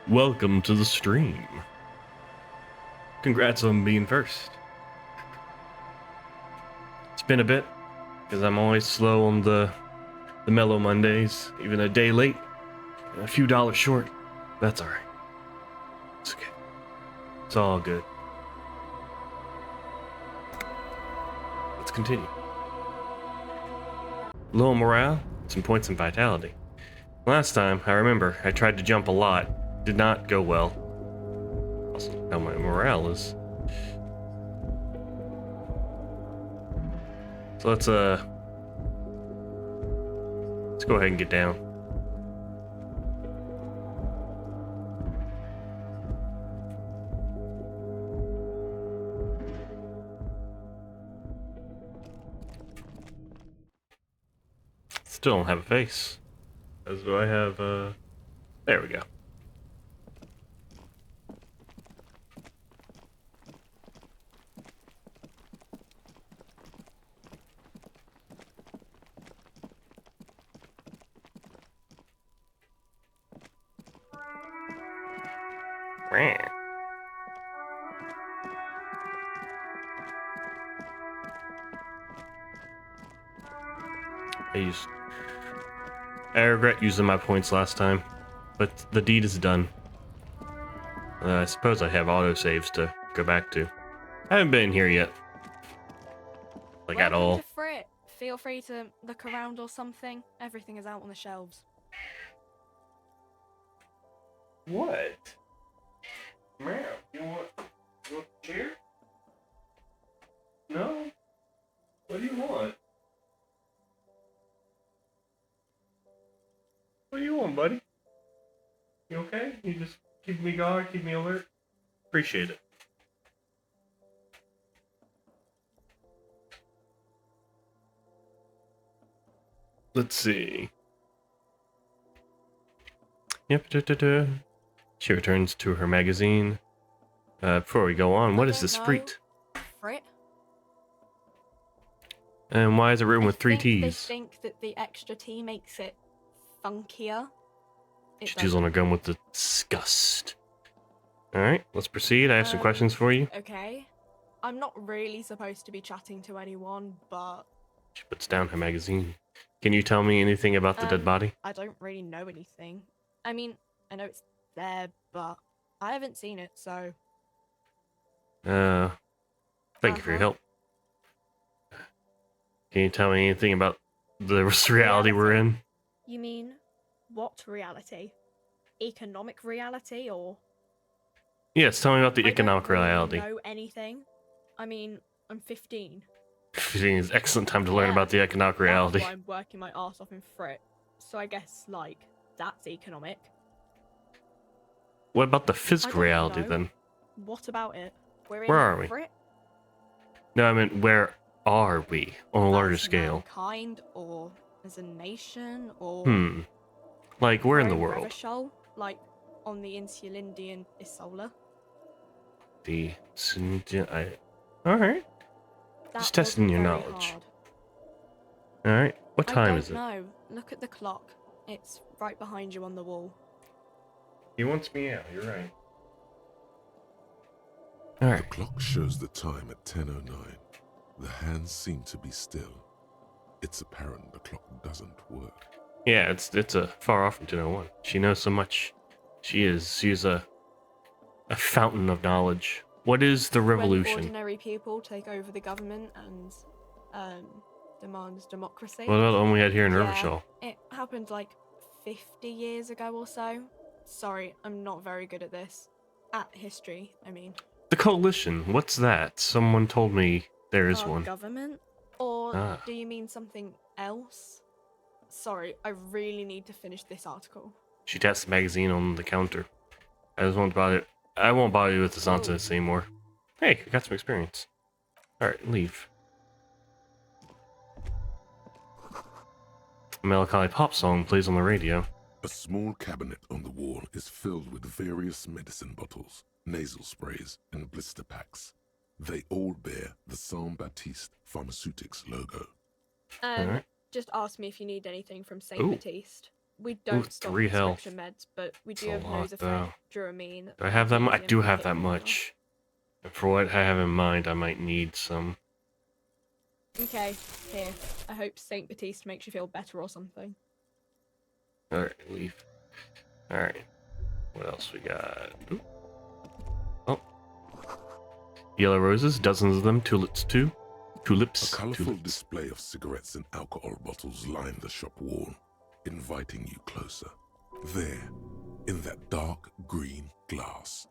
Welcome to the stream. Congrats on being first. It's been a bit, because I'm always slow on the mellow Mondays, even a day late, and a few dollars short. That's alright. It's okay. It's all good. Let's continue. Low morale, some points in vitality. Last time, I remember, I tried to jump a lot. Did not go well. Also, how my morale is. So let's go ahead and get down. Still don't have a face. As do I have, there we go. I regret using my points last time, but the deed is done. I suppose I have autosaves to go back to. I haven't been here yet. Like, at all. To Frit. Feel free to look around or something. Everything is out on the shelves. What? Ma'am, you want a chair? No? What do you want? What do you want, buddy? You okay? You just keep me guard, keep me alert? Appreciate it. Let's see. Yep, She returns to her magazine. Before we go on, what is this Frit? Frit? And why is it written with 3 T's? They think that the extra T makes it funkier. She chews on her gum with disgust. Alright, let's proceed. I have some questions for you. Okay. I'm not really supposed to be chatting to anyone, but... She puts down her magazine. Can you tell me anything about the dead body? I don't really know anything. I mean, I know it's there, but I haven't seen it, so... Thank you for your help. Can you tell me anything about the reality we're in? You mean, what reality? Economic reality, or...? Yes, tell me about the economic reality. I don't know anything. I mean, I'm 15. 15 is an excellent time to learn about the economic reality. That's why I'm working my arse off in Frit. So I guess, like, that's economic. What about the physical reality, then? What about it? Where are we? Frit? No, I mean, where are we on a larger scale? Mankind, or as a nation, or... Like, where in the world? Shoal, like, on the Insulindian Isola. Alright. Just testing your knowledge. Alright, what time is it? No, look at the clock. It's right behind you on the wall. He wants me out, you're right. Alright. The clock shows the time at 10:09. The hands seem to be still. It's apparent the clock doesn't work. Yeah, it's a far off from 10:01. She knows so much. She's a fountain of knowledge. What is the revolution? When ordinary people take over the government and demand democracy. What about the one we had here in Rivershaw? It happened like 50 years ago or so. Sorry, I'm not very good at this. At history, I mean. The coalition, what's that? Someone told me there is one. Government? Or do you mean something else? Sorry, I really need to finish this article. She taps the magazine on the counter. I won't bother you with this nonsense anymore. Hey, I got some experience. Alright, leave. A melancholy pop song plays on the radio. A small cabinet on the wall is filled with various medicine bottles, nasal sprays, and blister packs. They all bear the Saint Baptiste Pharmaceutics logo. Just ask me if you need anything from Saint Baptiste. We Ooh, don't stop 3 health. prescription meds, but we It's do a have lot, Nosephrine, Duramine. Do I have that much? I magnesium, do and have that Hypnoil. much. And for what I have in mind, I might need some. Okay, here. I hope Saint Baptiste makes you feel better or something. Alright, leave. Alright. What else we got? Ooh. Oh. Yellow roses, dozens of them. Tulips, too. Tulips. A colourful Tulips. display of cigarettes and alcohol bottles line the shop wall, inviting you closer. There, in that dark green glass,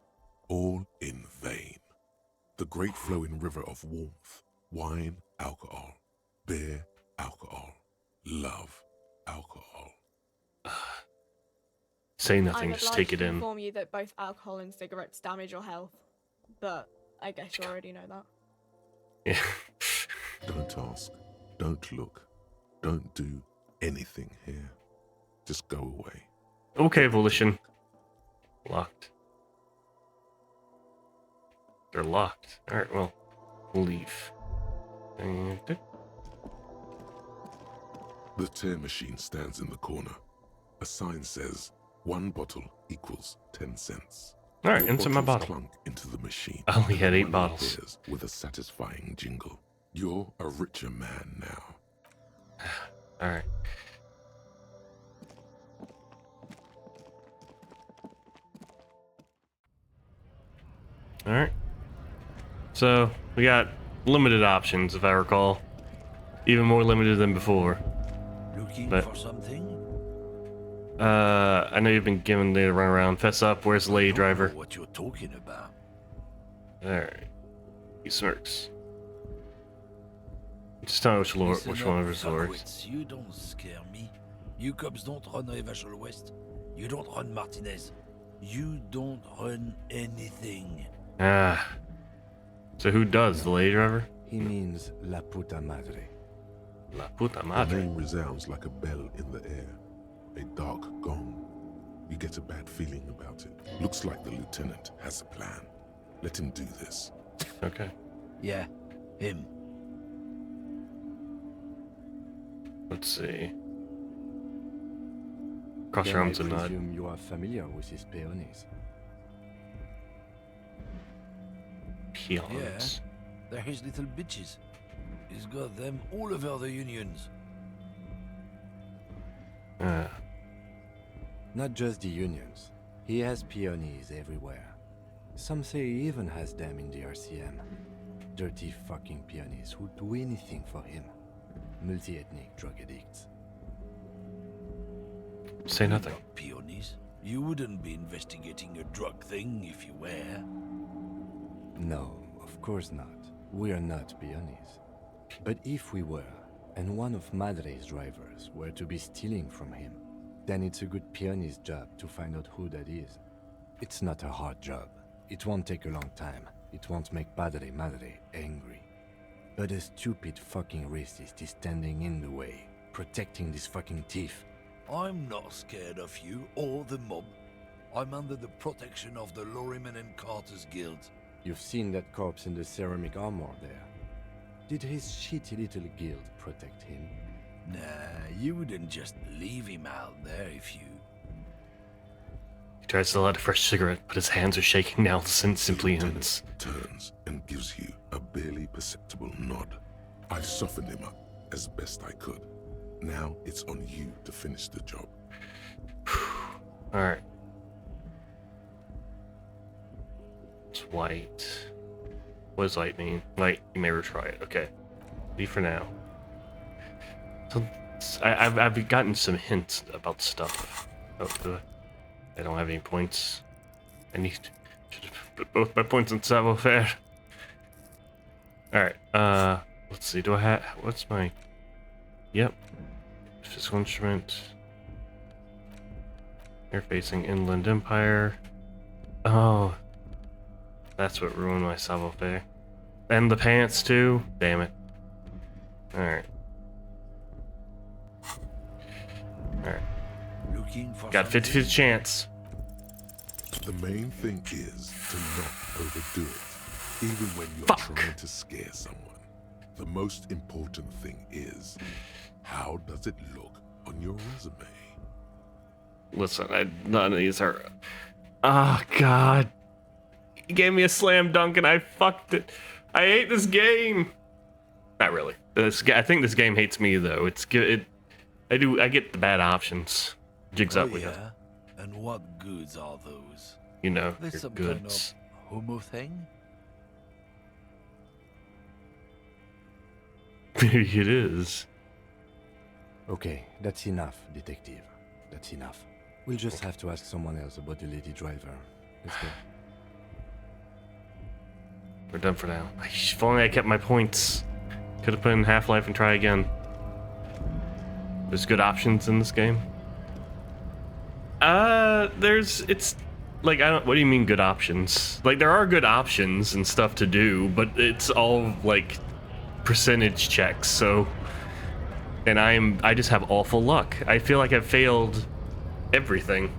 all in vain. The great flowing river of warmth, wine, alcohol, beer, alcohol, love, alcohol. Say I'm nothing, just obliged take it to in. inform you that both alcohol and cigarettes damage your health, but I guess you already know that. Yeah. Don't ask, don't look, don't do anything here. Just go away. Okay, Volition. Locked. They're locked. Alright, well, we'll leave. And The tear machine stands in the corner. A sign says, 1 bottle equals 10 cents. Alright, Your into my bottles bottle. clunk into the machine. I only and had the 8 money bottles. appears with a satisfying jingle. You're a richer man now. Alright. Alright. So, we got limited options, if I recall. Even more limited than before. Looking But- for something? I know you've been given the runaround. Fess up, where's the lady Don't driver? know what you're talking about? Alright. He smirks. Just tell me which Listen one up, of his lords. fuckwits, you don't scare me. You cops don't run Evashel West. You don't run Martinez. You don't run anything. Ah. So who does? The lady driver? He means La Puta Madre. La puta The madre. name resounds like a bell in the air. A dark gong. You get a bad feeling about it. Looks like the lieutenant has a plan. Let him do this. Okay. Yeah, him. Let's see. Cross your Then arms I and nod. presume you are familiar with his peonies. Peons. They're his little bitches. He's got them all over the unions. Ah. Not just the unions. He has peonies everywhere. Some say he even has them in the RCM. Dirty fucking peonies who'd do anything for him. Multi-ethnic drug addicts. Say nothing. Not peonies. You wouldn't be investigating a drug thing if you were. No, of course not. We are not peonies. But if we were, and one of Madre's drivers were to be stealing from him, then it's a good peony's job to find out who that is. It's not a hard job. It won't take a long time. It won't make Padre Madre angry. But a stupid fucking racist is standing in the way, protecting this fucking thief. I'm not scared of you or the mob. I'm under the protection of the Lorryman and Carter's Guild. You've seen that corpse in the ceramic armor there. Did his shitty little guild protect him? Nah, you wouldn't just leave him out there if you... He tries to light a fresh cigarette, but his hands are shaking now since simply ends. Turns and gives you a barely perceptible nod. I've softened him up as best I could. Now it's on you to finish the job. Alright. It's white. What does light mean? Light, you may retry it. Okay. Leave for now. So, I've gotten some hints about stuff. Oh, do I don't have any points. I should have put both my points in savoir-faire. Alright, let's see, do I have, what's my, yep. Physical instrument. Air-facing inland empire. Oh. That's what ruined my savoir-faire. And the pants too? Damn it. Alright. Alright. Looking for Got 50-50 chance. The main thing is to not overdo it, even when you're Fuck. trying to scare someone. The most important thing is, how does it look on your resume? listen, none of these are. Oh God, he gave me a slam dunk and I fucked it. I hate this game. Not really. I think this game hates me though. I get the bad options. Jigs Oh up with it. yeah? And what goods are those? You know, There's your some goods. kind of homo thing? Maybe it is. Okay, that's enough, detective. That's enough. We'll just have to ask someone else about the lady driver. Let's go. We're done for now. If only I kept my points. Could have put in Half-Life and try again. There's good options in this game. It's like what do you mean good options? Like there are good options and stuff to do, but it's all like percentage checks. So, and I just have awful luck. I feel like I've failed everything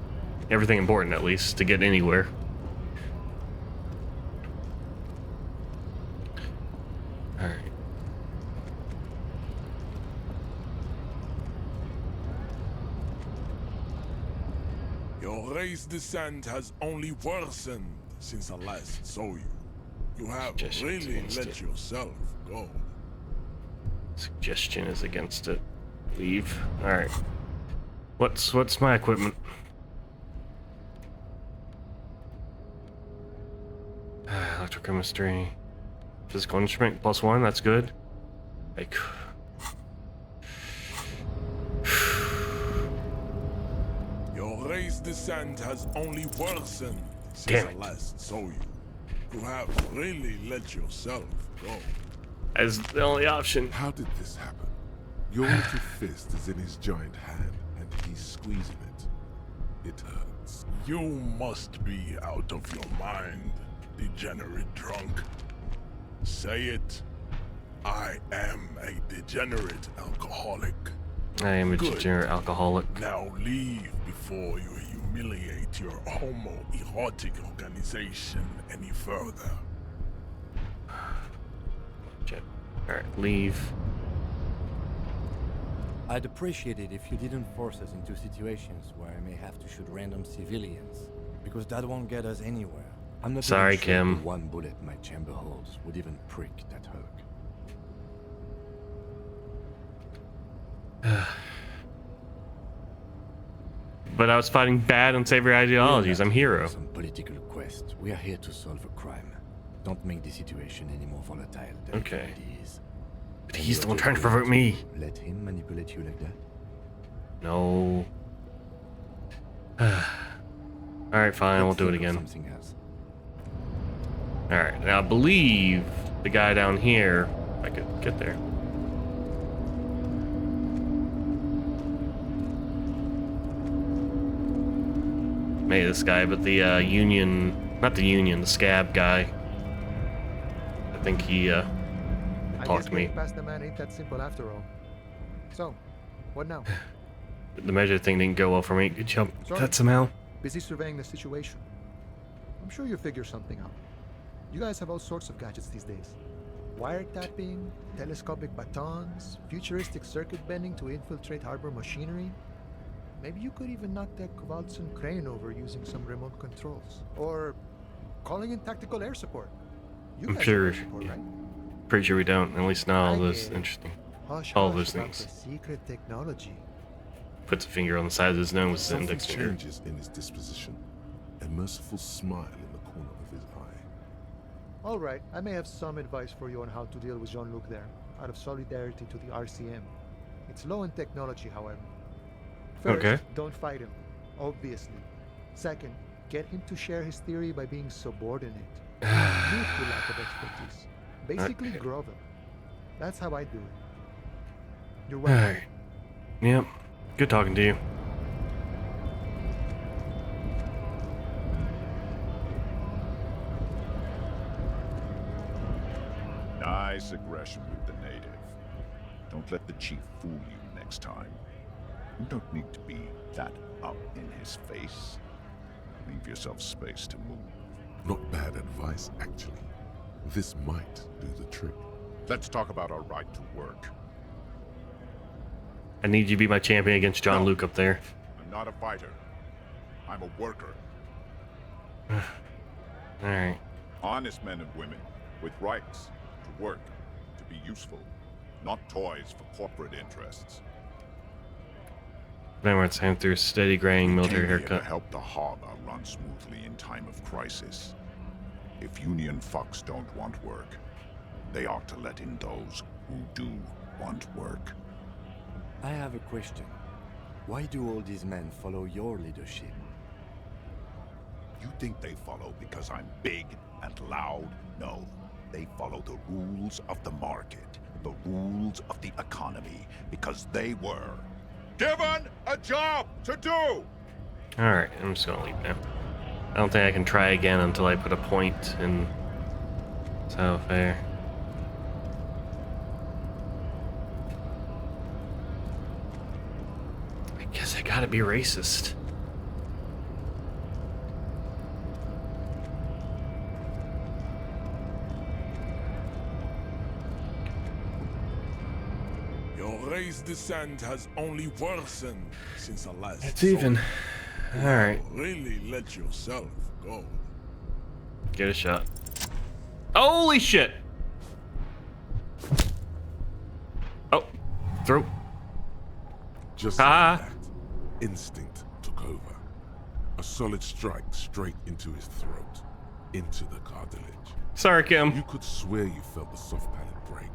important at least to get anywhere. All right. Your race descent has only worsened since I last saw you. You have Suggestion really against let it. yourself go. Suggestion is against it. Leave. All right. What's my equipment? Electrochemistry. Physical instrument +1. That's good. Like. Your race descent has only worsened since Damn I it. last saw you. You have really let yourself go. As the only option. How did this happen? Your little fist is in his giant hand, and he's squeezing it. It hurts. You must be out of your mind, degenerate drunk. Say it. I am a degenerate alcoholic. I am a Good. degenerate alcoholic. Now leave before you humiliate your homoerotic organization any further. Alright, leave. I'd appreciate it if you didn't force us into situations where I may have to shoot random civilians, because that won't get us anywhere. I'm not Sorry, even sure Kim. the one bullet my chamber holds would even prick that hook. But I was fighting bad and savory ideologies. I'm hero. Some political quest. We are here to solve a crime. Don't make the situation any more volatile than it Okay. already is. But And he's you're the one just trying to going provoke me. Let him manipulate you like that? No. Alright, fine, we'll Let's do it think of again. Something else. Alright, now I believe the guy down here, if I could get there. Maybe this guy, but the Union, not the Union, the scab guy. I think he I talked guess to me. getting past the man ain't that simple after all. So, what now? The measure thing didn't go well for me. Good job. Sorry. That somehow. Busy surveying the situation. I'm sure you'll figure something out. You guys have all sorts of gadgets these days. Wiretapping, telescopic batons, futuristic circuit bending to infiltrate harbor machinery. Maybe you could even knock that Kowalson crane over using some remote controls. Or calling in tactical air support. You I'm guys sure, have air support, yeah. right? Pretty sure we don't. At least not all I those get it. interesting. Hush, All hush those about things. the secret technology. Puts a finger on the side of his nose with his Something index finger. changes in his disposition. A merciful smile in the corner of his eye. All right, I may have some advice for you on how to deal with Jean-Luc there, out of solidarity to the RCM. It's low in technology, however. First, Okay. don't fight him, obviously. Second, get him to share his theory by being subordinate. Mute the lack of expertise. Basically, Okay. grovel. That's how I do it. You're welcome. Alright. Yep. Good talking to you. Nice aggression with the native. Don't let the chief fool you next time. You don't need to be that up in his face. Leave yourself space to move. Not bad advice, actually. This might do the trick. Let's talk about our right to work. I need you to be my champion against John No. Luke up there. I'm not a fighter. I'm a worker. Alright. Honest men and women with rights to work, to be useful, not toys for corporate interests. Then we're time through a steady graying military Came here to haircut. help the harbor run smoothly in time of crisis. If Union fucks don't want work, they ought to let in those who do want work. I have a question. Why do all these men follow your leadership? You think they follow because I'm big and loud? No. They follow the rules of the market, the rules of the economy, because they were given a job to do! Alright, I'm just gonna leave now. I don't think I can try again until I put a point in Sao Fair. I guess I gotta be racist. Your race descent has only worsened since the last. It's even. Alright, Really let yourself go. get a shot. Holy shit! Oh, throat. Just Ah. like that, instinct took over. A solid strike straight into his throat, into the cartilage. Sorry, Kim. You could swear you felt the soft palate break.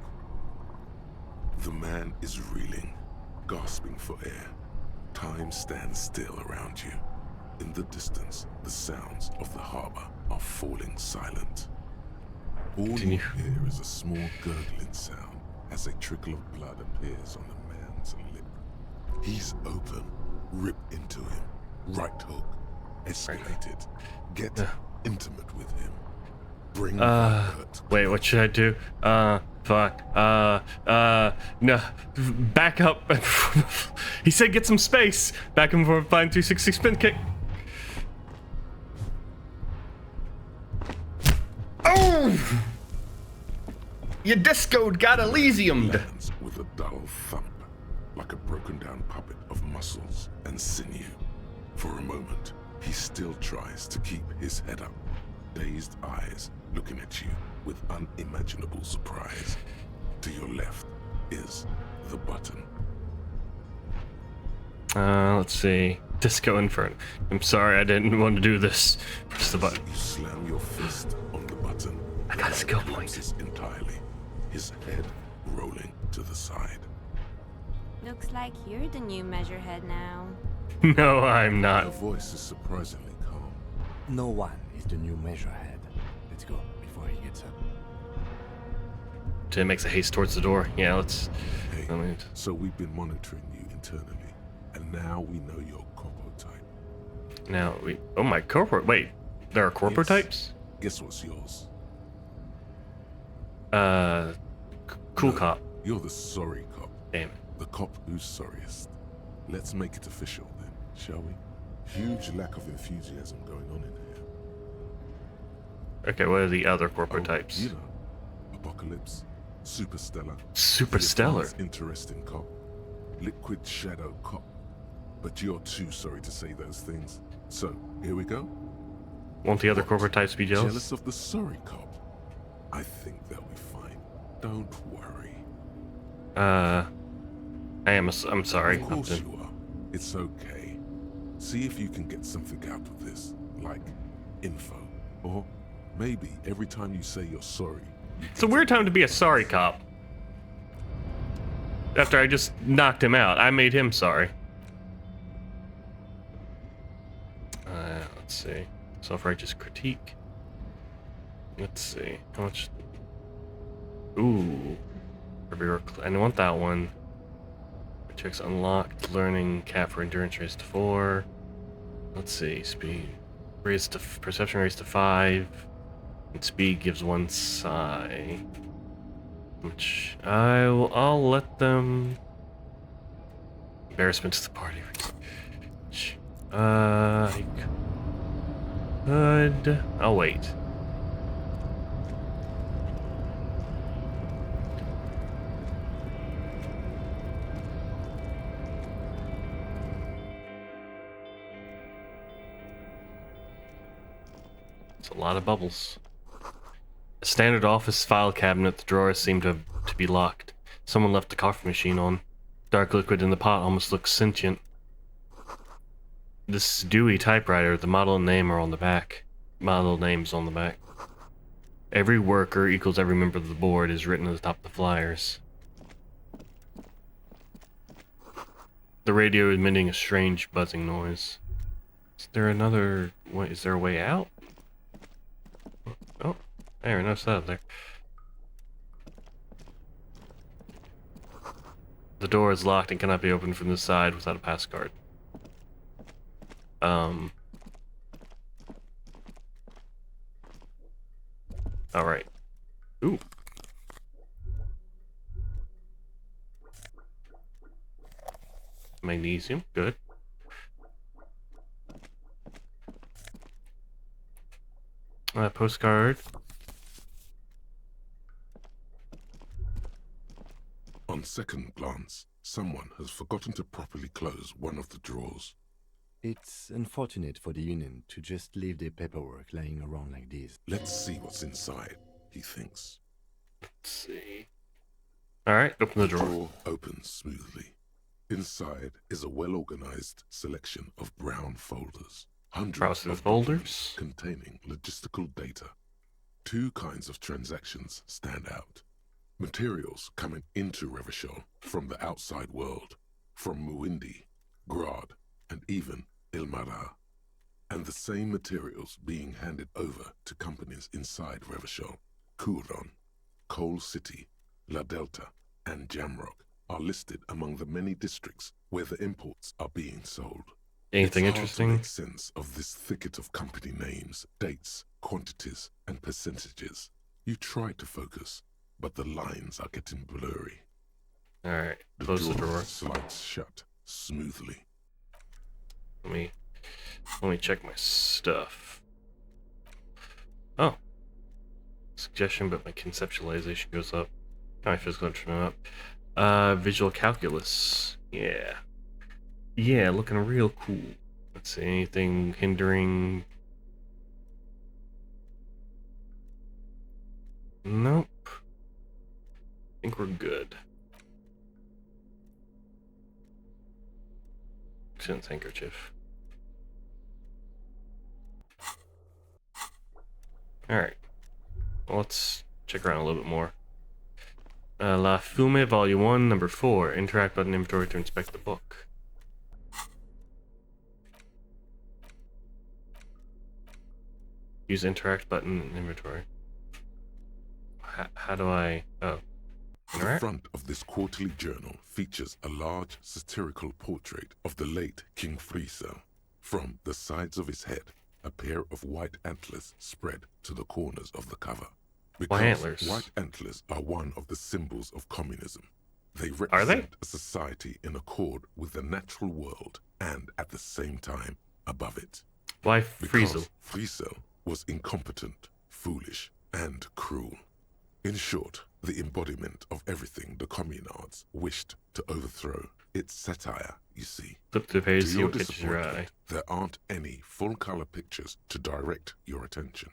The man is reeling, gasping for air. Time stands still around you. In the distance, the sounds of the harbor are falling silent. All Continue. you hear is a small gurgling sound as a trickle of blood appears on the man's lip. He's open. Rip into him. Right hook. Escalate it. Get intimate with him. Bring the hurt. Wait, what should I do? Fuck. No. Back up. He said get some space. Back him for a flying 360 spin kick. Oh! You discoed got Elysiumed. Lands with a dull thump, like a broken down puppet of muscles and sinew. For a moment, he still tries to keep his head up, dazed eyes looking at you with unimaginable surprise. To your left is the button. Let's see. Disco Inferno. I'm sorry, I didn't want to do this. Press the button. You slam your fist on the button. I got a skill point. Collapses entirely, his head rolling to the side. Looks like you're the new measurehead now. No, I'm Her not. voice is surprisingly calm. No one is the new measurehead. Let's go before he gets up. Tim makes a haste towards the door. Yeah, let's. Hey, I mean, so we've been monitoring you internally, and now we know your corpo type. now we. Oh my corporate. Wait, there are corporate Yes. types. Guess what's yours? Cool No, cop. You're the sorry cop. Damn it. The cop who's sorriest. Let's make it official then, shall we? Huge lack of enthusiasm going on in here. Okay, what are the other corporate Oh, types? You know, Apocalypse, Superstellar. Superstellar. the advanced Interesting cop. Liquid shadow cop. But you're too sorry to say those things. So, here we go. Won't the other What? corporate types be jealous? Jealous of the sorry cop? I think they'll be fine. Don't worry. I'm sorry. Of course Upton. you are. It's okay. See if you can get something out of this, like info. Or maybe every time you say you're sorry. It's a weird time to be a sorry cop. After I just knocked him out, I made him sorry. Let's see. Self-righteous critique. Let's see. How much? Ooh. I want that one. Checks unlocked. Learning cat for endurance raised to 4. Let's see. Speed raised to perception raised to 5. And speed gives 1 psi. Which I'll let them. Embarrassment to the party. I could. I'll wait. It's a lot of bubbles. A standard office file cabinet, the drawers seem to be locked. Someone left the coffee machine on. Dark liquid in the pot almost looks sentient. This Dewey typewriter, the model and name are on the back. Model names on the back. Every worker equals every member of the board is written at the top of the flyers. The radio emitting a strange buzzing noise. Is there another way? Is there a way out? Oh, there, no setup there. The door is locked and cannot be opened from the side without a pass card. Alright. Ooh. Magnesium, good. Postcard. On second glance, someone has forgotten to properly close one of the drawers. It's unfortunate for the Union to just leave their paperwork lying around like this. Let's see what's inside, he thinks. Let's see. Alright, open the The drawer. drawer opens smoothly. Inside is a well-organized selection of brown folders. Hundreds Browse through of the folders. documents containing logistical data. Two kinds of transactions stand out. Materials coming into Revachol from the outside world, from Muindi, Grad, and even Ilmara. And the same materials being handed over to companies inside Revachol. Kuron, Coal City, La Delta, and Jamrock are listed among the many districts where the imports are being sold. Anything It's hard interesting? to make sense of this thicket of company names, dates, quantities, and percentages. You try to focus, but the lines are getting blurry. Alright, close the drawer. Slides shut smoothly. Let me check my stuff. Oh. Suggestion, but my conceptualization goes up. My physical instrument up. Visual calculus. Yeah. Yeah, looking real cool. Let's see, anything hindering? Nope. I think we're good. Since handkerchief. Alright. Well, let's check around a little bit more. La Fume, Volume 1, Number 4. Interact button inventory to inspect the book. Use interact button in inventory. How do I... Oh. The Interact? front of this quarterly journal features a large satirical portrait of the late King Friesel. From the sides of his head, a pair of white antlers spread to the corners of the cover. Because antlers? white antlers are one of the symbols of communism. They Are they? represent a society in accord with the natural world and at the same time above it. Why Because Friesel? Friesel was incompetent, foolish, and cruel. In short, the embodiment of everything the communards wished to overthrow. It's satire, you see. Flip to the page, To see your what catches your eye. disappointment, there aren't any full-color pictures to direct your attention.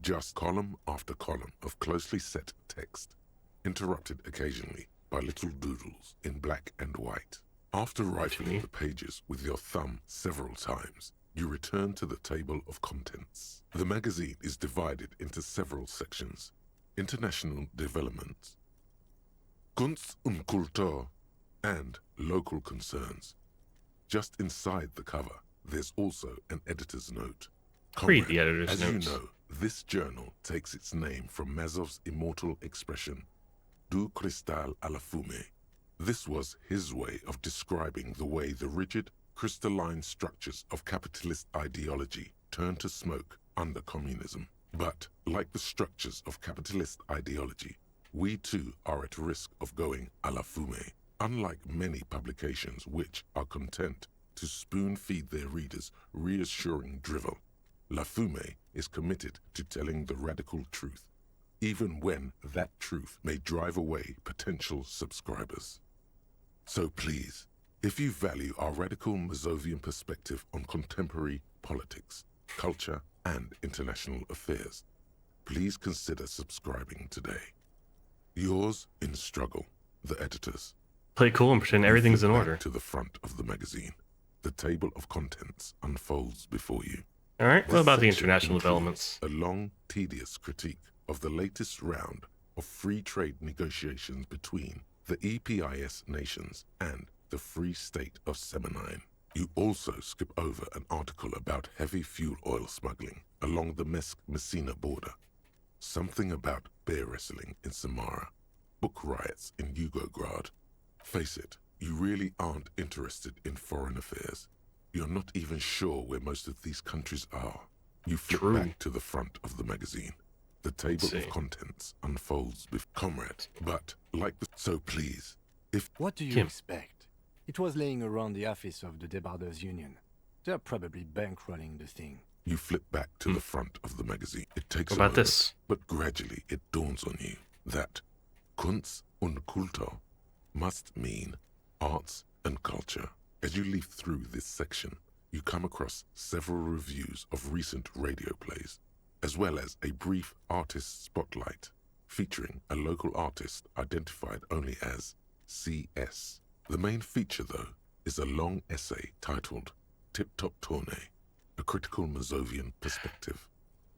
Just column after column of closely set text, interrupted occasionally by little doodles in black and white. After rifling the pages with your thumb several times, you return to the table of contents. The magazine is divided into several sections. International development, Kunst und Kultur, and local concerns. Just inside the cover, there's also an editor's note. Read the editor's as notes. you know, this journal takes its name from Mazov's immortal expression, Du cristal à la fumée. This was his way of describing the way the rigid, crystalline structures of capitalist ideology turn to smoke under communism. But, like the structures of capitalist ideology, we too are at risk of going à la fumée. Unlike many publications which are content to spoon-feed their readers reassuring drivel, La Fumée is committed to telling the radical truth, even when that truth may drive away potential subscribers. So please, if you value our radical Mazovian perspective on contemporary politics, culture, and international affairs. Please consider subscribing today. Yours in struggle, the editors. Play cool and pretend You everything's flip in back order. to the front of the magazine. The table of contents unfolds before you. All right, what This about the section international includes developments? A long, tedious critique of the latest round of free trade negotiations between the EPIS nations and the Free State of Semenine. You also skip over an article about heavy fuel oil smuggling along the Messina border. Something about bear wrestling in Samara. Book riots in Yugograd. Face it, you really aren't interested in foreign affairs. You're not even sure where most of these countries are. You flip True. back to the front of the magazine. The table see. of contents unfolds before comrade. But, like the... So please, if... What do you Kim. expect? It was laying around the office of the Debarders Union. They're probably bankrolling the thing. You flip back to the front of the magazine. It takes What a about moment, this? but gradually it dawns on you that Kunst und Kultur must mean arts and culture. As you leaf through this section, you come across several reviews of recent radio plays, as well as a brief artist spotlight featuring a local artist identified only as CS. The main feature, though, is a long essay titled Tip Top Tournée, a critical Mazovian perspective.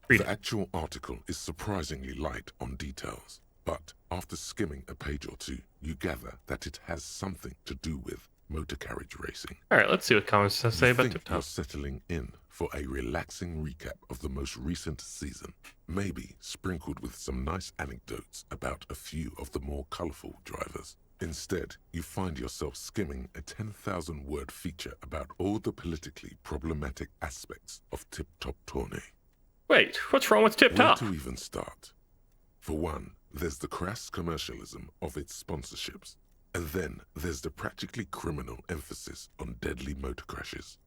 Read The it. actual article is surprisingly light on details, but after skimming a page or two, you gather that it has something to do with motor carriage racing. All right, let's see what comments have to say You about think Tip you're Top. settling in for a relaxing recap of the most recent season, maybe sprinkled with some nice anecdotes about a few of the more colorful drivers. Instead, you find yourself skimming a 10,000-word feature about all the politically problematic aspects of Tip Top Tournée. Wait, what's wrong with Tip Where Top? to even start? For one, there's the crass commercialism of its sponsorships, and then there's the practically criminal emphasis on deadly motor crashes.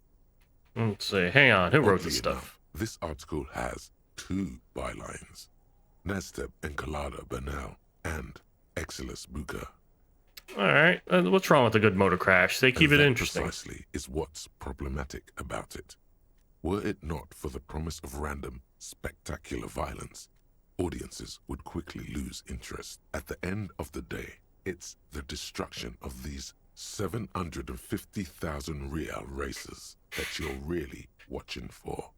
Let's see. Hang on, who wrote Oddly this stuff? enough, this article has two bylines: Nasteb Encolada Bernal and Exilus Buka. All right, what's wrong with a good motor crash? They keep And it that interesting. precisely is what's problematic about it. Were it not for the promise of random, spectacular violence, audiences would quickly lose interest. At the end of the day, it's the destruction of these 750,000 real racers that you're really watching for.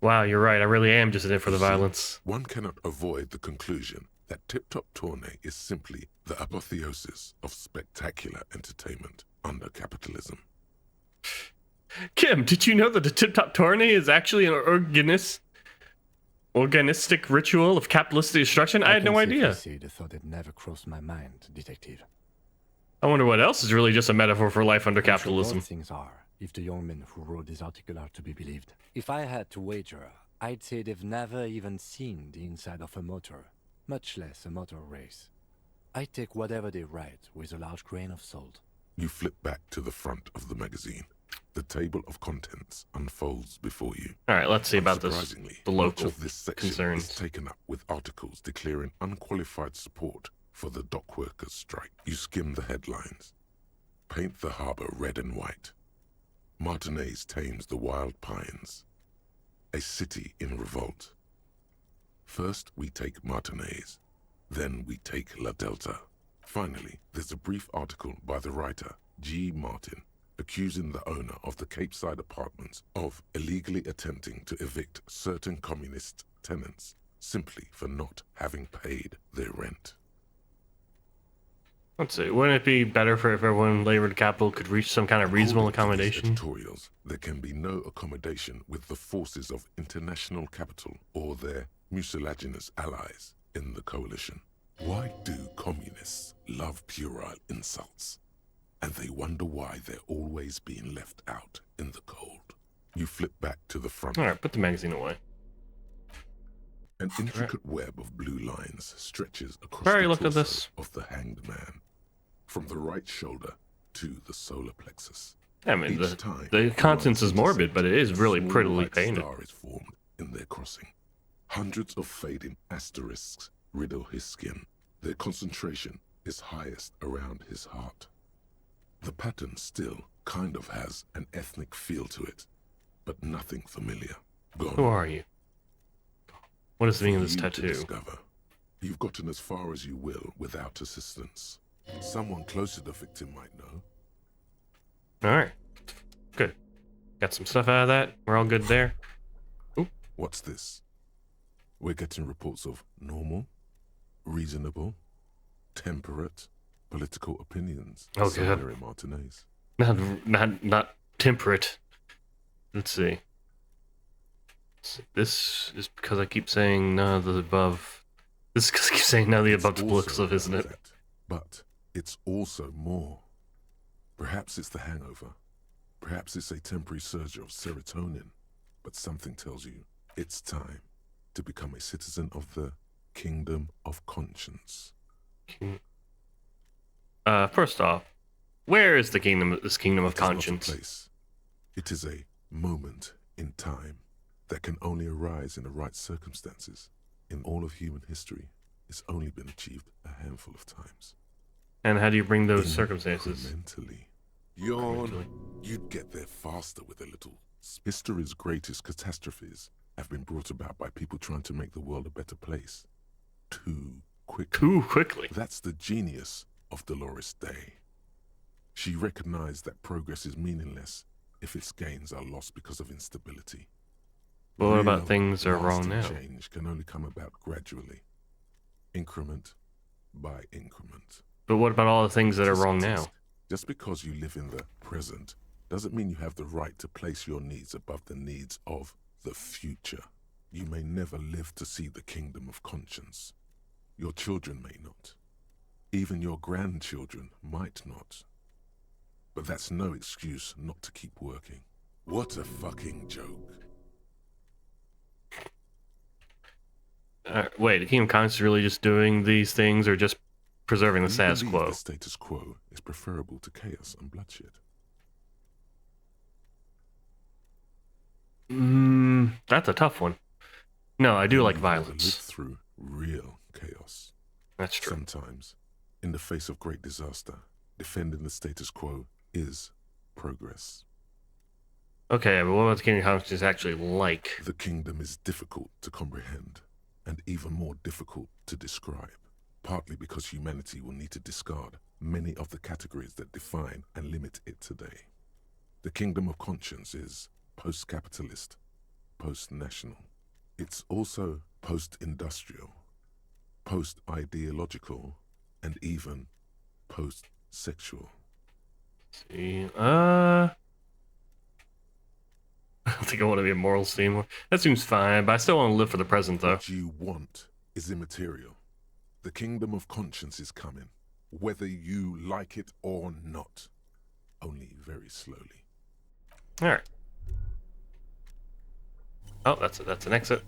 Wow, you're right. I really am just in it for the You see, violence. One cannot avoid the conclusion that Tip Top Tournée is simply the apotheosis of spectacular entertainment under capitalism. Kim, did you know that the Tip Top Tourney is actually an organistic ritual of capitalistic destruction? I had no idea. Say the thought that never crossed my mind, Detective. I wonder what else is really just a metaphor for life under I'm sure capitalism. most things are, if the young men who wrote this article are to be believed. If I had to wager, I'd say they've never even seen the inside of a motor, much less a motor race. I take whatever they write with a large grain of salt. You flip back to the front of the magazine. The table of contents unfolds before you. All right, let's see about this. Unsurprisingly, The much local of this section concerns. is taken up with articles declaring unqualified support for the dock workers' strike. You skim the headlines. Paint the harbor red and white. Martinez tames the wild pines. A city in revolt. First we take Martinez, then we take La Delta. Finally, there's a brief article by the writer, G. Martin, accusing the owner of the Capeside apartments of illegally attempting to evict certain communist tenants simply for not having paid their rent. Let's see. Wouldn't it be better for if everyone in labor capital could reach some kind of reasonable According to these accommodation? editorials, there can be no accommodation with the forces of international capital or their mucilaginous allies in the coalition. Why do communists love puerile insults? And they wonder why they're always being left out in the cold. You flip back to the front. All right, put the magazine away. An intricate web of blue lines stretches across Barry, the look at torso this. of the hanged man, from the right shoulder to the solar plexus. I mean, Each time the one contents is morbid, but it is a really small prettily white painted. star is formed in their crossing. Hundreds of fading asterisks riddle his skin. Their concentration is highest around his heart. The pattern still kind of has an ethnic feel to it, but nothing familiar. Gone. Who are you? What is the For meaning of this you to tattoo? discover. You've gotten as far as you will without assistance. Someone close to the victim might know. Alright. Good. Got some stuff out of that. We're all good there. What's this? We're getting reports of normal, reasonable, temperate, political opinions Oh, somewhere God. in Martinez. Not temperate. Let's see. This is because I keep saying none of the above. This is because I keep saying none of the It's above to political also stuff, isn't it? that, but it's also more. Perhaps it's the hangover. Perhaps it's a temporary surge of serotonin. But something tells you it's time to become a citizen of the Kingdom of Conscience. First off, where is this kingdom of It is not a conscience? place. It is a moment in time that can only arise in the right circumstances. In all of human history, it's only been achieved a handful of times. And how do you bring those circumstances? Incrementally. Yawn. You'd get there faster with a little. History's greatest catastrophes have been brought about by people trying to make the world a better place. Too quickly. Too quickly. That's the genius of Dolores Day. She recognized that progress is meaningless if its gains are lost because of instability. But what about Real, things that are wrong lasting now? Change can only come about gradually, increment by increment. But what about all the things that are Tisk, wrong now? tisk. Just because you live in the present doesn't mean you have the right to place your needs above the needs of the future. You may never live to see the Kingdom of Conscience. Your children may not. Even your grandchildren might not. But that's no excuse not to keep working. What a fucking joke. Wait, the Kingdom of Conscience is really just doing these things or just preserving the We status believe quo? The status quo is preferable to chaos and bloodshed. That's a tough one. No, I do like We've never lived violence. through real chaos. That's true. Sometimes, in the face of great disaster, defending the status quo is progress. Okay, but what about the Kingdom of Conscience actually like? The kingdom is difficult to comprehend, and even more difficult to describe, partly because humanity will need to discard many of the categories that define and limit it today. The Kingdom of Conscience is post-capitalist, post-national. It's also post-industrial, post-ideological, and even post-sexual. See, I don't think I want to be a morals team. That seems fine, but I still want to live for the present, though. What you want is immaterial. The Kingdom of Conscience is coming, whether you like it or not. Only very slowly. All right. Oh, that's an exit.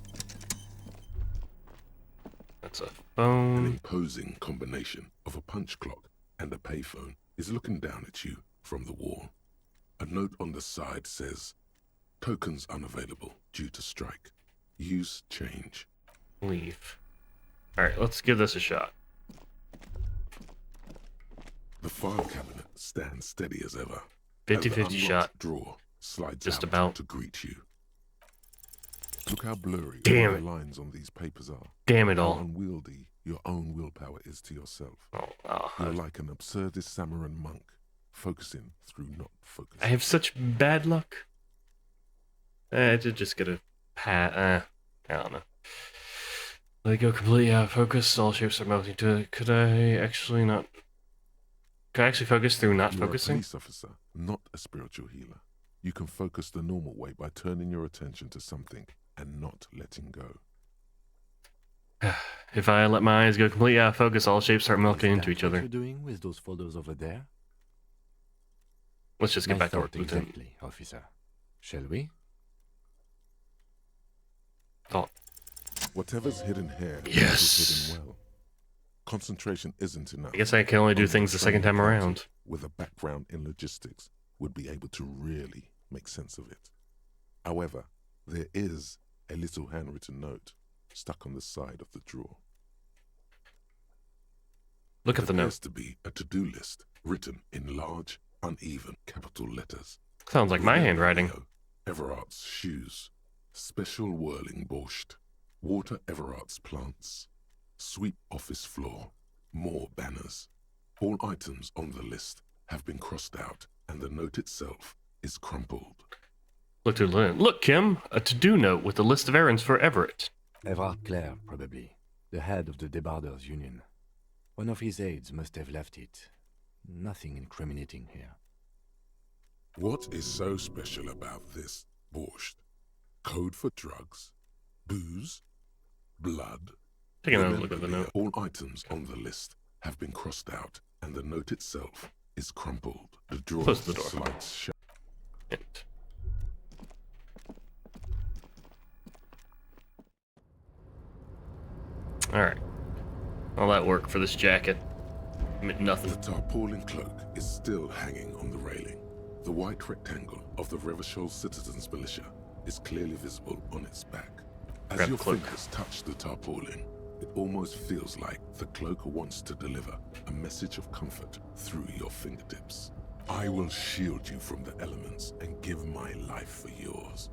That's a An phone. imposing combination of a punch clock and a payphone is looking down at you from the wall. A note on the side says, "Tokens unavailable due to strike. Use change." Leave. All right, let's give this a shot. The file cabinet stands steady as ever. 50-50 As the shot. unlocked drawer slides Just out about. to greet you. Look how blurry Damn all it. the lines on these papers are. Damn it How all. unwieldy your own willpower is to yourself. Oh, You're like an absurdist Samaran monk, focusing through not focusing. I have such bad luck. I did just get a pat. I don't know. Let it go completely out of focus. All shapes are melting to it. Could I actually not? Could I actually focus through not You're a focusing? police officer, not a spiritual healer. You can focus the normal way by turning your attention to something and not letting go. If I let my eyes go completely out of focus, all shapes start Is melting into that each what other. you're doing with those photos over there? Let's just get My back to work, thought Lieutenant. exactly, officer. Shall we? Thought. Whatever's hidden here Yes. is hidden well. Concentration isn't enough. I guess I can only do Only things the second time trained around. accountant with a background in logistics would be able to really make sense of it. However, there is a little handwritten note stuck on the side of the drawer. Look at the Appears note. to be a to-do list written in large, uneven capital letters. Sounds like my Remember, handwriting. Leo, Everard's shoes. Special whirling borscht, water Everart's plants, sweep office floor, more banners. All items on the list have been crossed out, and the note itself is crumpled. Look, Kim, a to-do note with a list of errands for Everett. Everard Clare, probably. The head of the Debarders Union. One of his aides must have left it. Nothing incriminating here. What is so special about this borscht? Code for drugs? Booze? Blood? Taking a look at the note. All items on the list have been crossed out, and the note itself is crumpled. The drawer Close the door. slides shut. Hint. Alright. All that work for this jacket. Meant nothing. The tarpaulin cloak is still hanging on the railing. The white rectangle of the Revachol Citizens Militia is clearly visible on its back. As Grab your the cloak. fingers touch the tarpaulin, it almost feels like the cloak wants to deliver a message of comfort through your fingertips. I will shield you from the elements and give my life for yours.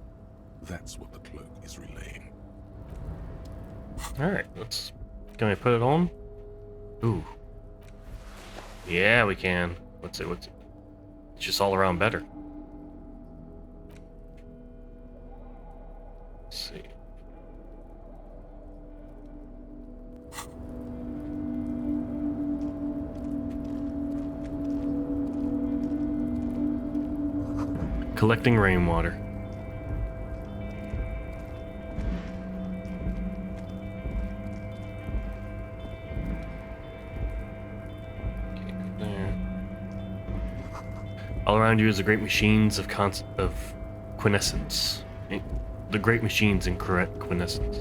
That's what the cloak is relaying. Alright, can we put it on? Ooh. Yeah, we can. What's it? It's just all around better. Let's see. Collecting rainwater. All around you is the great machines of quiescence. The great machines in quiescence.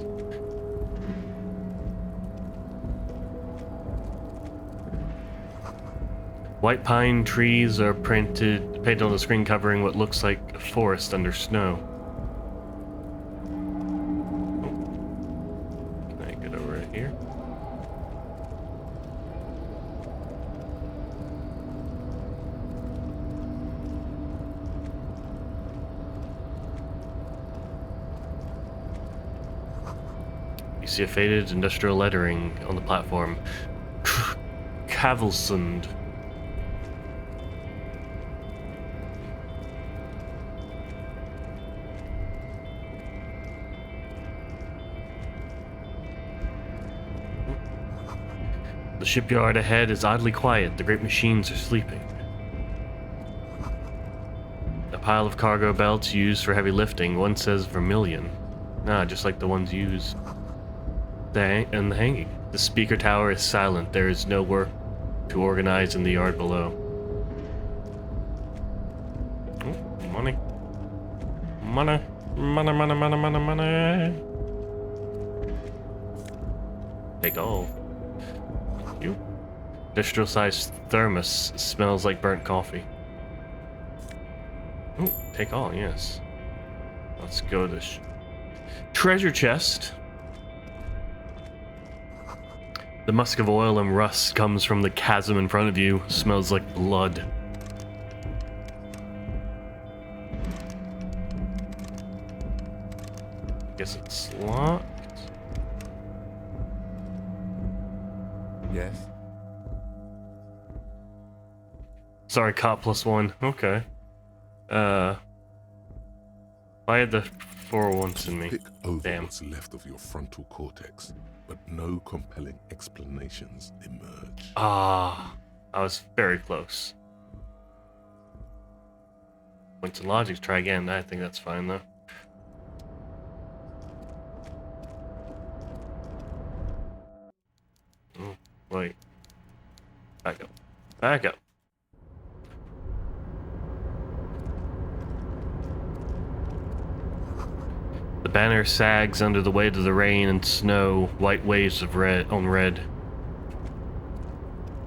White pine trees are painted on the screen, covering what looks like a forest under snow. Can I get over here? You see a faded industrial lettering on the platform. Kavelsund. The shipyard ahead is oddly quiet. The great machines are sleeping. A pile of cargo belts used for heavy lifting. One says vermilion. Just like the ones used in the hanging. The speaker tower is silent. There is no work to organize in the yard below. Oh, money. Money. Money, money, money, money, money. Take all. You. Industrial sized thermos smells like burnt coffee. Ooh, take all, yes. Let's go to this treasure chest. The musk of oil and rust comes from the chasm in front of you. Smells like blood. Guess it's locked. Yes? Sorry, cop +1. Okay. I had the 401s in me. Pick over Damn. what's left of your frontal cortex, but no compelling explanations emerge. I was very close. Went to logic, try again. I think that's fine though. Oh, wait. Back up. Back up. The banner sags under the weight of the rain and snow, white waves of red on red.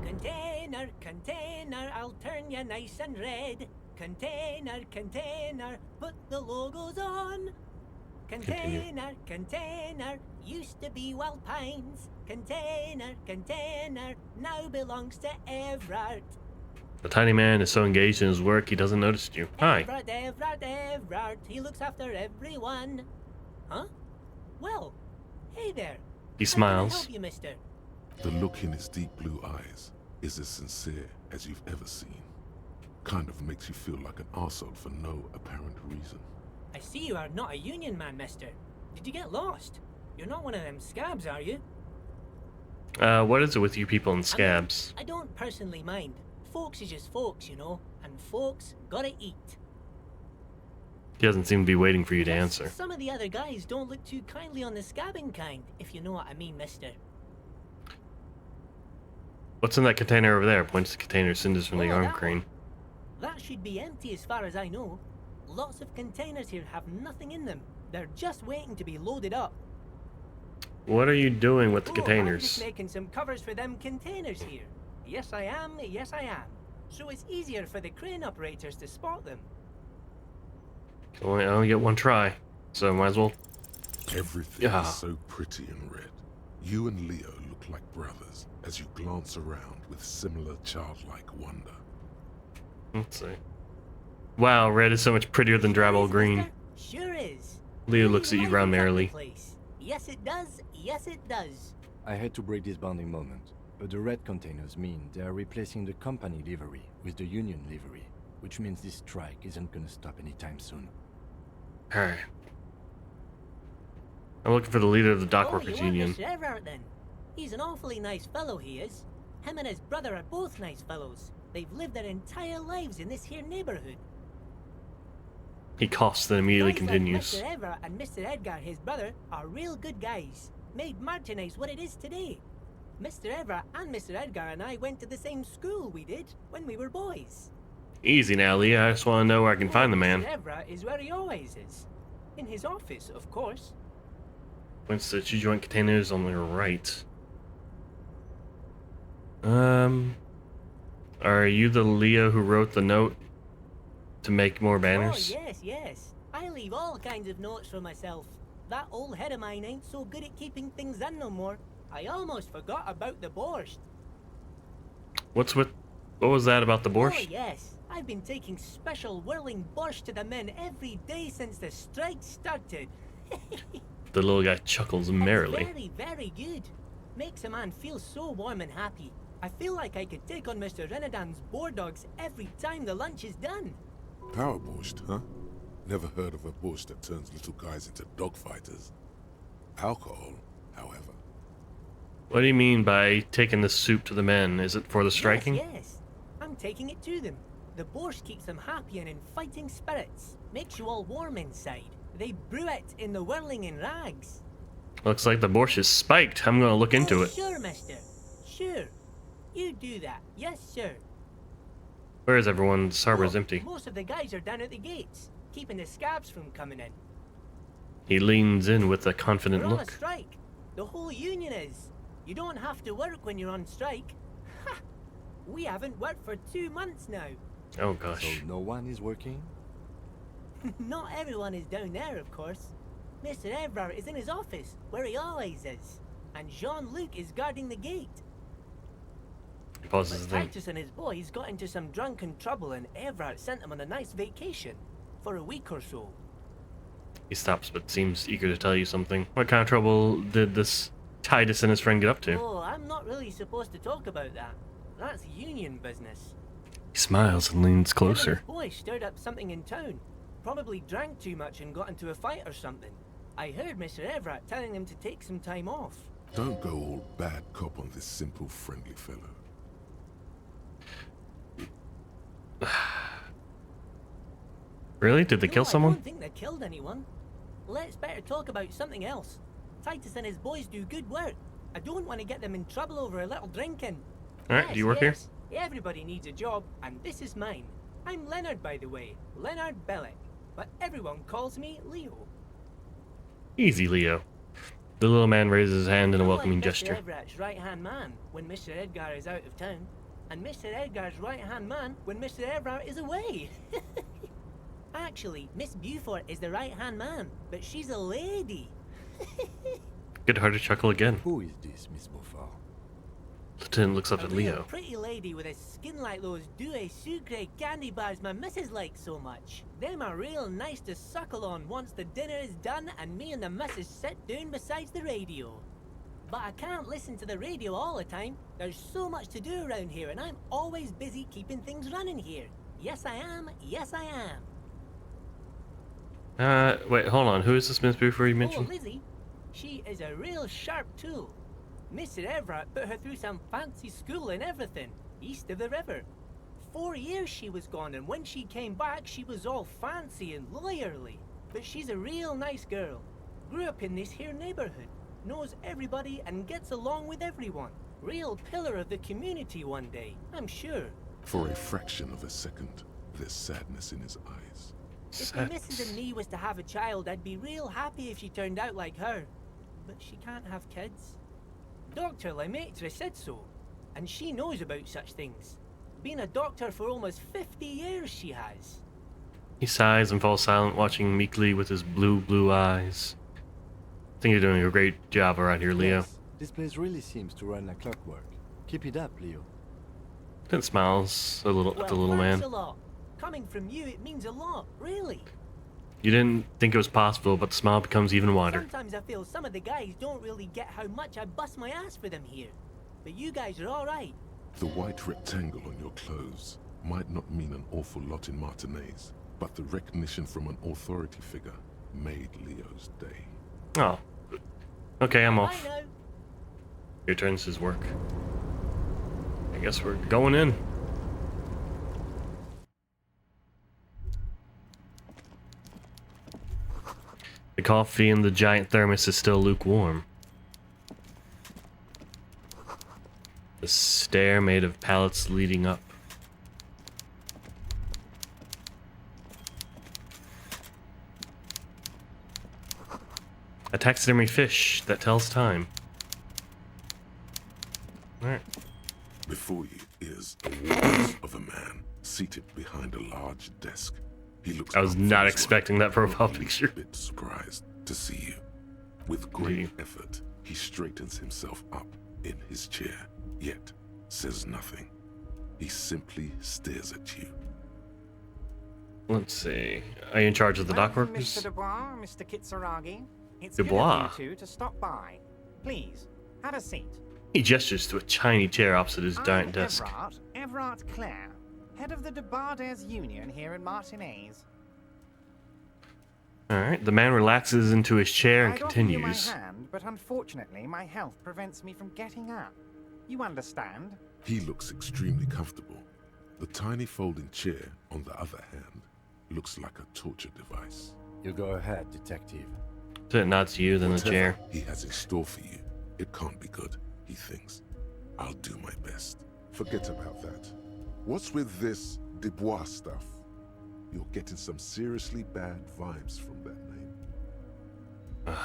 Container, container, I'll turn you nice and red. Container, container, put the logos on. Container, container, used to be Wild Pines. Container, container, now belongs to Everard. The tiny man is so engaged in his work he doesn't notice you. Hi. Everard, Everard, Everard, he looks after everyone. Huh? Well, hey there. He How can I smiles. help you, mister? The look in its deep blue eyes is as sincere as you've ever seen. Kind of makes you feel like an arsehole for no apparent reason. I see you are not a union man, mister. Did you get lost? You're not one of them scabs, are you? What is it with you people and scabs? I don't personally mind. Folks is just folks, you know, and folks gotta eat. He doesn't seem to be waiting for you to answer. Some of the other guys don't look too kindly on the scabbing kind, if you know what I mean, mister. What's in that container over there? Points to the container cinders from the Oh, arm that crane. one. That should be empty as far as I know. Lots of containers here have nothing in them. They're just waiting to be loaded up. What are you doing with the I'm just containers? making some covers for them containers here. Yes, I am. Yes, I am. So it's easier for the crane operators to spot them. I only get one try, so might as well. Everything Yeah. is so pretty and red. You and Leo look like brothers as you glance around with similar childlike wonder. Let's see. Wow, red is so much prettier than drabble Is, green. mister? Sure is. Leo looks at you Life round is up the merrily. place. Yes, it does. Yes, it does. I had to break this bonding moment, but the red containers mean they are replacing the company livery with the union livery, which means this strike isn't gonna stop anytime soon. Alright. I'm looking for the leader of the Oh, Dockworkers you want Union. Mr. Everett then? He's an awfully nice fellow, he is. Him and his brother are both nice fellows. They've lived their entire lives in this here neighborhood. He coughs, then immediately Guys like continues. Mr. Everett and Mr. Edgar, his brother, are real good guys. Made Martinez what it is today. Mr. Everett and Mr. Edgar and I went to the same school we did when we were boys. Easy now, Leo. I just want to know where I can find the man. Mr. Everett is where he always is. In his office, of course. Points to two joint containers on the right. Are you the Leo who wrote the note to make more banners? Oh, yes, yes. I leave all kinds of notes for myself. That old head of mine ain't so good at keeping things in no more. I almost forgot about the borscht. What was that about the Oh, borscht? yes. I've been taking special whirling borscht to the men every day since the strike started. The little guy chuckles merrily. It's very, very good. Makes a man feel so warm and happy. I feel like I could take on Mr. Renadan's boar dogs every time the lunch is done. Power borscht, huh? Never heard of a borscht that turns little guys into dogfighters. Alcohol, however. What do you mean by taking the soup to the men? Is it for the striking? Yes, yes. I'm taking it to them. The borscht keeps them happy and in fighting spirits. Makes you all warm inside. They brew it in the whirling in rags. Looks like the borscht is spiked. I'm gonna look into it. Sure, mister. Sure. You do that. Yes, sir. Where is everyone? This harbor's Look, empty. Most of the guys are down at the gates, keeping the scabs from coming in. He leans in with a confident We're on a look. strike. The whole union is. You don't have to work when you're on strike. Ha! We haven't worked for 2 months now. Oh So gosh. no one is working? Not everyone is down there, of course. Mr. Everard is in his office, where he always is. And Jean-Luc is guarding the gate. He pauses But then. Titus and his boys got into some drunken trouble and Everard sent them on a nice vacation. For a week or so. He stops but seems eager to tell you something. What kind of trouble did this Titus and his friend get up to? Oh, I'm not really supposed to talk about that. That's union business. He smiles and leans Him and closer. his boy stirred up something in town. Probably drank too much and got into a fight or something. I heard Mr. Everett telling them to take some time off. Don't go all bad cop on this simple, friendly fellow. Really? Did they No, kill I someone? don't think they killed anyone. Let's better talk about something else. Titus and his boys do good work. I don't want to get them in trouble over a little drinking. Alright, do you work here? Everybody needs a job, and this is mine. I'm Leonard, by the way. Leonard Bellick. But everyone calls me Leo. Easy, Leo. The little man raises his hand in a I'm welcoming like Mr. gesture. Everett's right-hand man when Mr. Edgar is out of town. And Mr. Edgar's right-hand man when Mr. Everett is away. Actually, Miss Beaufort is the right-hand man, but she's a lady. Good-hearted chuckle again. Who is this, Miss Beaufort? Lieutenant looks up A at real Leo. pretty lady with a skin like those douce sucre candy bars my missus likes so much. Them are real nice to suckle on once the dinner is done and me and the missus sit down beside the radio. But I can't listen to the radio all the time. There's so much to do around here and I'm always busy keeping things running here. Yes, I am. Yes, I am. Wait, hold on. Who is this Miss Buford you Oh, mentioned? Lizzie. She is a real sharp tool. Mr. Everett put her through some fancy school and everything, east of the river. 4 years she was gone, and when she came back, she was all fancy and lawyerly. But she's a real nice girl. Grew up in this here neighborhood, knows everybody and gets along with everyone. Real pillar of the community one day, I'm sure. For a fraction of a second, there's sadness in his eyes. If the missus and me was to have a child, I'd be real happy if she turned out like her. But she can't have kids. Dr. Lemaitre said so, and she knows about such things. Been a doctor for almost 50 years, she has. He sighs and falls silent, watching meekly with his blue eyes. I think you're doing a great job around here, Leo. Yes, this place really seems to run like clockwork. Keep it up, Leo. Then smiles a little at the little thanks man. a lot. Coming from you, it means a lot, really. You didn't think it was possible, but the smile becomes even wider. Sometimes I feel some of the guys don't really get how much I bust my ass for them here. But you guys are alright. The white rectangle on your clothes might not mean an awful lot in Martinez, but the recognition from an authority figure made Leo's day. Oh. Okay, I'm Bye off. now. He returns his work. I guess we're going in. The coffee in the giant thermos is still lukewarm. The stair made of pallets leading up. A taxidermy fish that tells time. Alright. Before you is a walrus of a man seated behind a large desk. He looks I was up from not his expecting work, that profile probably picture. A bit surprised to see you. With great Indeed. effort, he straightens himself up in his chair, yet says nothing. He simply stares at you. Let's see. Are you in charge of the dock Welcome, workers? Mr. Dubois, Mr. Kitsaragi. It's Dubois. good of you two to stop by. Please, have a seat. He gestures to a tiny chair opposite his giant I'm desk. Everard Clare, head of the Debarders Union here in Martinez. Alright, the man relaxes into his chair and I'd offer you continues. my hand, but unfortunately my health prevents me from getting up. You understand? He looks extremely comfortable. The tiny folding chair, on the other hand, looks like a torture device. You go ahead, detective. So it nods to you, then the Whatever chair. he has in store for you, it can't be good, he thinks. I'll do my best. Forget about that. What's with this Dubois stuff? You're getting some seriously bad vibes from that name.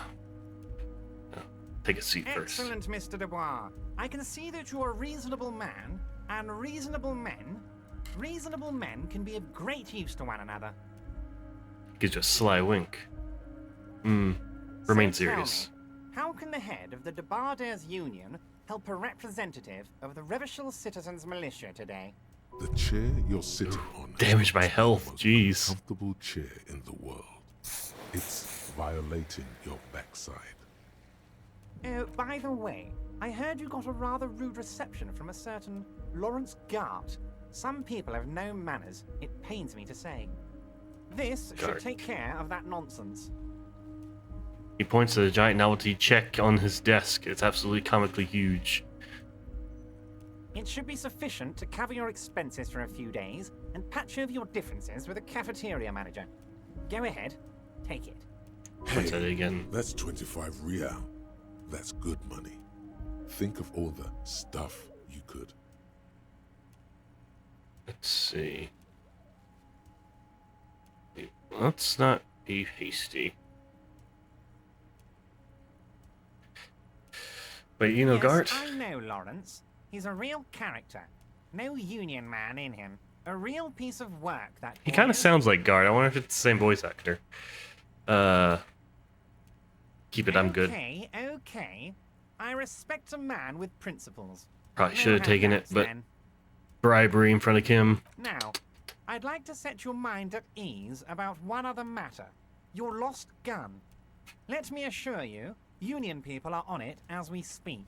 Take a seat first. Excellent, Mr. Dubois. I can see that you're a reasonable man, and reasonable men can be of great use to one another. Gives you a sly wink. Remain So tell serious. me, how can the head of the Debarders Union help a representative of the Revachol Citizens Militia today? The chair you're sitting on Damaged my is health, the most jeez. uncomfortable chair in the world. It's violating your backside. Oh, by the way, I heard you got a rather rude reception from a certain Lawrence Gart. Some people have no manners, it pains me to say. This should Gart. take care of that nonsense. He points to the giant novelty check on his desk. It's absolutely comically huge. It should be sufficient to cover your expenses for a few days and patch over your differences with a cafeteria manager. Go ahead, take it. Points at it again. That's 25 real. That's good money. Think of all the stuff you could. Let's see. Let's not be hasty. But you know, Yes, Gart, I know Lawrence. He's a real character. No union man in him. A real piece of work, that he boy kind of is. sounds like Gart. I wonder if it's the same voice actor. Keep it, I'm good. Okay. I respect a man with principles. Probably No should have taken it, handouts, but then. bribery in front of Kim. Now, I'd like to set your mind at ease about one other matter. Your lost gun. Let me assure you, Union people are on it as we speak.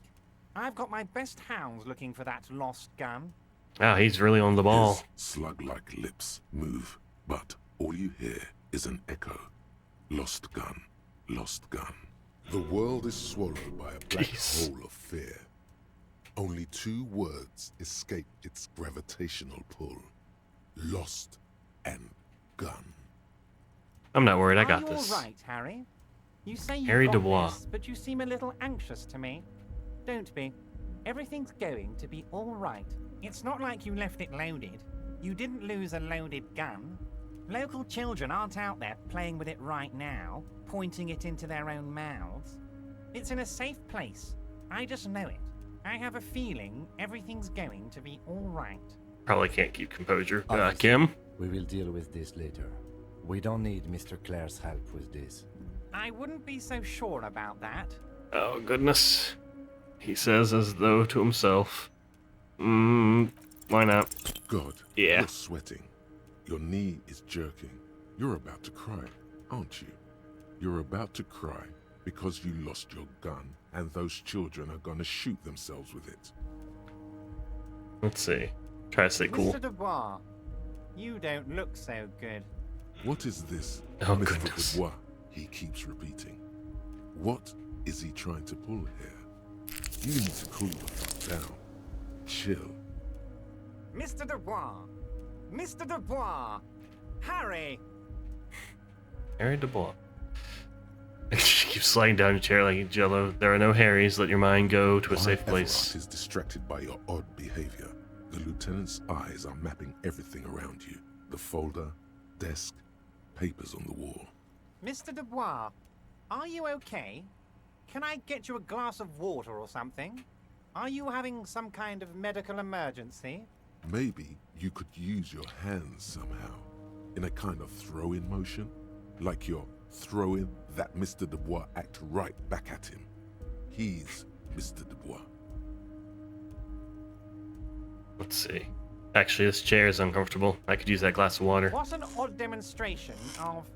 I've got my best hounds looking for that lost gun. Wow, he's really on the ball. His slug-like lips move, but all you hear is an echo. Lost gun, lost gun. The world is swallowed by a black Jeez. hole of fear. Only 2 words escape its gravitational pull. Lost and gun. I'm not worried, I Are got you this. all right, Harry? You say you Harry got Dubois. this, but you seem a little anxious to me. Don't be. Everything's going to be all right. It's not like you left it loaded. You didn't lose a loaded gun. Local children aren't out there playing with it right now, pointing it into their own mouths. It's in a safe place. I just know it. I have a feeling everything's going to be all right. Probably can't keep composure. Officer, Kim? We will deal with this later. We don't need Mr. Clare's help with this. I wouldn't be so sure about that. Oh, goodness. He says as though to himself. Why not? God, Yeah. you're sweating. Your knee is jerking. You're about to cry, aren't you? You're about to cry because you lost your gun and those children are gonna shoot themselves with it. Let's see. Try to stay cool. Mr. Dubois, you don't look so good. What is this, Oh, Mr. goodness. Dubois? He keeps repeating. What is he trying to pull here? You need to cool the fuck down. Chill. Mr. Dubois! Mr. Dubois! Harry! Harry Dubois. She keeps sliding down your chair like jello. There are no Harrys. Let your mind go to a While safe Everett place. is distracted by your odd behavior. The lieutenant's eyes are mapping everything around you. The folder, desk, papers on the wall. Mr. Dubois, are you okay? Can I get you a glass of water or something? Are you having some kind of medical emergency? Maybe you could use your hands somehow, in a kind of throw-in motion, like you're throwing that Mr. Dubois act right back at him. He's Mr. Dubois. Let's see. Actually, this chair is uncomfortable. I could use that glass of water. What an odd demonstration of...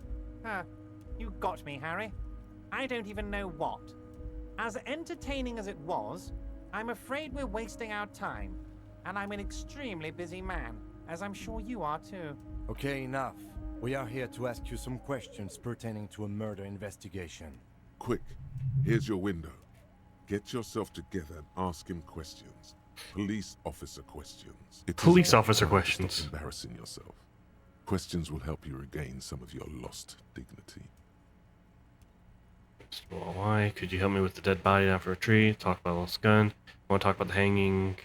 you got me, Harry. I don't even know what. As entertaining as it was, I'm afraid we're wasting our time. And I'm an extremely busy man, as I'm sure you are too. Okay, enough. We are here to ask you some questions pertaining to a murder investigation. Quick, here's your window. Get yourself together and ask him questions. Police officer questions. It Police isn't officer hard to stop questions. embarrassing yourself. Questions will help you regain some of your lost dignity. Well, why? Could you help me with the dead body after a tree? Talk about lost gun. Want to talk about the hanging? Oh,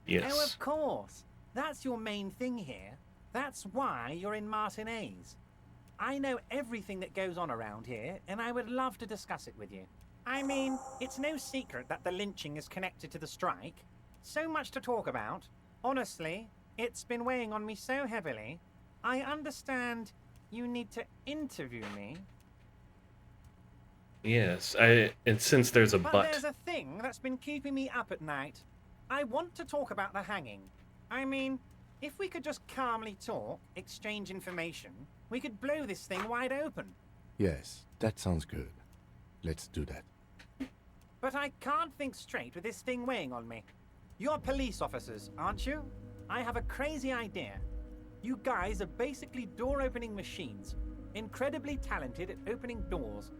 Yes. of course. That's your main thing here. That's why you're in Martinez. I know everything that goes on around here, and I would love to discuss it with you. I mean, it's no secret that the lynching is connected to the strike. So much to talk about. Honestly, it's been weighing on me so heavily. I understand you need to interview me. Yes. And since there's a But but. there's a thing that's been keeping me up at night. I want to talk about the hanging. I mean, if we could just calmly talk, exchange information, we could blow this thing wide open. Yes, that sounds good. Let's do that. But I can't think straight with this thing weighing on me. You're police officers, aren't you? I have a crazy idea. You guys are basically door-opening machines, incredibly talented at opening doors.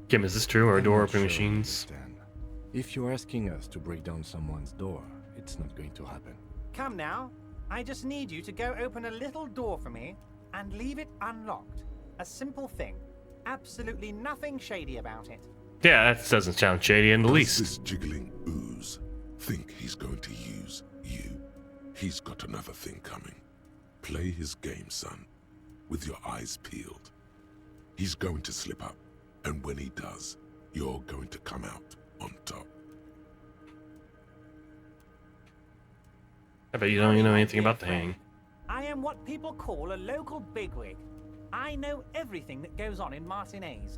Kim, is this true? Or I'm door not opening sure I machines? understand. If you're asking us to break down someone's door, it's not going to happen. Come now, I just need you to go open a little door for me and leave it unlocked. A simple thing. Absolutely nothing shady about it. Yeah, that doesn't sound shady in the Does least. this jiggling ooze think he's going to use you? He's got another thing coming. Play his game, son, with your eyes peeled. He's going to slip up, and when he does, you're going to come out on top. I bet you don't even know anything about the hang. I am what people call a local bigwig. I know everything that goes on in Martinez.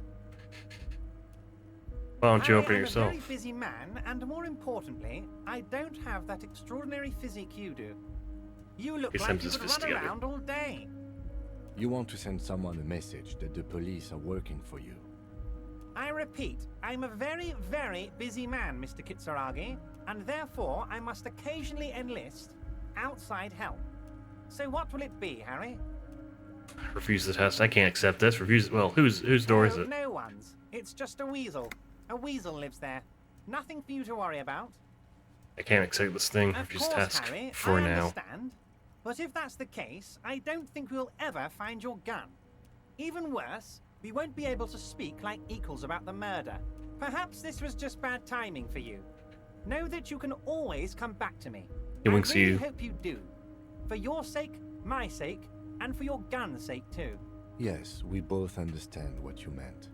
Why don't you Harry, open it I'm yourself? a very busy man, and more importantly, I don't have that extraordinary physique you do. You look He like sends you his could fist run together. around all day. You want to send someone a message that the police are working for you. I repeat, I'm a very, very busy man, Mr. Kitsuragi, and therefore I must occasionally enlist outside help. So what will it be, Harry? Refuse the test. I can't accept this. Refuse. Well, whose door is Oh, it? no one's. It's just a weasel. A weasel lives there. Nothing for you to worry about. I can't accept this thing. Of Refuse course, task Harry, for I now. understand. But if that's the case, I don't think we'll ever find your gun. Even worse, we won't be able to speak like equals about the murder. Perhaps this was just bad timing for you. Know that you can always come back to me. He winks I at really you. hope you do. For your sake, my sake, and for your gun's sake too. Yes, we both understand what you meant.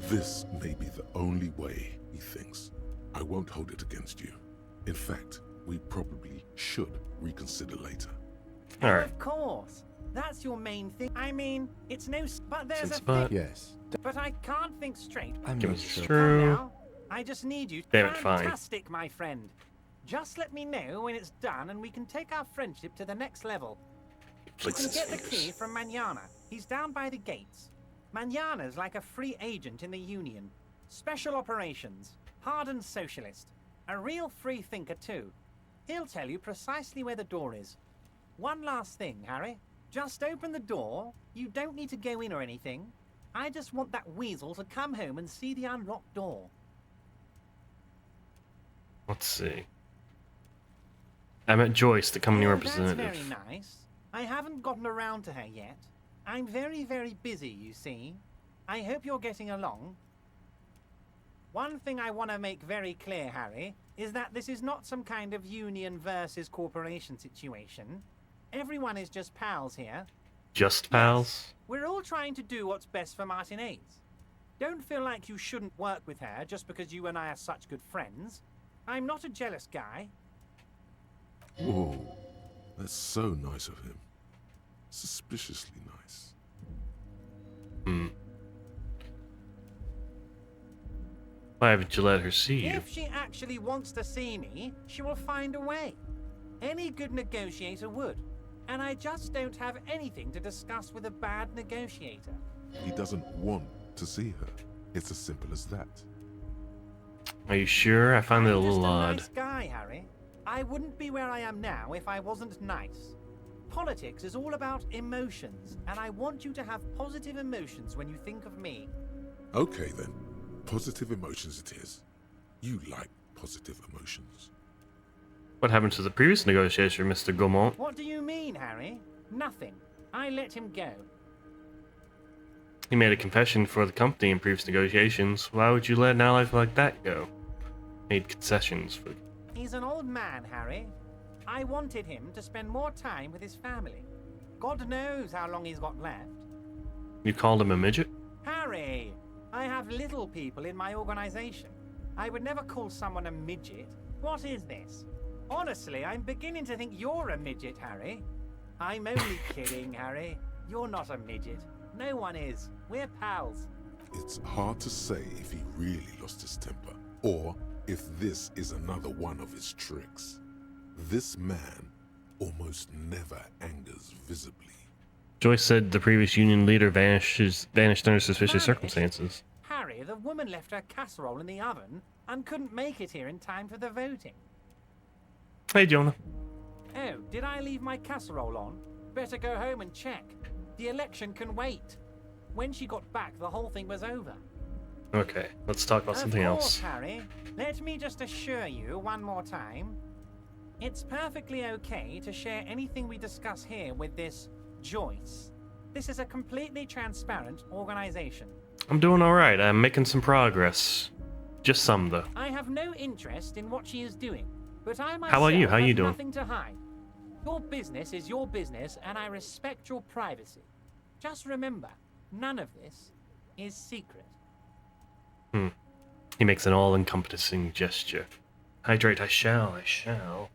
This may be the only way, he thinks. I won't hold it against you. In fact, we probably should reconsider later. All right. Of course. That's your main thing. I mean, it's no... But there's Since a but- thing. Yes, But I can't think straight. I'm Give not us sure. a Come true. now. I just need you. Damn it, fine. Fantastic, my friend. Just let me know when it's done and we can take our friendship to the next level. You Flicks can his get the fingers. key from Manana. He's down by the gates. Manana's like a free agent in the Union. Special operations. Hardened socialist. A real free thinker too. He'll tell you precisely where the door is. One last thing, Harry. Just open the door. You don't need to go in or anything. I just want that weasel to come home and see the unlocked door. Let's see. I met Joyce, the company Oh, representative. that's very nice. I haven't gotten around to her yet. I'm very, very busy, you see. I hope you're getting along. One thing I want to make very clear, Harry, is that this is not some kind of union versus corporation situation. Everyone is just pals here. Just pals? We're all trying to do what's best for Martinez. Don't feel like you shouldn't work with her just because you and I are such good friends. I'm not a jealous guy. Whoa, that's so nice of him. Suspiciously nice. Hmm. Why haven't you let her see you? If she actually wants to see me, she will find a way. Any good negotiator would. And I just don't have anything to discuss with a bad negotiator. He doesn't want to see her. It's as simple as that. Are you sure? I find that a I'm little just a odd. nice guy, Harry. I wouldn't be where I am now if I wasn't nice. Politics is all about emotions, and I want you to have positive emotions when you think of me. Okay then, positive emotions it is. You like positive emotions. What happened to the previous negotiator, Mr. Gaumont? What do you mean, Harry? Nothing. I let him go. He made a confession for the company in previous negotiations. Why would you let an ally like that go? Made concessions for... He's an old man, Harry. I wanted him to spend more time with his family. God knows how long he's got left. You called him a midget? Harry, I have little people in my organization. I would never call someone a midget. What is this? Honestly, I'm beginning to think you're a midget, Harry. I'm only kidding, Harry. You're not a midget. No one is. We're pals. It's hard to say if he really lost his temper, or if this is another one of his tricks. This man almost never angers visibly. Joyce said the previous union leader vanished under suspicious Vanished? circumstances. Harry, the woman left her casserole in the oven and couldn't make it here in time for the voting. Hey, Jonah. Oh, did I leave my casserole on? Better go home and check. The election can wait. When she got back, the whole thing was over. Okay, let's talk about something Of course, else. Harry. Let me just assure you one more time. It's perfectly okay to share anything we discuss here with this Joyce. This is a completely transparent organization. I'm doing alright. I'm making some progress. Just some, though. I have no interest in what she is doing, but I myself How about you? How have you doing? nothing to hide. Your business is your business, and I respect your privacy. Just remember, none of this is secret. He makes an all-encompassing gesture. Hydrate, I shall.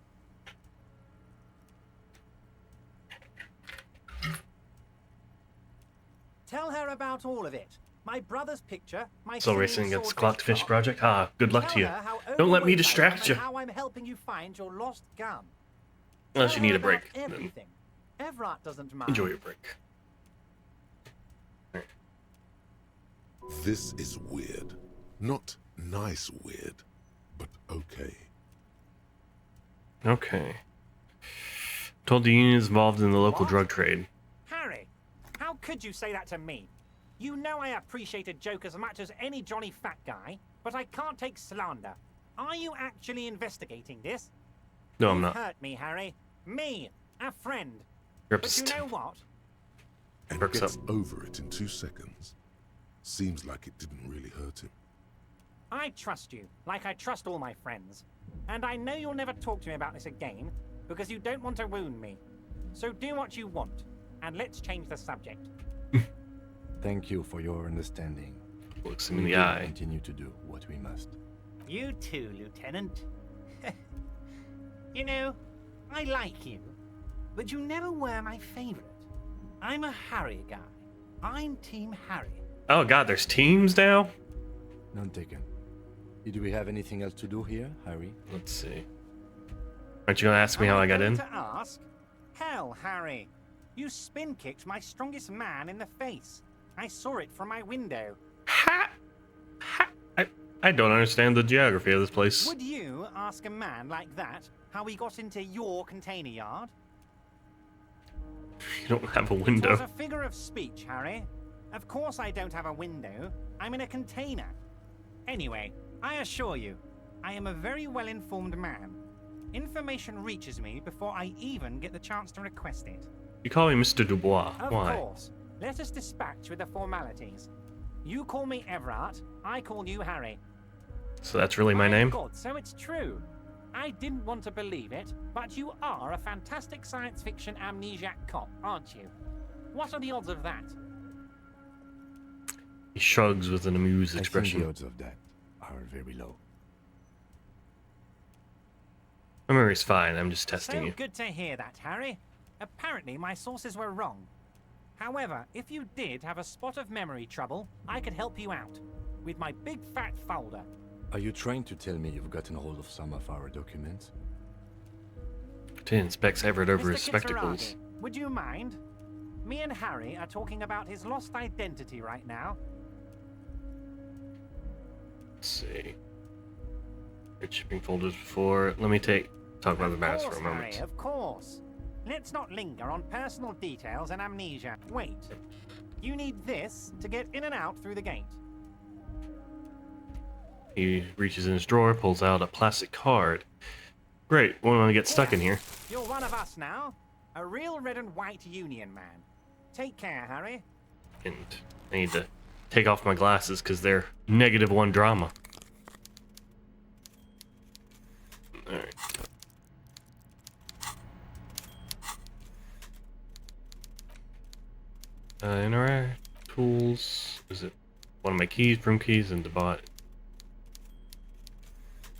Tell her about all of it. My brother's picture, my Still singing racing against swordfish Clocked Fish clock. Project. Ah, good luck Tell to you. her how Don't let me overweight I am distract and you. how I'm helping you find your lost gun. Unless Tell you need her a break. about Then everything. Everett doesn't mind. enjoy your break. This is weird. Not nice weird, but okay. Okay. Told the union is involved in the local What? drug trade. Harry, how could you say that to me? You know I appreciate a joke as much as any Johnny Fat Guy, but I can't take slander. Are you actually investigating this? No, I'm You've not. hurt me, Harry. Me, a friend. Grips. But you know what? And Perks gets up. over it in 2 seconds. Seems like it didn't really hurt him. I trust you, like I trust all my friends. And I know you'll never talk to me about this again, because you don't want to wound me. So do what you want, and let's change the subject. Thank you for your understanding. Looks him We in the will eye. continue to do what we must. You too, Lieutenant. You know, I like you, but you never were my favorite. I'm a Harry guy. I'm Team Harry. Oh god, there's teams now? None taken. Did we have anything else to do here, Harry? Let's see. Aren't you gonna ask me how I got in? To ask? Hell, Harry. You spin kicked my strongest man in the face. I saw it from my window. Ha! Ha! I don't understand the geography of this place. Would you ask a man like that how he got into your container yard? You don't have a It was window. a figure of speech, Harry. Of course I don't have a window. I'm in a container. Anyway, I assure you, I am a very well-informed man. Information reaches me before I even get the chance to request it. You call me Mr. Dubois. Of Why? course. Let us dispatch with the formalities. You call me Everett, I call you Harry. So that's really my name? God, so it's true. I didn't want to believe it, but you are a fantastic science fiction amnesiac cop, aren't you? What are the odds of that? He shrugs with an amused I think expression. the odds of that are very low. My memory's fine, I'm just testing So you. good to hear that, Harry. Apparently my sources were wrong. However, if you did have a spot of memory trouble, I could help you out. With my big fat folder. Are you trying to tell me you've gotten hold of some of our documents? Tin inspects Everett over Mr. his spectacles. Kitsuragi, would you mind? Me and Harry are talking about his lost identity right now. Let's see. Read shipping folders before. Let me talk about the matters for a moment. Harry, of course. Let's not linger on personal details and amnesia. Wait. You need this to get in and out through the gate. He reaches in his drawer, pulls out a plastic card. Great, won't want to get stuck in here. You're one of us now. A real red and white Union man. Take care, Harry. And I need to take off my glasses because they're -1 drama. Alright. Interact, tools, is it one of my keys, room keys, and the bot.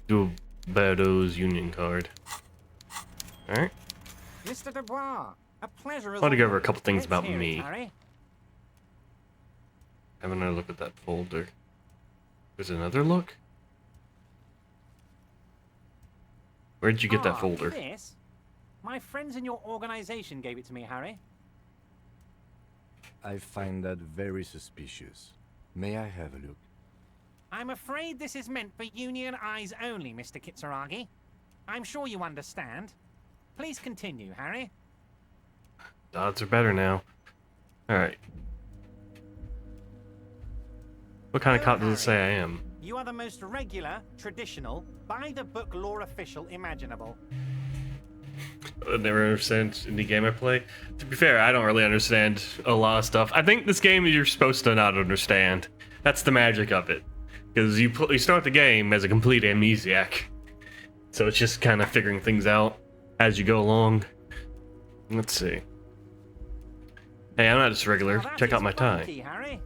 Do a Bado's Union card. Alright. Mr. Dubois, a pleasure as I want to go over a always. couple things Let's about hear it, me. Harry. Have another look at that folder. There's another look? Where did you get that folder? This? My friends in your organization gave it to me, Harry. I find that very suspicious. May I have a look? I'm afraid this is meant for Union eyes only, Mr. Kitsuragi. I'm sure you understand. Please continue, Harry. The odds are better now. Alright. What kind of cop does it say I am? You are the most regular, traditional, by-the-book law official imaginable. I never understand indie game I play. To be fair, I don't really understand a lot of stuff. I think this game you're supposed to not understand. That's the magic of it. Because you start the game as a complete amnesiac. So it's just kind of figuring things out as you go along. Let's see. Hey, I'm not just regular. Now that Check is out my tie. funky, Harry.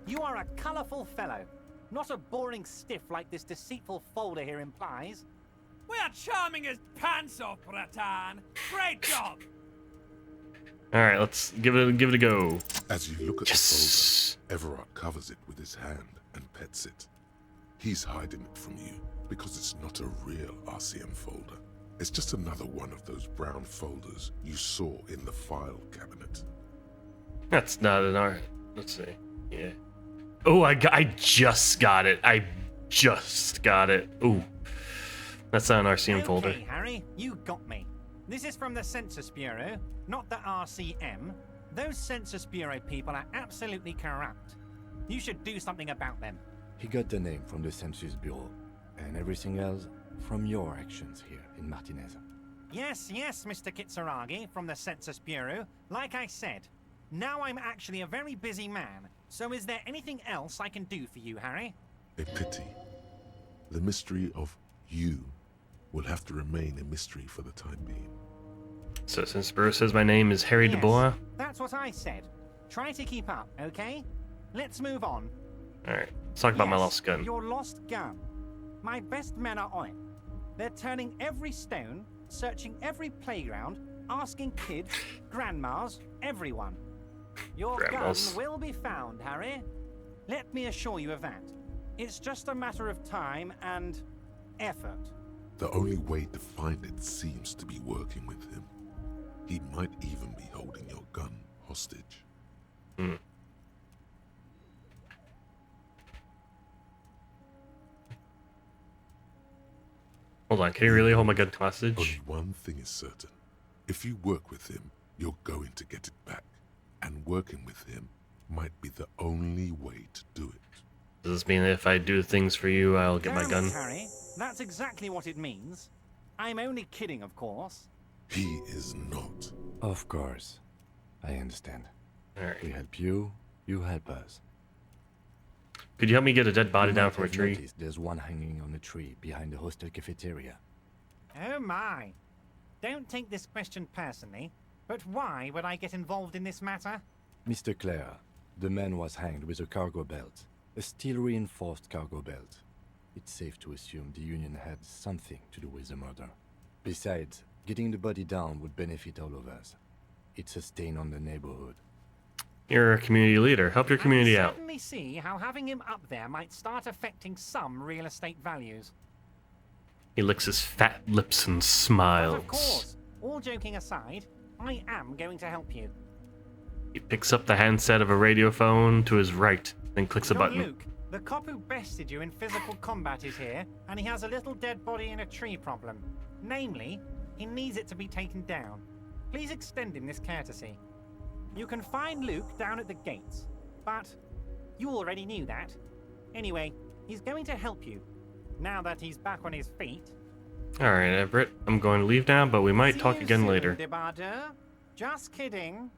You are a colorful fellow. Not a boring stiff like this deceitful folder here implies. We are charming as pants off, Ratan. Great job. All right, let's give it a go. As you look at Yes. the folder, Everard covers it with his hand and pets it. He's hiding it from you because it's not a real RCM folder. It's just another one of those brown folders you saw in the file cabinet. That's not an art. Let's see. Yeah. Oh, I just got it. I just got it. Ooh. That's not an RCM folder. Okay, Harry, you got me. This is from the Census Bureau, not the RCM. Those Census Bureau people are absolutely corrupt. You should do something about them. He got the name from the Census Bureau, and everything else from your actions here in Martinez. Yes, Mr. Kitsuragi from the Census Bureau. Like I said, now I'm actually a very busy man. So is there anything else I can do for you, Harry? A pity. The mystery of you will have to remain a mystery for the time being. So since Bruce says my name is Harry Yes, Dubois. that's what I said. Try to keep up, okay? Let's move on. All right, let's talk about my Yes, lost gun. Your lost gun. My best men are on it. They're turning every stone, searching every playground, asking kids, grandmas, everyone. Your Grandmas. gun will be found, Harry. Let me assure you of that. It's just a matter of time and effort. The only way to find it seems to be working with him. He might even be holding your gun hostage. Hmm. Hold on, can you really hold my gun hostage? Only one thing is certain. If you work with him, you're going to get it back. And working with him might be the only way to do it. Does this mean that if I do things for you, I'll get my Damn gun? it, Harry. That's exactly what it means. I'm only kidding, of course. He is not. Of course. I understand. All right. We help you, you help us. Could you help me get a dead body You down might from a have tree? noticed there's one hanging on a tree behind the hostel cafeteria. Oh my. Don't take this question personally, but why would I get involved in this matter? Mr. Clare, the man was hanged with a cargo belt. A steel-reinforced cargo belt. It's safe to assume the Union had something to do with the murder. Besides, getting the body down would benefit all of us. It's a stain on the neighborhood. You're a community leader. Help your community I out. can certainly see how having him up there might start affecting some real estate values. He licks his fat lips and But smiles. of course, all joking aside, I am going to help you. He picks up the handset of a radio phone to his right, then clicks a John button. Luke, the cop who bested you in physical combat is here, and he has a little dead body in a tree problem. Namely, he needs it to be taken down. Please extend him this courtesy. You can find Luke down at the gates, but you already knew that. Anyway, he's going to help you, now that he's back on his feet. Alright, Everett, I'm going to leave now, but we might See talk you again soon, later. Debardeur. Just kidding,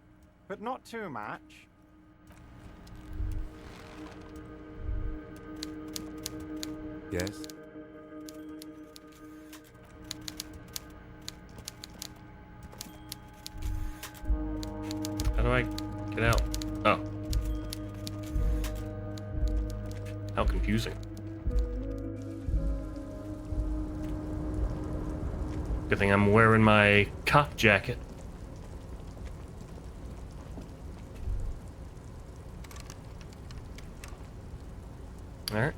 but not too much. Yes? How do I get out? Oh. How confusing. Good thing I'm wearing my cop jacket. Alright.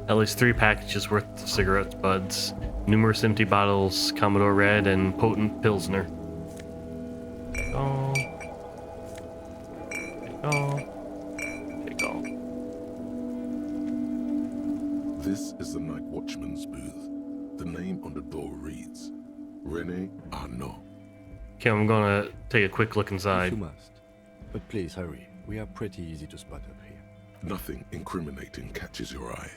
At least 3 packages worth of cigarette buds, numerous empty bottles, Commodore Red, and potent Pilsner. Take all. Take all. Take all. This is the night watchman's booth. The name on the door reads Rene Arnaud. Okay, I'm gonna take a quick look If inside. you must. But please hurry. We are pretty easy to spot up here. Nothing incriminating catches your eye.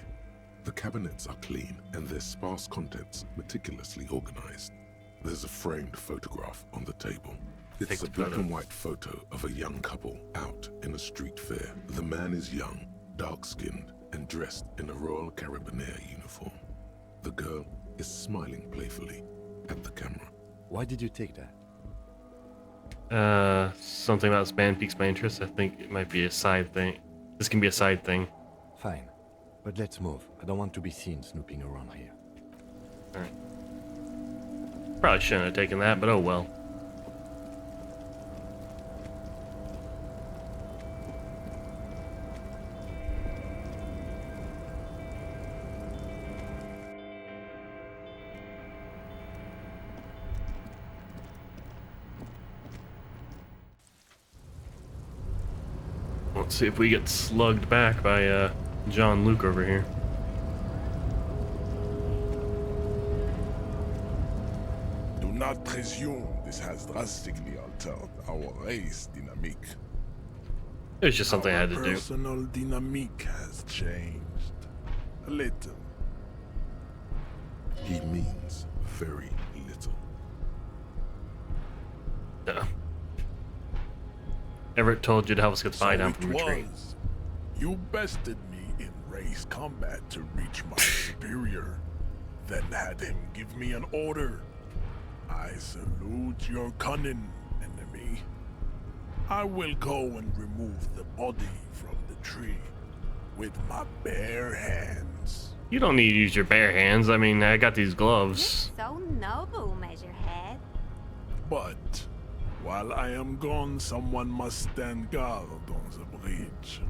The cabinets are clean and their sparse contents meticulously organized. There's a framed photograph on the table. Take It's the a black photo. and white photo of a young couple out in a street fair. The man is young, dark-skinned, and dressed in a Royal Carabinieri uniform. The girl is smiling playfully at the camera. Why did you take that? Something about this band piques my interest. I think it might be a side thing. This can be a side thing. Fine. But let's move. I don't want to be seen snooping around here. Alright. Probably shouldn't have taken that, but oh well. Let's see if we get slugged back by John Luke over here. Do not presume this has drastically altered our race dynamic. It was just something I had to Our do. personal dynamic has changed a little. He means very little. Everett told you to help us get the buy down So from it retreat. was. You bested me in race combat to reach my superior, then had him give me an order. I salute your cunning, enemy. I will go and remove the body from the tree with my bare hands. You don't need to use your bare hands. I mean, I got these gloves. So noble, Measurehead. But while I am gone, someone must stand guard on the bridge.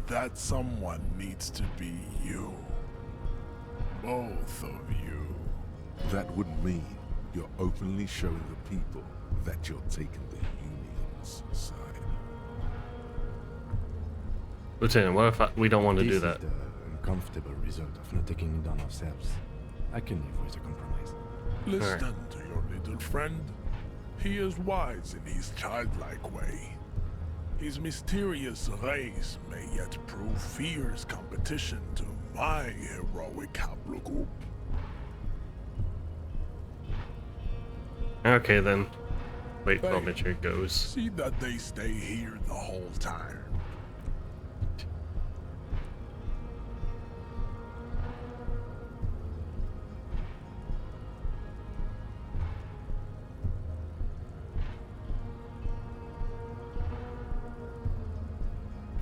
That someone needs to be you. Both of you. That would mean you're openly showing the people that you're taking the Union's side. Lieutenant, what if we don't want to This do that? is the uncomfortable result of not taking it down ourselves. I can live with a compromise. Listen to your little friend. He is wise in his childlike way. His mysterious race may yet prove fierce competition to my heroic haplogroup. Okay, then. Wait, Hey, I'll make sure it goes. See that they stay here the whole time.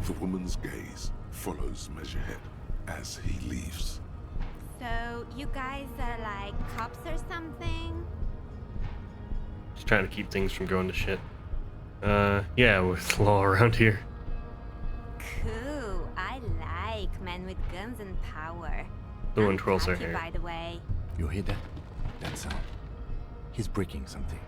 The woman's gaze follows Measurehead as he leaves. So, you guys are like cops or something? Just trying to keep things from going to shit. Yeah, with law around here. Cool. I like men with guns and power. The one I'm twirls her happy, hair. by the way. You hear that? That sound. He's breaking something.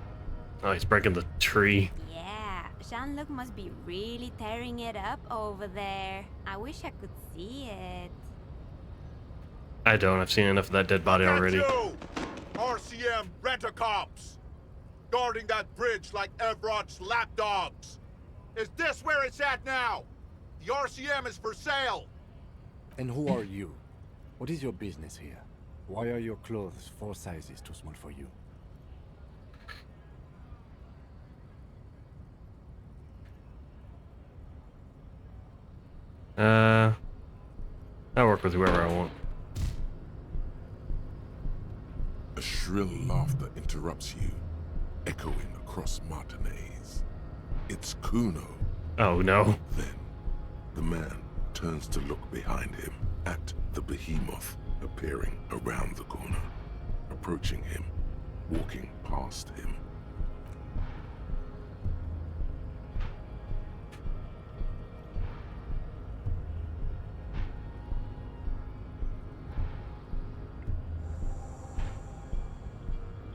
Oh, he's breaking the tree. Yeah, Jean-Luc must be really tearing it up over there. I wish I could see it. I don't. I've seen enough of that dead body already. You! RCM rent-a-cops! Guarding that bridge like Everott's lapdogs! Is this where it's at now? The RCM is for sale! And who are you? What is your business here? Why are your clothes 4 sizes too small for you? I'll work with whoever I want. A shrill laughter interrupts you, echoing across Martinez. It's Kuno. Oh no. Then, the man turns to look behind him at the behemoth appearing around the corner, approaching him, walking past him.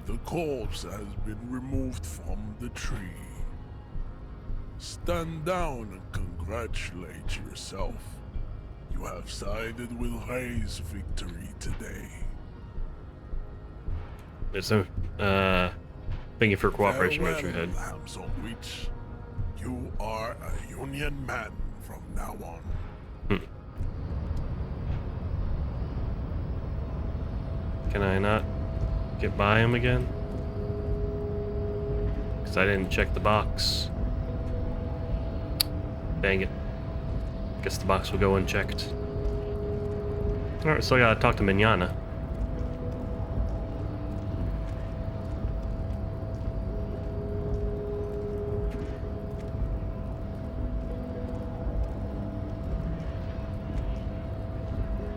The corpse has been removed from the tree. Stand down and congratulate yourself. You have sided with Ray's victory today. There's no, thank you for cooperation, Farewell, Measurehead. ham sandwich. You are a Union man from now on. Can I not get by him again? 'Cause I didn't check the box. Dang it. Guess the box will go unchecked. Alright, so I gotta talk to Mignana.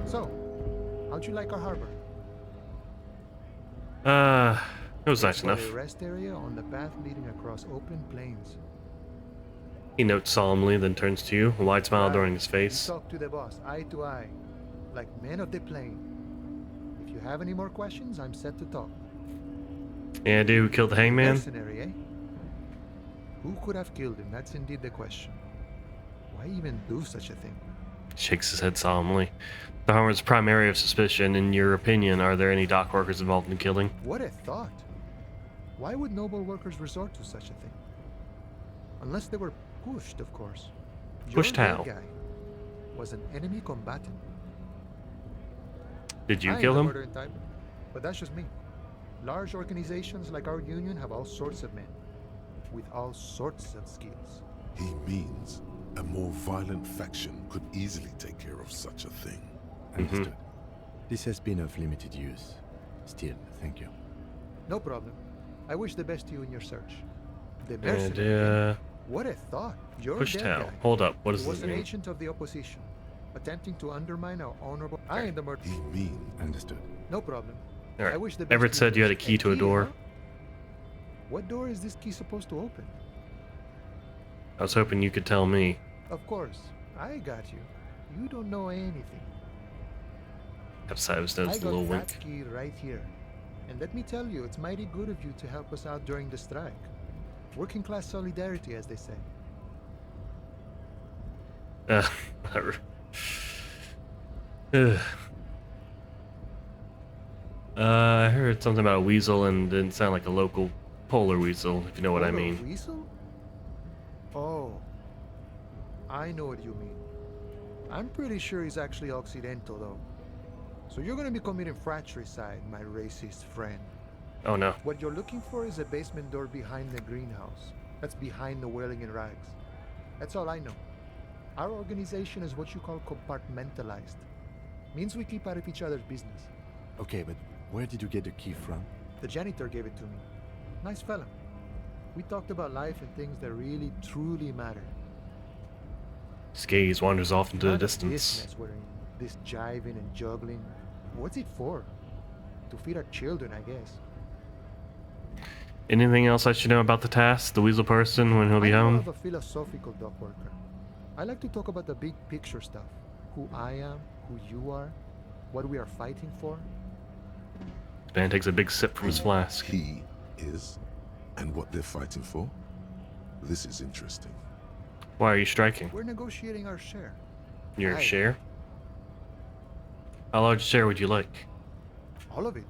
So, how'd you like our harbor? It was nice Got enough. a rest area on the path leading across open plains. He notes solemnly, then turns to you, a wide smile Right. adorning his You face. talk to the boss, eye to eye, like men of the plain. If you have any more questions, I'm set to talk. Yeah, dude, who killed the hangman? Mercenary, eh? Who could have killed him? That's indeed the question. Why even do such a thing? Shakes his head solemnly. The harmer's prime area of suspicion. In your opinion, are there any dock workers involved in the killing? What a thought. Why would noble workers resort to such a thing? Unless they were pushed, of course. Pushed Your how? dead guy was an enemy combatant. Did you I ain't kill the him? murdering type, but that's just me. Large organizations like our union have all sorts of men, with all sorts of skills. He means a more violent faction could easily take care of such a thing. Understood. This has been of limited use. Still, thank you. No problem. I wish the best to you in your search. The And, mercenary. What a thought. Your pushed dead how? guy Hold up, what does was this an mean? agent of the opposition, attempting to undermine our honorable. I ain't the murderer. He means Understood. No problem. Alright. I wish the best Everett to said you had a your key to a door. huh? What door is this key supposed to open? I was hoping you could tell me. Of course. I got you. You don't know anything. Outside was I noticed a got little that wink. key right here. And let me tell you, it's mighty good of you to help us out during the strike. Working class solidarity, as they say. Whatever. Ugh. I heard something about a weasel and it didn't sound like a local polar weasel, if you know what I Polar mean. Weasel? Oh. I know what you mean. I'm pretty sure he's actually Occidental, though. So you're gonna be committing fratricide, my racist friend. Oh no. What you're looking for is a basement door behind the greenhouse. That's behind the wailing in rags. That's all I know. Our organization is what you call compartmentalized. Means we keep out of each other's business. Okay, but where did you get the key from? The janitor gave it to me. Nice fella. We talked about life and things that really, truly matter. Skaze wanders off into the None of distance. This mess we're in. This jiving and juggling. What's it for? To feed our children, I guess. Anything else I should know about the task? The weasel person when he'll be I'm more home? of a philosophical dock worker. I like to talk about the big picture stuff. Who I am, who you are, what we are fighting for. Dan takes a big sip from his flask. he is and what they're fighting for. This is interesting. Why are you striking? We're negotiating our share. Your Aye. share? How large a share would you like? All of it.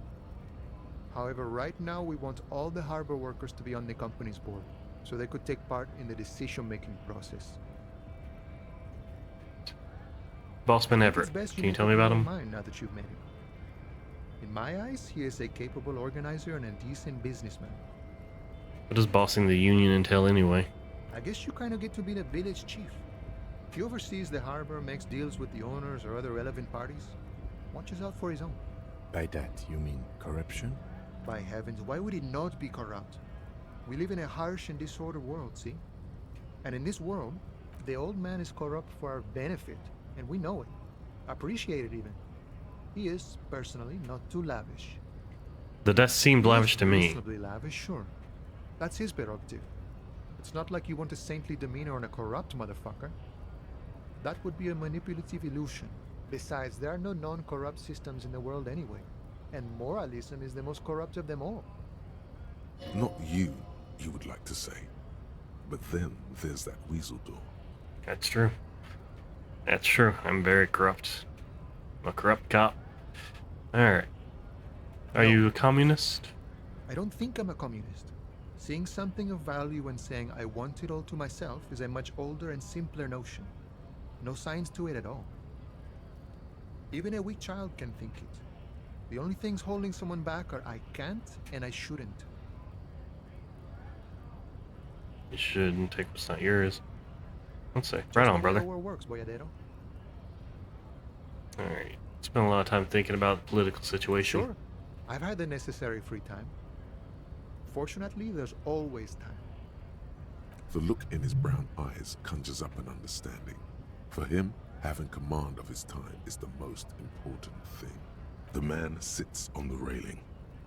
However, right now we want all the harbor workers to be on the company's board, so they could take part in the decision-making process. Bossman It's Everett. best Can you need tell to me keep about in him? mind now that you've met him. In my eyes, he is a capable organizer and a decent businessman. What does bossing the union entail anyway? I guess you kind of get to be the village chief. He oversees the harbor, makes deals with the owners or other relevant parties, watches out for his own. By that, you mean corruption? By heavens, why would he not be corrupt? We live in a harsh and disordered world, see? And in this world, the old man is corrupt for our benefit, and we know it. Appreciate it even. He is, personally, not too lavish. The death seemed He is lavish to me. Reasonably lavish, sure. That's his prerogative. It's not like you want a saintly demeanor on a corrupt motherfucker. That would be a manipulative illusion. Besides, there are no non-corrupt systems in the world anyway. And moralism is the most corrupt of them all. Not you, you would like to say. But then there's that weasel door. That's true. That's true. I'm very corrupt. I'm a corrupt cop. Alright. Are No. you a communist? I don't think I'm a communist. Seeing something of value and saying I want it all to myself is a much older and simpler notion. No science to it at all. Even a weak child can think it. The only things holding someone back are I can't and I shouldn't. You shouldn't take what's not yours. Let's see. Just Right on, the way brother. our war works, Boyadero. Alright. Spent a lot of time thinking about the political situation. Sure. I've had the necessary free time. Fortunately, there's always time. The look in his brown eyes conjures up an understanding. For him, having command of his time is the most important thing. The man sits on the railing,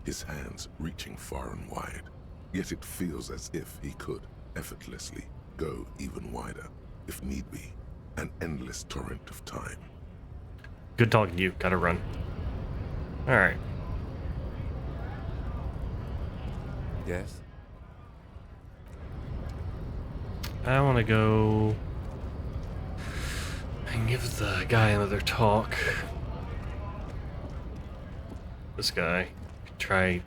his hands reaching far and wide. Yet it feels as if he could, effortlessly, go even wider, if need be, an endless torrent of time. Good talking to you. Gotta run. Alright. Yes? I want to go and give the guy another talk. This guy could try.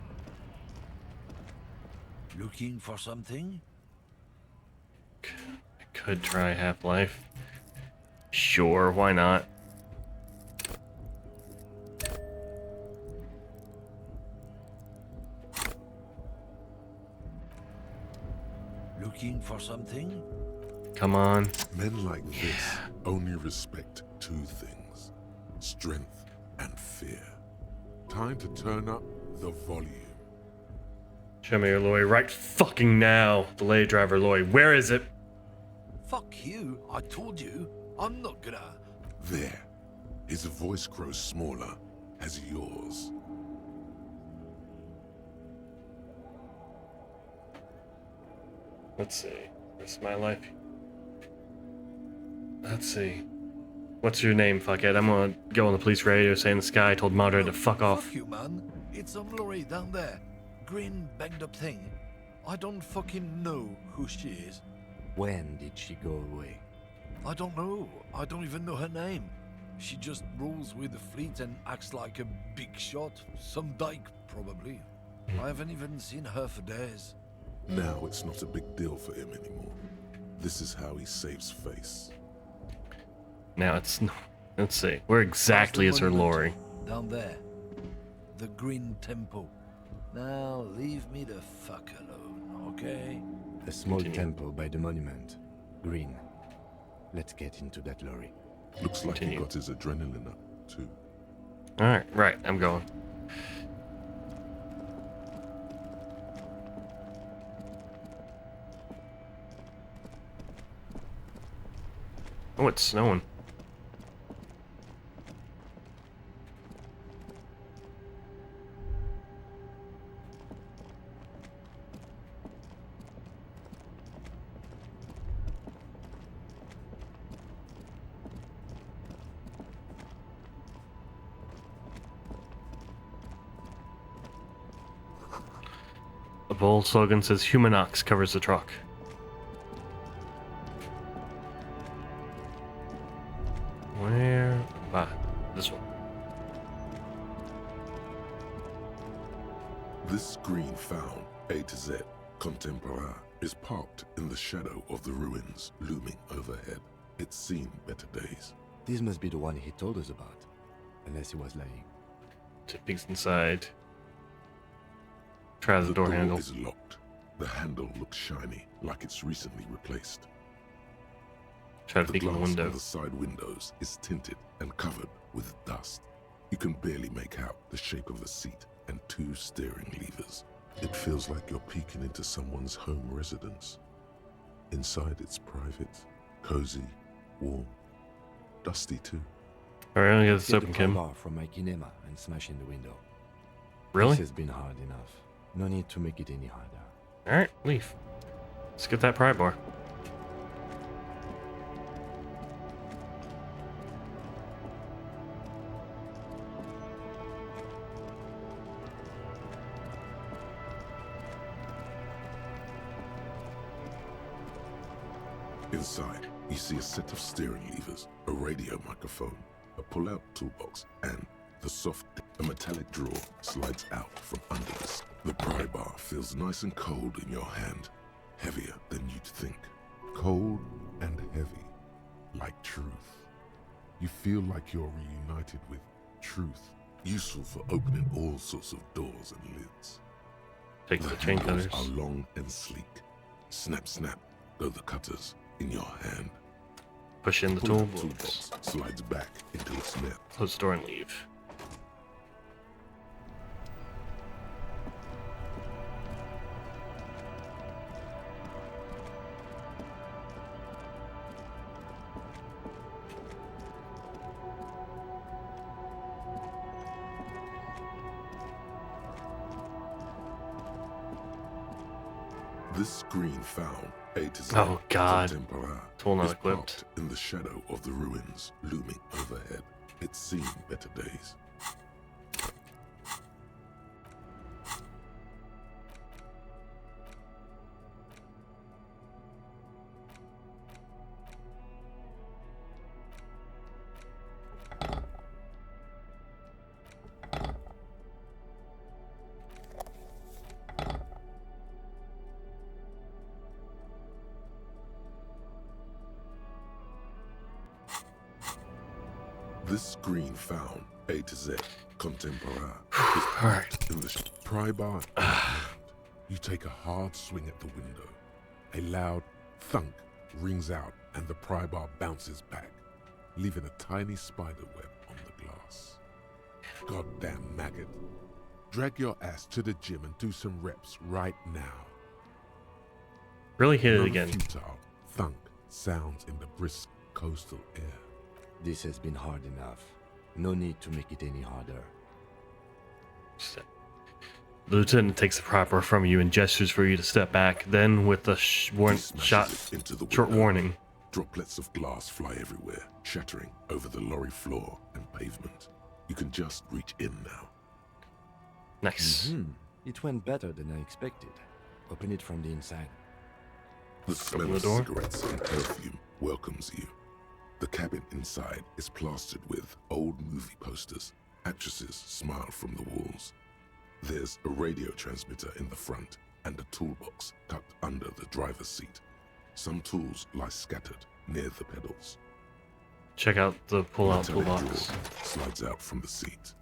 Looking for something? I could try Half-Life. Sure, why not? Looking for something? Come on. Men like this only respect two things: strength and fear. Time to turn up the volume. Show me your lorry right fucking now. Delay driver lorry. Where is it? Fuck you, I told you. I'm not gonna... There. His voice grows smaller as yours. Let's see. Rest of my life. Let's see. What's your name, fuckhead? I'm gonna go on the police radio saying this guy told Madre to fuck off. Fuck you, man. It's some lorry down there. Green, banged up thing. I don't fucking know who she is. When did she go away? I don't know. I don't even know her name. She just rolls with the fleet and acts like a big shot. Some dyke, probably. I haven't even seen her for days. Now it's not a big deal for him anymore. This is how he saves face. Now it's... Let's see. Where exactly is her lorry? Down there. The Green Temple. Now leave me the fuck alone, okay? A small Continue. temple by the monument. Green. Let's get into that lorry. Looks like he Continue. got his adrenaline up, too. Alright, right. I'm going. Oh, it's snowing. The bold slogan says Humanox covers the truck. Where? Ah, this one. This green found, A to Z, contemporary, is parked in the shadow of the ruins looming overhead. It's seen better days. This must be the one he told us about. Unless he was lying. Two peeks inside. Try the door handle. is locked. The handle looks shiny, like it's recently replaced. Try to The peek in the glass window. on the side windows is tinted and covered with dust. You can barely make out the shape of a seat and two steering levers. It feels like you're peeking into someone's home residence. Inside it's private, cozy, warm, dusty too. Alright, I'm gonna get this Get open, the Kim. crowbar from my kinema and smash in the window. Really? This has been hard enough. No need to make it any harder. Alright, leave. Let's get that pry bar. Inside, you see a set of steering levers, a radio microphone, a pull-out toolbox, and the soft, a metallic drawer slides out from under this. The pry bar feels nice and cold in your hand, heavier than you'd think. Cold and heavy, like truth. You feel like you're reunited with truth, useful for opening all sorts of doors and lids. Take the The chain handles cutters. are long and sleek, Snap, snap, go the cutters in your hand. Push in the Pull out toolbox. slides back into its net. Close the door and leave. This screen found A to Z. Oh, God. Contemporary Tool not is equipped. parked in the shadow of the ruins looming overhead. It's seen better days. This screen found A to Z. Contemporary is parked in the pry bar. You take a hard swing at the window. A loud thunk rings out and the pry bar bounces back, leaving a tiny spider web on the glass. Goddamn maggot. Drag your ass to the gym and do some reps right now. Really hit it Another again. futile thunk sounds in the brisk coastal air. This has been hard enough. No need to make it any harder. The lieutenant takes the proper from you and gestures for you to step back. Then, with a He smashes short it into the short window. warning, Droplets of glass fly everywhere, shattering over the lorry floor and pavement. You can just reach in now. nice. It went better than I expected. Open it from the inside. The smell Open the of door. cigarettes and perfume welcomes you. The cabin inside is plastered with old movie posters. Actresses smile from the walls. There's a radio transmitter in the front and a toolbox tucked under the driver's seat. Some tools lie scattered near the pedals. Check out the pull-out Metallic toolbox. drawer slides out from the seat.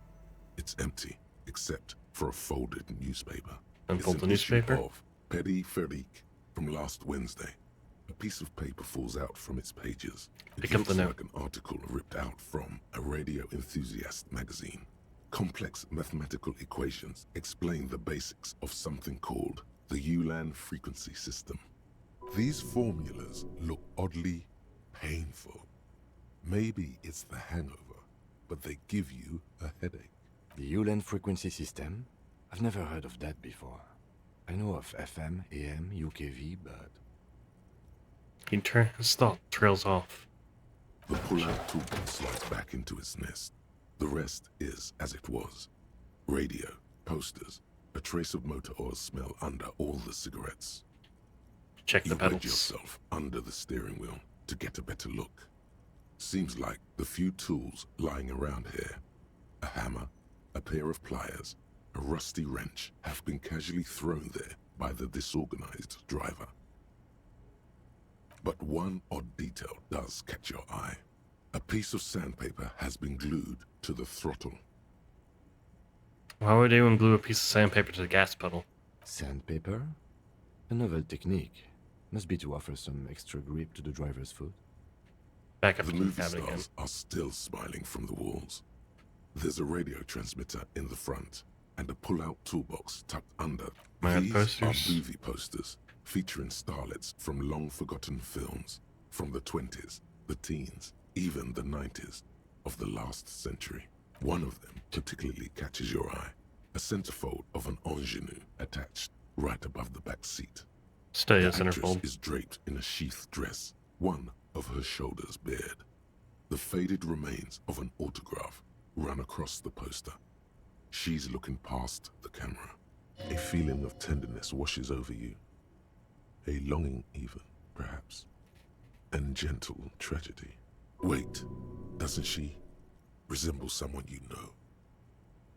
It's empty, except for a folded newspaper. Unfold It's the an issue newspaper. of Petty Ferrique from last Wednesday. A piece of paper falls out from its pages. It Pick up the looks note. like an article ripped out from a radio enthusiast magazine. Complex mathematical equations explain the basics of something called the Ulan frequency system. These formulas look oddly painful. Maybe it's the hangover, but they give you a headache. The Ulan frequency system? I've never heard of that before. I know of FM, AM, UKV, but... He his thought trails off. The pull-out toolbox slides back into its nest. The rest is as it was. Radio, posters, a trace of motor oil smell under all the cigarettes. Check the You wedge pedals. yourself under the steering wheel to get a better look. Seems like the few tools lying around here, a hammer, a pair of pliers, a rusty wrench, have been casually thrown there by the disorganized driver. But one odd detail does catch your eye. A piece of sandpaper has been glued to the throttle. Why would anyone glue a piece of sandpaper to the gas pedal? Sandpaper? A novel technique. Must be to offer some extra grip to the driver's foot. Back up The to the movie cabin again. stars are still smiling from the walls. There's a radio transmitter in the front and a pull-out toolbox tucked under. My These posters. are movie posters featuring starlets from long-forgotten films from the 20s, the teens, even the 90s of the last century. One of them particularly catches your eye. A centerfold of an ingenue attached right above the back seat. Stay The a actress centerfold. is draped in a sheath dress, one of her shoulders bared. The faded remains of an autograph run across the poster. She's looking past the camera. A feeling of tenderness washes over you. A longing even, perhaps. And gentle tragedy. Wait, doesn't she resemble someone you know?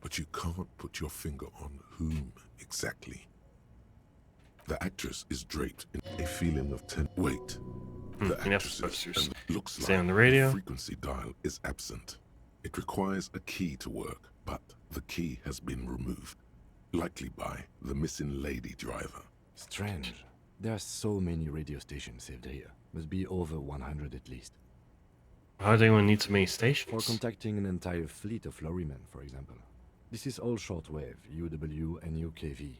But you can't put your finger on whom exactly. The actress is draped in a feeling of Wait, the enough actress posters. looks Stay like on the radio. the frequency dial is absent. It requires a key to work, but the key has been removed, likely by the missing lady driver. Strange. There are so many radio stations saved here. Must be over 100 at least. Why would anyone need so many For stations? contacting an entire fleet of lorrymen, for example. This is all shortwave, UW and UKV.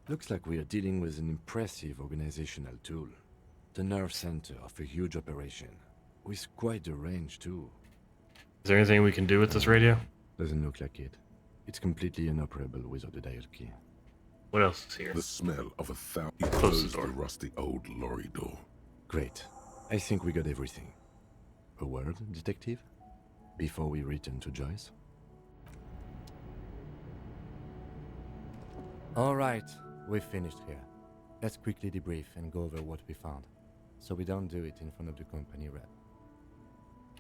Looks like we are dealing with an impressive organizational tool. The nerve center of a huge operation. With quite a range, too. Is there anything we can do with this radio? Doesn't look like it. It's completely inoperable without a dial key. What else is here? The smell of 1,000. He Close the closed door. the rusty old lorry door. Great. I think we got everything. A word, detective? Before we return to Joyce? Alright, we've finished here. Let's quickly debrief and go over what we found, so we don't do it in front of the company rep.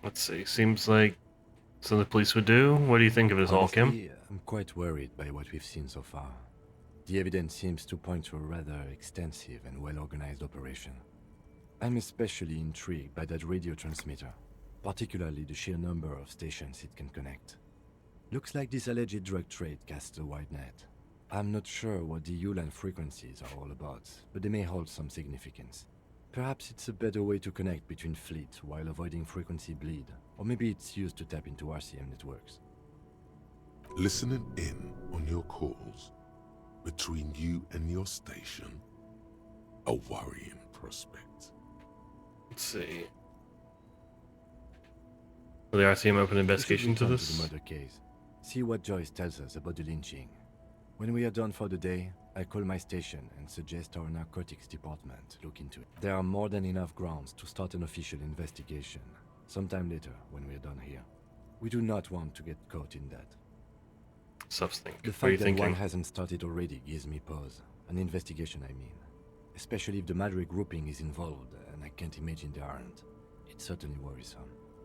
Let's see. Seems like something the police would do. What do you think of this, all, Kim? Honestly, I'm quite worried by what we've seen so far. The evidence seems to point to a rather extensive and well-organized operation. I'm especially intrigued by that radio transmitter, particularly the sheer number of stations it can connect. Looks like this alleged drug trade casts a wide net. I'm not sure what the ULAN frequencies are all about, but they may hold some significance. Perhaps it's a better way to connect between fleets while avoiding frequency bleed, or maybe it's used to tap into RCM networks. Listening in on your calls between you and your station. A worrying prospect. Let's see. Will the RCM open an investigation We should to return this? the murder case. See what Joyce tells us about the lynching. When we are done for the day, I call my station and suggest our narcotics department look into it. There are more than enough grounds to start an official investigation, sometime later when we are done here. We do not want to get caught in that. Substance. The What are you fact that thinking? one hasn't started already gives me pause. An investigation, I mean. Especially if the Madrid grouping is involved, and I can't imagine they aren't. It's certainly worrisome.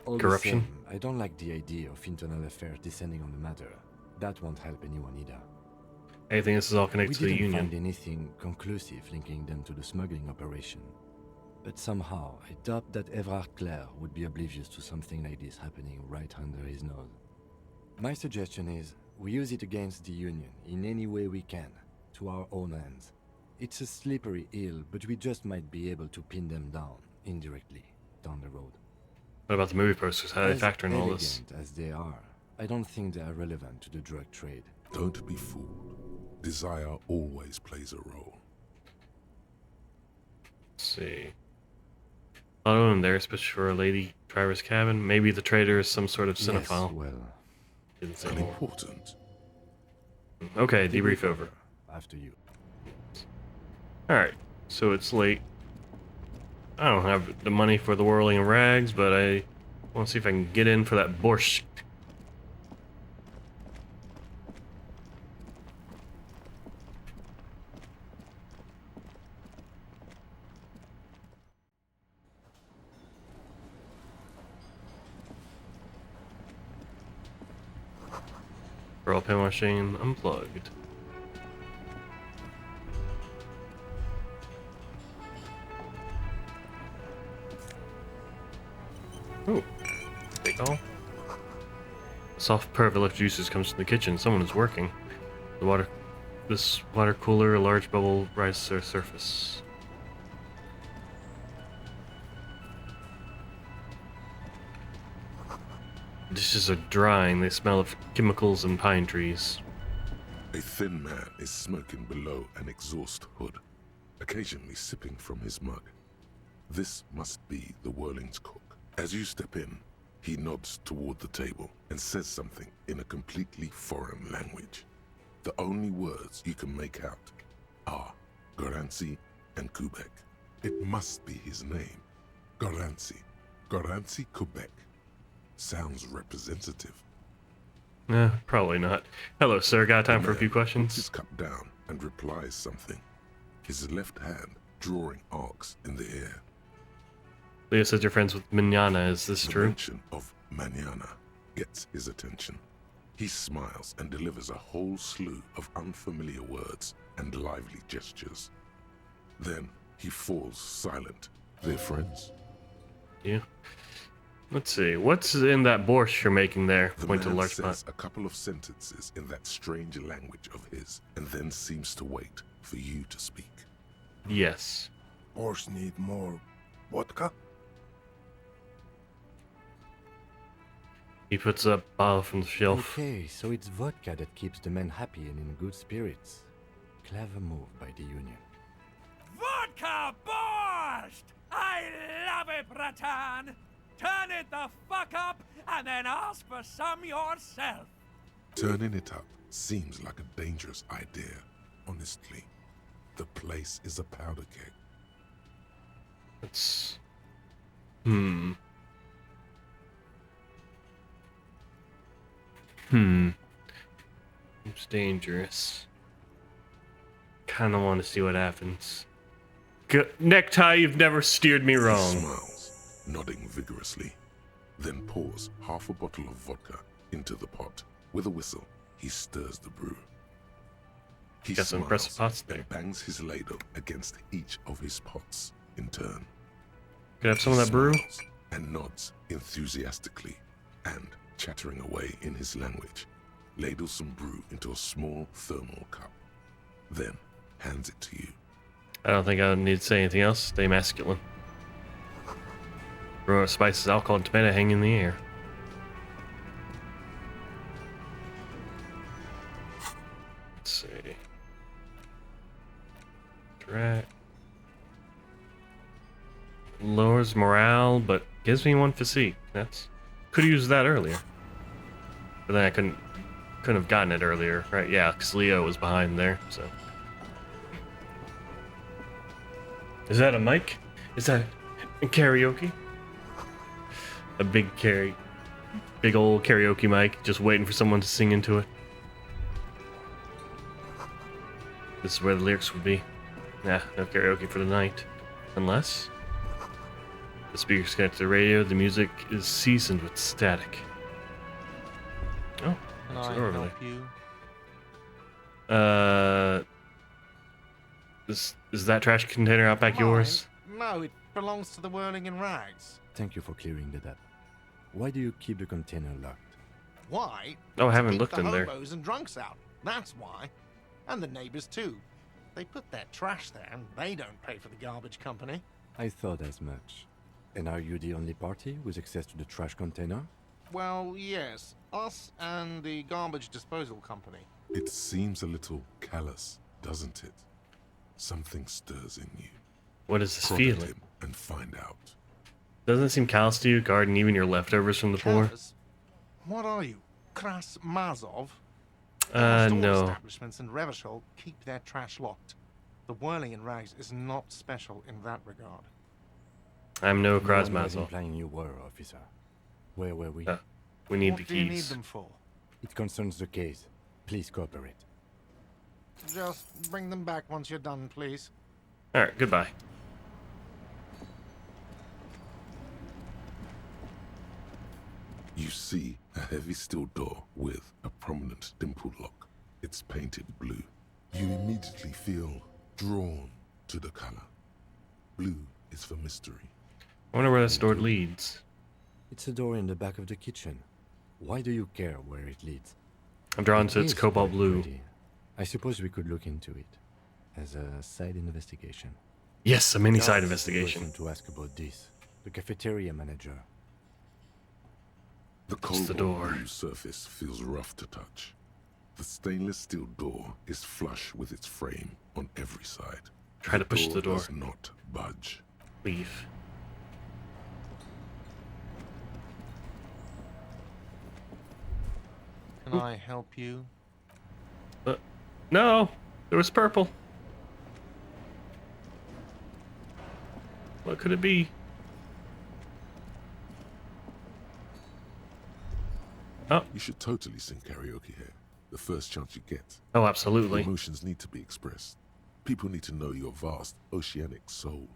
All Corruption? the same, I don't like the idea of internal affairs descending on the matter. That won't help anyone either. I think this is all We connected to the didn't Union. find anything conclusive linking them to the smuggling operation. But somehow, I doubt that Everard Clare would be oblivious to something like this happening right under his nose. My suggestion is, we use it against the Union in any way we can, to our own ends. It's a slippery hill, but we just might be able to pin them down, indirectly, down the road. What about the movie posters? How do they As factor in all this? elegant as they are, I don't think they are relevant to the drug trade. Don't be fooled. Desire always plays a role. Let's see. A lot of them there, especially for a lady driver's cabin. Maybe the trader is some sort of cinephile. Yes, well, Didn't say more. Unimportant. Okay, debrief over. after you. Alright, so it's late. I don't have the money for the whirling rags, but I want to see if I can get in for that borscht. Pearl pen machine unplugged. Oh, take all. Soft purr of electric juices comes from the kitchen. Someone is working. This water cooler, a large bubble rises to the surface. Dishes are drying. They smell of chemicals and pine trees. A thin man is smoking below an exhaust hood, occasionally sipping from his mug. This must be the Whirling's cook. As you step in, he nods toward the table and says something in a completely foreign language. The only words you can make out are Garancy and Kubek. It must be his name. Garancy. Garancy Kubek. Sounds representative. Probably not. Hello, sir. Got time for a few The man puts his questions? cup down and replies something. His left hand drawing arcs in the air. Leo says you're friends with Mignana. Is this The true? mention of Manana gets his attention. He smiles and delivers a whole slew of unfamiliar words and lively gestures. Then he falls silent. They're friends. Yeah. Let's see. What's in that borscht you're making there? The Point to the man large pot. says a couple of sentences in that strange language of his, and then seems to wait for you to speak. Yes. horse need more vodka? He puts a bottle from the shelf. Okay, so it's vodka that keeps the men happy and in good spirits. Clever move by the Union. Vodka borscht! I love it, Bratan! Turn it the fuck up and then ask for some yourself. Turning it up seems like a dangerous idea, honestly. The place is a powder keg. It's... It's dangerous. Kinda want to see what happens. Necktie, you've never steered me He wrong. smiles, nodding vigorously, then pours half a bottle of vodka into the pot. With a whistle, he stirs the brew. He Got some impressive pots there. and bangs his ladle against each of his pots in turn. Could I have some of that brew? Smiles and nods enthusiastically, and, chattering away in his language, ladles some brew into a small thermal cup, then hands it to you. I don't think I need to say anything else. Stay masculine. Aroma, spices, alcohol, and tomato hang in the air. Let's see. Direct. Lowers morale, but gives me one physique. That's could have used that earlier. But then I couldn't have gotten it earlier, right? Yeah, because Leo was behind there, so. Is that a mic? Is that karaoke? A big old karaoke mic, just waiting for someone to sing into it. This is where the lyrics would be. Nah, no karaoke for the night. Unless the speakers connect to the radio, the music is seasoned with static. Oh, Can it's I over help there. you? Is that trash container out back yours? No, it belongs to the Whirling in Rags. Thank you for clearing that up. Why do you keep the container locked? Why? Oh, I haven't To keep looked the in there. hobos and drunks out. That's why. And the neighbors too. They put their trash there and they don't pay for the garbage company. I thought as much. And are you the only party with access to the trash container? Well, yes. Us and the garbage disposal company. It seems a little callous, doesn't it? Something stirs in you. What is this Prod at feeling? him and find out. Doesn't it seem callous to you, guarding even your leftovers from the poor? Callous? What are you? Kras Mazov? Almost all No. establishments in Revachol keep their trash locked. The Whirling in Rags is not special in that regard. I'm no No one was Krasmazov. implying you were, officer. Where were we? We need What the do you need keys. them for? It concerns the case. Please cooperate. Just bring them back once you're done, please. Alright, goodbye. You see a heavy steel door with a prominent dimple lock. It's painted blue. You immediately feel drawn to the color. Blue is for mystery. I wonder where this door leads. It's a door in the back of the kitchen. Why do you care where it leads? I'm drawn It to its is cobalt quite blue. pretty. I suppose we could look into it as a side investigation. Yes, a mini side The investigation. person to ask about this, the cafeteria manager. The It's the cobalt door. blue surface feels rough to touch. The stainless steel door is flush with its frame on every side. Try to push the door. Does not budge. Leave. Can I help you? No! There was purple. What could it be? Oh. You should totally sing karaoke here. The first chance you get. Oh, absolutely. Emotions need to be expressed. People need to know your vast oceanic soul.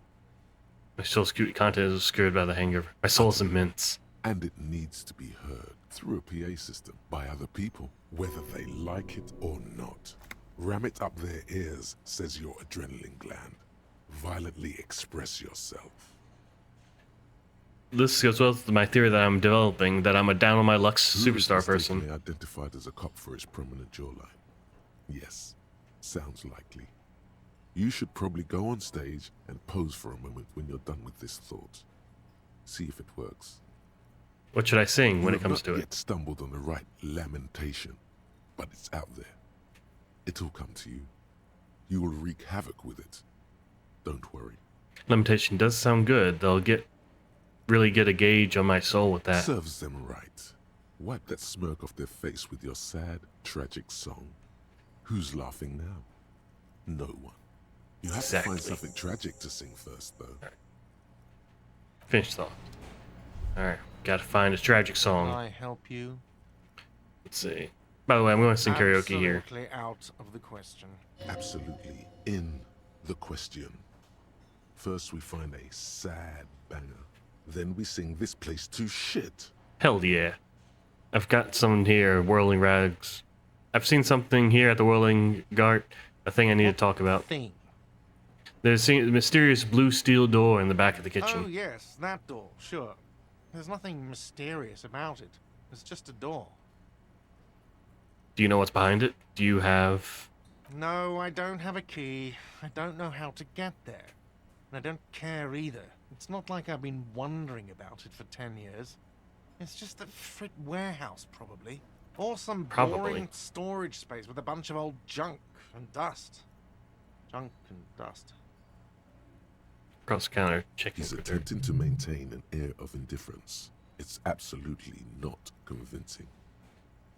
My soul's cute content is obscured by the hangover. My soul's immense. And it needs to be heard through a PA system by other people, whether they like it or not. Ram it up their ears, says your adrenaline gland. Violently express yourself. This goes well with my theory that I'm developing, that I'm a down on my luck Blue is superstar person. mistakenly identified as a cop for his prominent jawline. Yes, sounds likely. You should probably go on stage and pose for a moment when you're done with this thought. See if it works. What should I sing when You it comes have to not it? yet stumbled on the right lamentation, but it's out there. It'll come to you. You will wreak havoc with it. Don't worry. Lamentation does sound good. They'll really get a gauge on my soul with that. Serves them right. Wipe that smirk off their face with your sad, tragic song. Who's laughing now? No one. You have to find something tragic to sing first, though. Finish thought. Alright, gotta find a tragic song. Can I help you? Let's see. By the way, I'm going to sing karaoke here. Absolutely out of the question. Absolutely in the question. First we find a sad banger. Then we sing this place to shit. Hell yeah. I've got someone here, Whirling Rags. I've seen something here at the Whirling Gart, a thing I need to talk about. Thing? There's a mysterious blue steel door in the back of the kitchen. Oh yes, that door, sure. There's nothing mysterious about it. It's just a door. Do you know what's behind it? Do you have... No, I don't have a key. I don't know how to get there. And I don't care either. It's not like I've been wondering about it for 10 years. It's just a frit warehouse, probably. Or some boring storage space with a bunch of old junk and dust. Junk and dust. Cross counter checking. He's attempting to maintain an air of indifference. It's absolutely not convincing.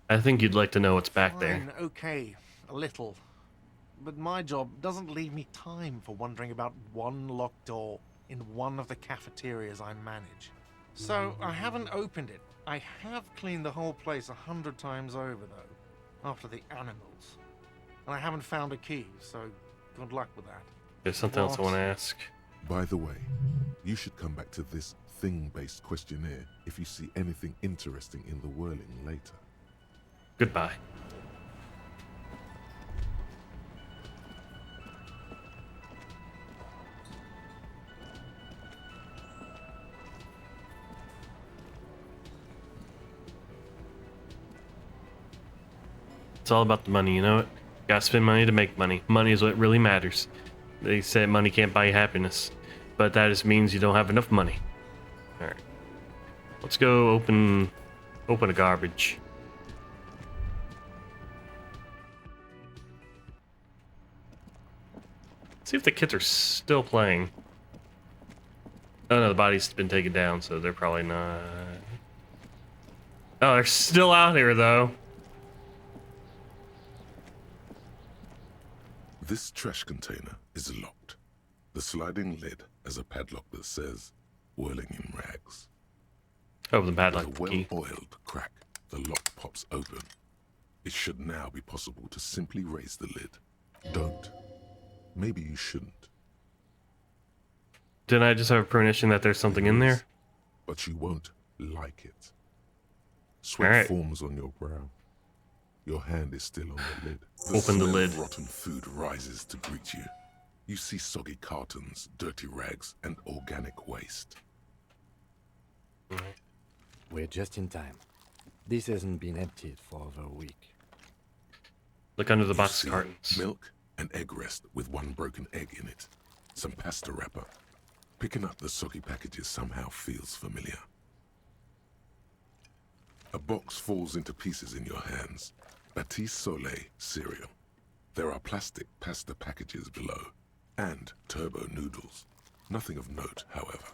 I think you'd like to know what's back there. Fine, okay, a little. But my job doesn't leave me time for wondering about one locked door in one of the cafeterias I manage. So I haven't opened it. I have cleaned the whole place 100 times over, though, after the animals. And I haven't found a key, so good luck with that. There's something else I want to ask. By the way, you should come back to this thing-based questionnaire if you see anything interesting in the whirling later. Goodbye. It's all about the money, you know it? Gotta spend money to make money. Money is what really matters. They say money can't buy you happiness, but that just means you don't have enough money. Alright. Let's go open a garbage. See if the kids are still playing. Oh no, the body's been taken down, so they're probably not. Oh, they're still out here though. This trash container is locked. The sliding lid has a padlock that says, "Whirling in Rags." Open the padlock. With a well-oiled crack, the lock pops open. It should now be possible to simply raise the lid. Don't. Maybe you shouldn't. Didn't I just have a premonition that there's something in there? But you won't like it. Sweat forms on your brow. Your hand is still on the lid. Open the lid. Of rotten food rises to greet you. You see soggy cartons, dirty rags, and organic waste. We're just in time. This hasn't been emptied for over a week. Look under the You box see cartons. Milk, an egg rest with one broken egg in it, some pasta wrapper. Picking up the soggy packages somehow feels familiar. A box falls into pieces in your hands. Batiste Soleil cereal. There are plastic pasta packages below, and turbo noodles. Nothing of note, however.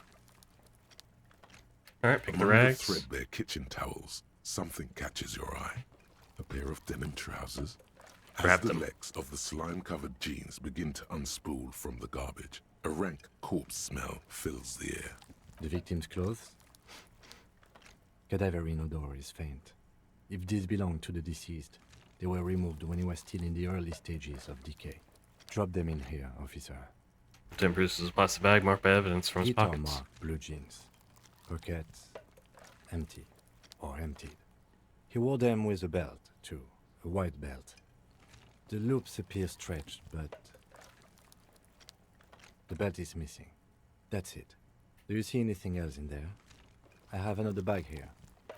Alright, pick the Among rags. the threadbare kitchen towels, something catches your eye. A pair of denim trousers. Grab As the them. legs of the slime-covered jeans begin to unspool from the garbage, a rank corpse smell fills the air. The victim's clothes? Cadaverine odor is faint. If these belong to the deceased, they were removed when he was still in the early stages of decay. Drop them in here, officer. Tim produces a plastic bag marked by evidence from his Hit or pockets. marked blue jeans. Pockets empty or emptied. He wore them with a belt, too. A white belt. The loops appear stretched, but the belt is missing. That's it. Do you see anything else in there? I have another bag here.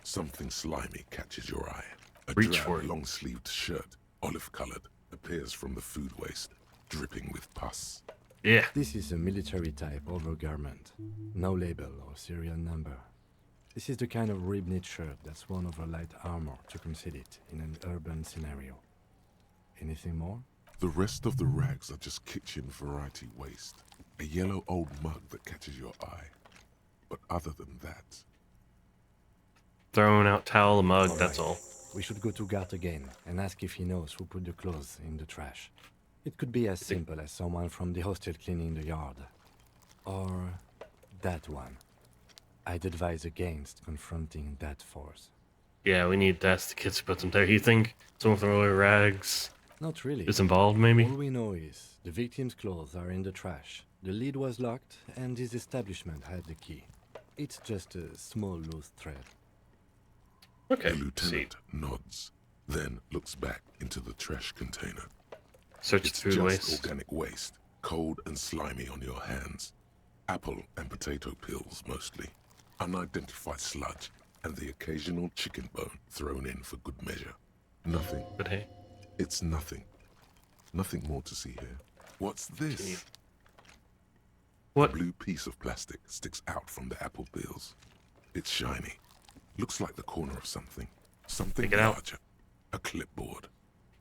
Something slimy catches your eye. A Reach drab, for it. long-sleeved shirt, olive-colored, appears from the food waste. dripping with pus. Yeah. This is a military type overgarment. No label or serial number. This is the kind of rib-knit shirt that's worn over light armor to conceal it in an urban scenario. Anything more? The rest of the rags are just kitchen variety waste. A yellow old mug that catches your eye. But other than that... Throwing out towel, a mug, All that's right. all. We should go to Gart again and ask if he knows who put the clothes in the trash. It could be as simple as someone from the hostel cleaning the yard. Or that one. I'd advise against confronting that force. Yeah, we need to ask the kids to put them there. You think someone throw away rags Not really. is involved, maybe? All we know is the victim's clothes are in the trash. The lid was locked and his establishment had the key. It's just a small loose thread. Okay, The lieutenant nods, then looks back into the trash container. Search It's food just waste. organic waste, cold and slimy on your hands. Apple and potato peels, mostly. Unidentified sludge, and the occasional chicken bone thrown in for good measure. Nothing. But hey. It's nothing. Nothing more to see here. What's this? What? A blue piece of plastic sticks out from the apple peels. It's shiny. Looks like the corner of something. Something Take it out. larger. A clipboard.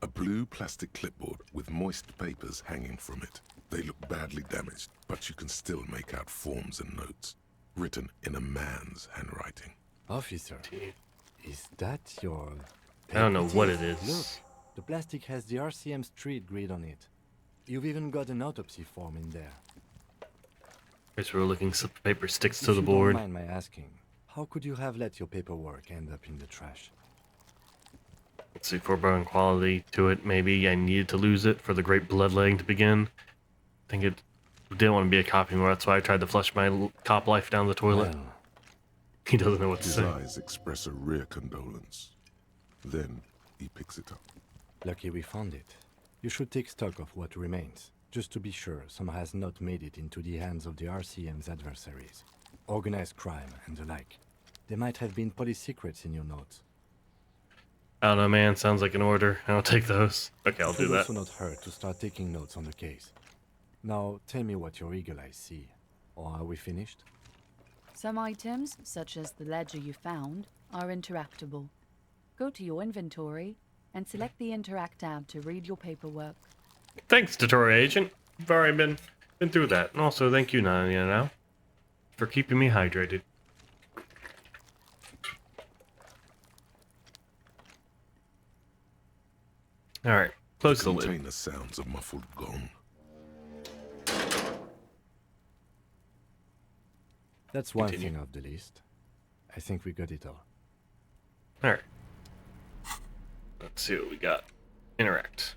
A blue plastic clipboard with moist papers hanging from it. They look badly damaged, but you can still make out forms and notes, written in a man's handwriting. Officer, is that your... I don't know what it Look, is. the plastic has the RCM street grid on it. You've even got an autopsy form in there. Guess we're looking slip of paper sticks If to the you board. don't mind my asking, how could you have let your paperwork end up in the trash? Let's see, foreboding quality to it, maybe. I needed to lose it for the great bloodletting to begin. I think it didn't want to be a copy more, that's why I tried to flush my cop life down the toilet. Well, He doesn't know what to His say. eyes express a rare condolence. Then he picks it up. lucky we found it. You should take stock of what remains, just to be sure some has not made it into the hands of the RCM's adversaries. Organized crime and the like. There might have been police secrets in your notes. I don't know, man. Sounds like an order. I'll take those. Okay, I'll It do would that. also not hurt to start taking notes on the case. Now, tell me what your eagle eyes see. Or are we finished? Some items, such as the ledger you found, are interactable. Go to your inventory and select the Interact tab to read your paperwork. Thanks, tutorial agent. I've already been through that. And also, thank you, Nanya, now, for keeping me hydrated. Alright, close the lid. Container sounds a muffled gong. That's one Continue. thing off the list. I think we got it all. Alright. Let's see what we got. Interact.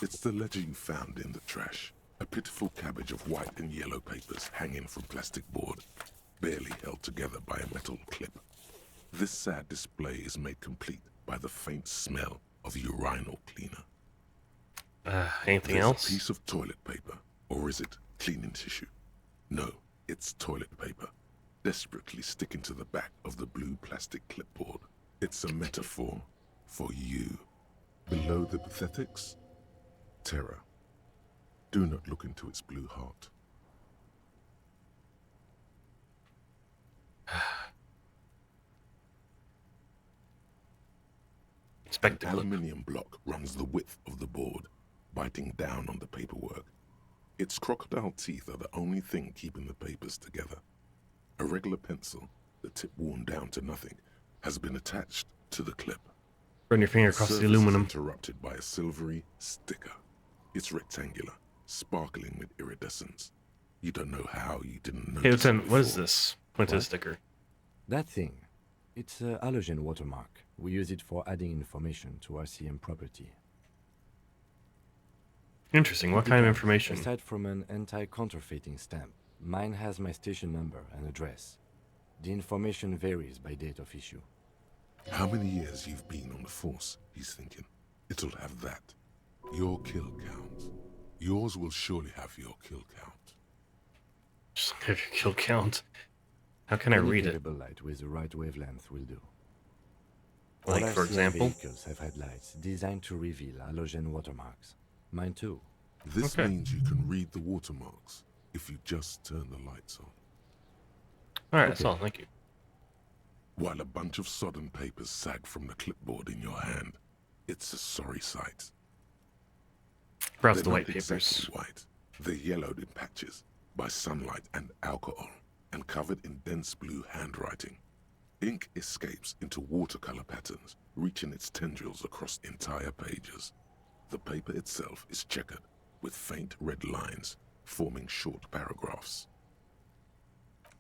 It's the ledger you found in the trash. A pitiful cabbage of white and yellow papers hanging from plastic board, barely held together by a metal clip. This sad display is made complete by the faint smell of urinal cleaner. Anything There's else? A piece of toilet paper, or is it cleaning tissue? No, it's toilet paper, desperately sticking to the back of the blue plastic clipboard. It's a metaphor for you. Below the pathetics, terror. Do not look into its blue heart. An aluminium block runs the width of the board, biting down on the paperwork. Its crocodile teeth are the only thing keeping the papers together. A regular pencil, the tip worn down to nothing, has been attached to the clip. Run your finger across the surface aluminum. is interrupted by a silvery sticker. It's rectangular, sparkling with iridescence. You don't know how you didn't notice. Hey, Lieutenant, it what is before. this? What's What? this sticker? That thing. It's a halogen watermark. We use it for adding information to RCM property. Interesting. What kind of information? Aside from an anti-counterfeiting stamp, mine has my station number and address. The information varies by date of issue. How many years you've been on the force, he's thinking. It'll have that. Your kill count. Yours will surely have your kill count. Just have your kill count. How can I Any read it? capable light with the right wavelength will do. Like, All for RCM example? vehicles have had lights designed to reveal halogen watermarks. Mine too. This means you can read the watermarks if you just turn the lights on. Alright, that's all, thank you. While a bunch of sodden papers sag from the clipboard in your hand, it's a sorry sight. Browse They're the not white papers. exactly white. They're yellowed in patches by sunlight and alcohol, and covered in dense blue handwriting. Ink escapes into watercolor patterns, reaching its tendrils across entire pages. The paper itself is checkered, with faint red lines, forming short paragraphs.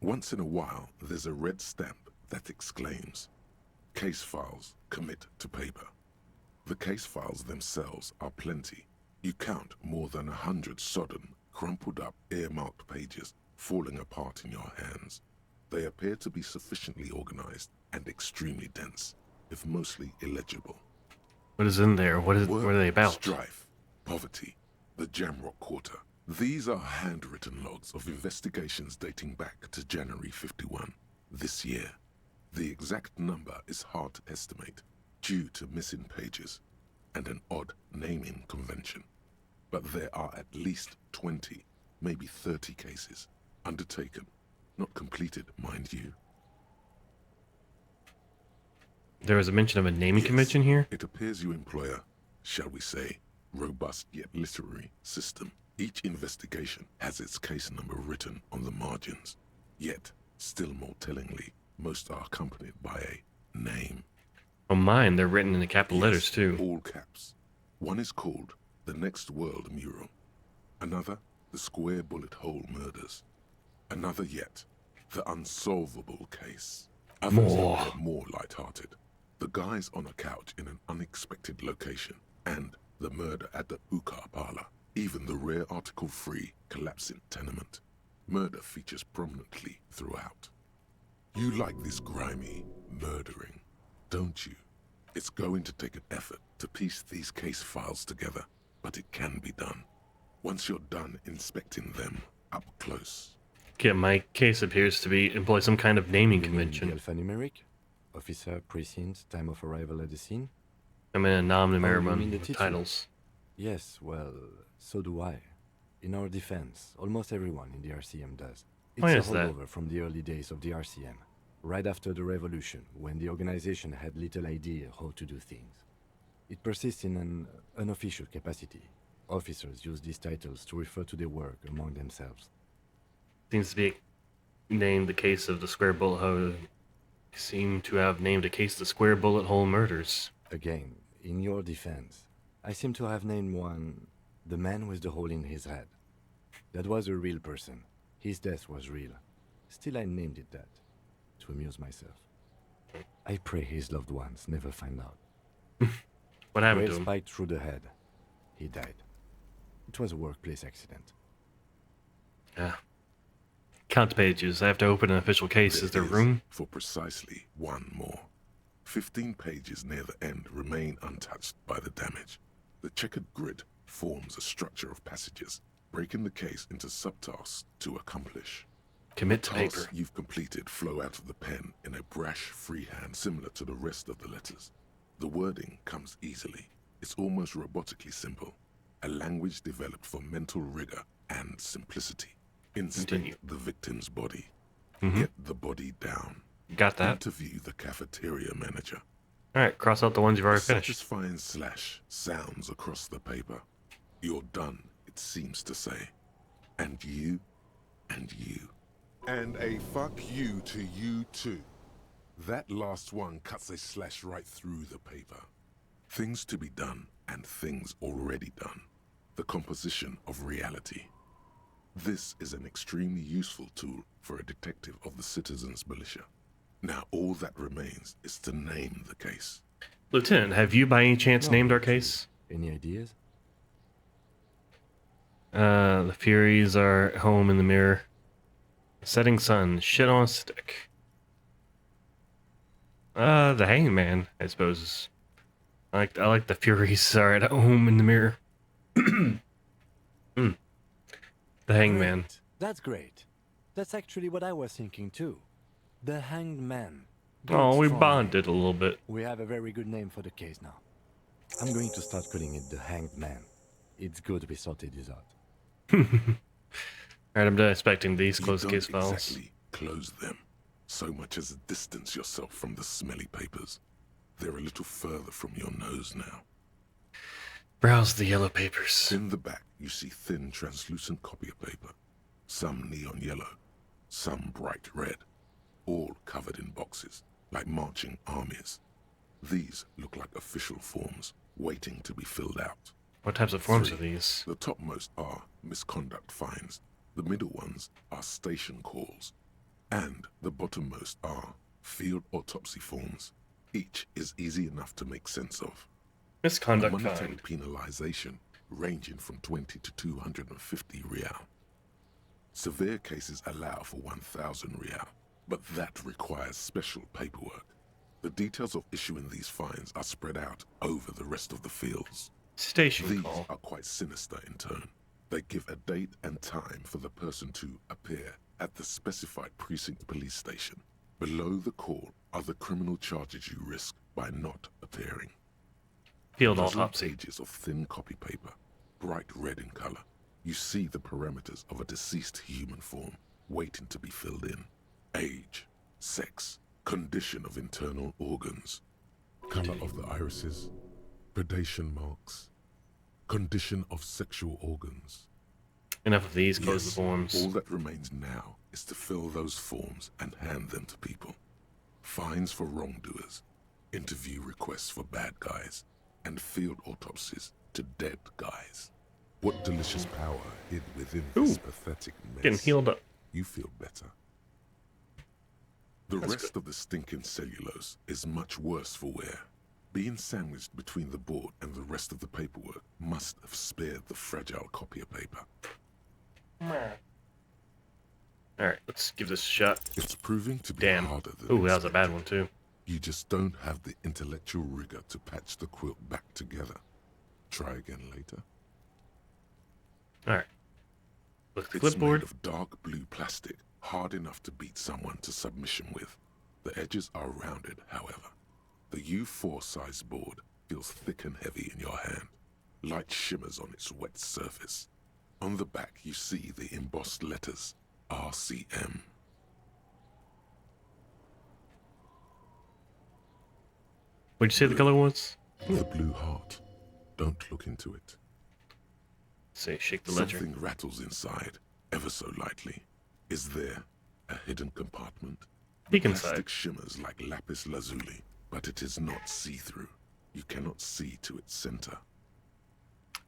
Once in a while, there's a red stamp that exclaims, "Case files commit to paper." The case files themselves are plenty. You count more than 100 sodden, crumpled up, earmarked pages falling apart in your hands. They appear to be sufficiently organized and extremely dense, if mostly illegible. What is in there? What are they about? Strife, poverty, the Jamrock Quarter. These are handwritten logs of investigations dating back to January 51, this year. The exact number is hard to estimate due to missing pages and an odd naming convention. But there are at least 20, maybe 30 cases undertaken, not completed, mind you. There was a mention of a naming convention here? It appears you employ a, shall we say, robust yet literary system. Each investigation has its case number written on the margins. Yet, still more tellingly, most are accompanied by a name. On mine, they're written in the capital letters too. All caps. One is called The Next World Mural. Another, The Square Bullet Hole Murders. Another yet, The Unsolvable Case. Others are more light-hearted. The guys on a couch in an unexpected location, and the murder at the hookah parlor. Even the rare article-free collapsing tenement. Murder features prominently throughout. You like this grimy murdering, don't you? It's going to take an effort to piece these case files together, but it can be done. Once you're done inspecting them up close. Okay, my case appears to employ some kind of naming convention. The alphanumeric? Officer, precinct, time of arrival at the scene? I'm in a nom-numeric you mean the with titular? titles. Yes, well, so do I. In our defense, almost everyone in the RCM does. It's Why a is that? holdover from the early days of the RCM, right after the revolution, when the organization had little idea how to do things. It persists in an unofficial capacity. Officers use these titles to refer to their work among themselves. Seems to be named the case of the Square Bullet Hole. Seem to have named a case of the Square Bullet Hole Murders. Again, in your defense, I seem to have named one the man with the hole in his head. That was a real person. His death was real. Still, I named it that, to amuse myself. I pray his loved ones never find out. What happened to Rail him? spiked through the head. He died. It was a workplace accident. Yeah. Count pages. I have to open an official case. Is there room? For precisely one more. 15 pages near the end remain untouched by the damage. The checkered grid forms a structure of passages, breaking the case into subtasks to accomplish. Commit to Tasks paper. you've completed flow out of the pen in a brash freehand similar to the rest of the letters. The wording comes easily. It's almost robotically simple. A language developed for mental rigor and simplicity. Inspect the victim's body. Get the body down. Got that. Interview the cafeteria manager. Alright, cross out the ones you've already finished. Satisfying slash sounds across the paper. You're done, it seems to say. And you, and you. And a fuck you to you too. That last one cuts a slash right through the paper. Things to be done and things already done. The composition of reality. This is an extremely useful tool for a detective of the citizens' militia. Now all that remains is to name the case. Lieutenant, have you by any chance named our case? Any ideas? The Furies are at home in the mirror. Setting sun, shit on a stick. The Hangman, I suppose. I like the Furies are at home in the mirror. The Hangman. Great. That's great. That's actually what I was thinking too. The Hanged Man. Oh, Good we strong bonded a name. little bit. We have a very good name for the case now. I'm going to start calling it the Hanged Man. It's good we sorted this out. Alright, I'm not expecting these You closed don't case files. exactly close them, so much as distance yourself from the smelly papers. They're a little further from your nose now. Browse the yellow papers. In the back, you see thin, translucent copy of paper. Some neon yellow, some bright red, all covered in boxes, like marching armies. These look like official forms, waiting to be filled out. What types of forms are 3. these? The topmost are misconduct fines, the middle ones are station calls, and the bottommost are field autopsy forms. Each is easy enough to make sense of. Misconduct A monetary fine. penalization ranging from 20 to 250 real. Severe cases allow for 1,000 real, but that requires special paperwork. The details of issuing these fines are spread out over the rest of the fields. Station These call. are quite sinister in turn. They give a date and time for the person to appear at the specified precinct police station. Below the call are the criminal charges you risk by not appearing. Field Puzzled autopsy. pages of thin copy paper, bright red in color. You see the parameters of a deceased human form waiting to be filled in. Age, sex, condition of internal organs, color of the irises, predation marks, condition of sexual organs. Enough of these, close the Yes, forms. all that remains now is to fill those forms and hand them to people. Fines for wrongdoers, interview requests for bad guys, and field autopsies to dead guys. What delicious power hid within this pathetic mess. Getting healed up. You feel better. The That's rest of the stinking cellulose is much worse for wear. Being sandwiched between the board and the rest of the paperwork must have spared the fragile copier paper. Alright, let's give this a shot. It's proving to be Damn. harder than Ooh, that was a bad expected. one too. You just don't have the intellectual rigor to patch the quilt back together. Try again later. Alright. Look at the It's clipboard. made of dark blue plastic, hard enough to beat someone to submission with. The edges are rounded, however. The U4 size board feels thick and heavy in your hand. Light shimmers on its wet surface. On the back, you see the embossed letters, RCM. What'd you say the color was? The blue heart. Don't look into it. Say, shake the ledger. Something rattles inside, ever so lightly. Is there a hidden compartment? Peek The inside. plastic shimmers like lapis lazuli, but it is not see-through. You cannot see to its center.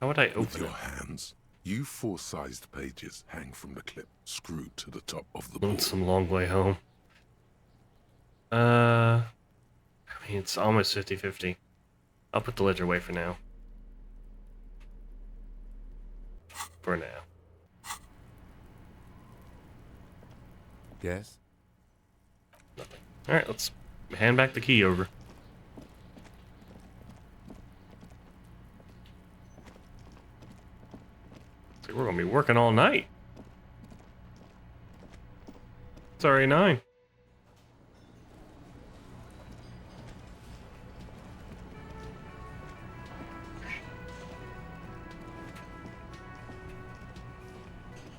How would I With open your it? hands, U4-sized pages hang from the clip, screwed to the top of the Well, board. it's some long way home. I mean, it's almost 50-50. I'll put the ledger away for now. For now. Yes? Alright, let's hand back the key over. So we're gonna be working all night. It's already 9.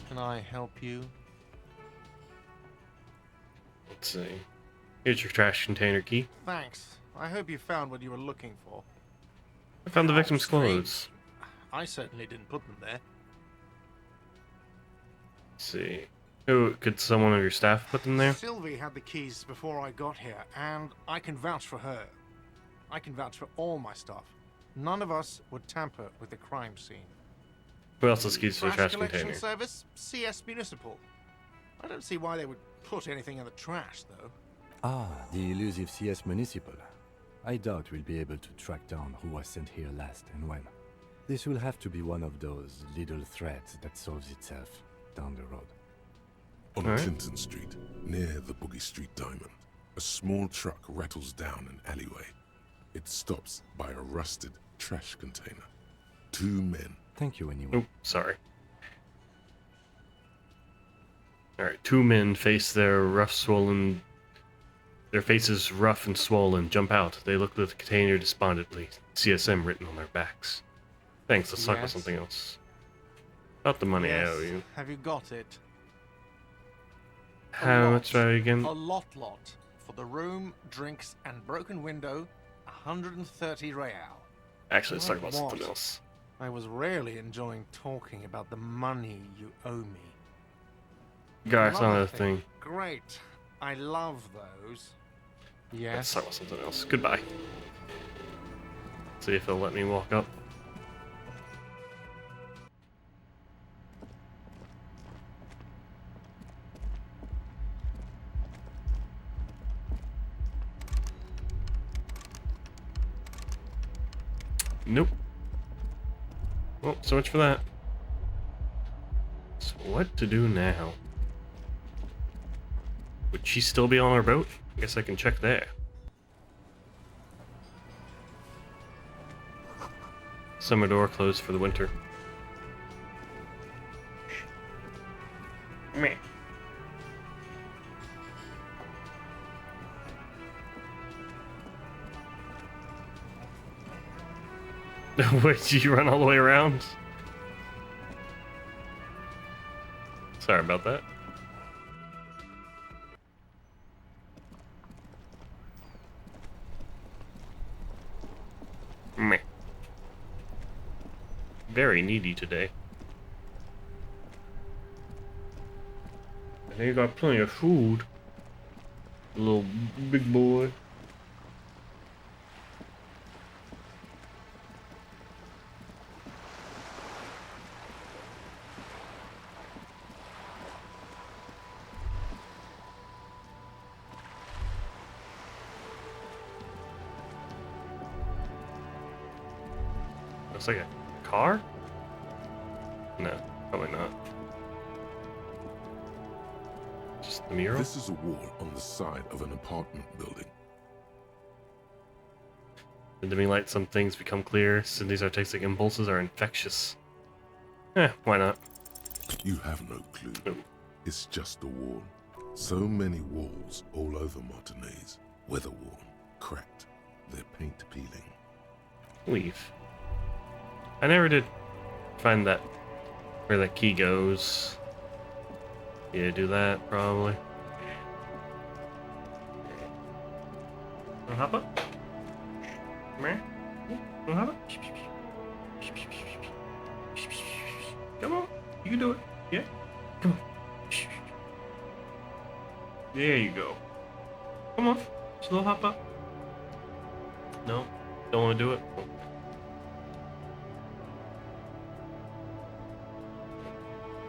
Can I help you? Let's see. Here's your trash container key. Thanks. I hope you found what you were looking for. I found the How victim's strange. clothes. I certainly didn't put them there. Let's see. Who could someone of your staff put them there? Sylvie had the keys before I got here, and I can vouch for her. I can vouch for all my staff. None of us would tamper with the crime scene. Who else has keys to the trash collection container? service, CS Municipal. I don't see why they would put anything in the trash, though. Ah, the elusive CS Municipal. I doubt we'll be able to track down who was sent here last and when. This will have to be one of those little threads that solves itself down the road. On Alright. Clinton Street, near the Boogie Street Diamond, a small truck rattles down an alleyway. It stops by a rusted trash container. Two men. Thank you anyway. Oh, sorry. Alright, two men face their faces rough and swollen, jump out. They look at the container despondently, CSM written on their backs. Thanks, let's talk about Yes? something else. About the money I Yes. owe you. Have you got it? How much are you again? A lot. For the room, drinks, and broken window, 130 real. Actually, let's talk Like about something what? else. I was rarely enjoying talking about the money you owe me. Guys, Another another thing. Great. I love those. Let's Yes. talk about something else. Goodbye. See if they'll let me walk up. Nope. Well, so much for that. So what to do now? Would she still be on our boat? I guess I can check there. Summer door closed for the winter. Meh. Wait, did you run all the way around? Sorry about that. Meh. Very needy today. I think you got plenty of food. Little big boy. Looks like a car? No, probably not. Just the mural? This is a wall on the side of an apartment building. The dimming light, some things become clear. Cindy's artistic impulses are infectious. Eh, why not? You have no clue. It's just a wall. So many walls all over Martinez. Weather-worn, cracked, their paint peeling. Leave. I never did find that where that key goes. Yeah, do that probably. Wanna hop up? Come here. Wanna hop up? Come on, you can do it. Yeah, come on. There you go. Come on, slow hop up. No, don't want to do it.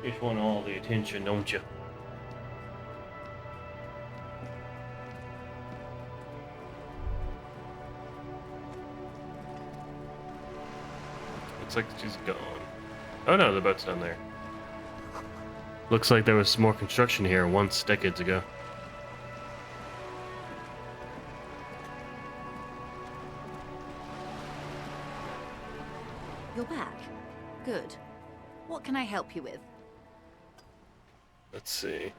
You just want all the attention, don't you? Looks like she's gone. Oh no, the boat's down there. Looks like there was some more construction here once, decades ago. You're back. Good. What can I help you with? Let's see.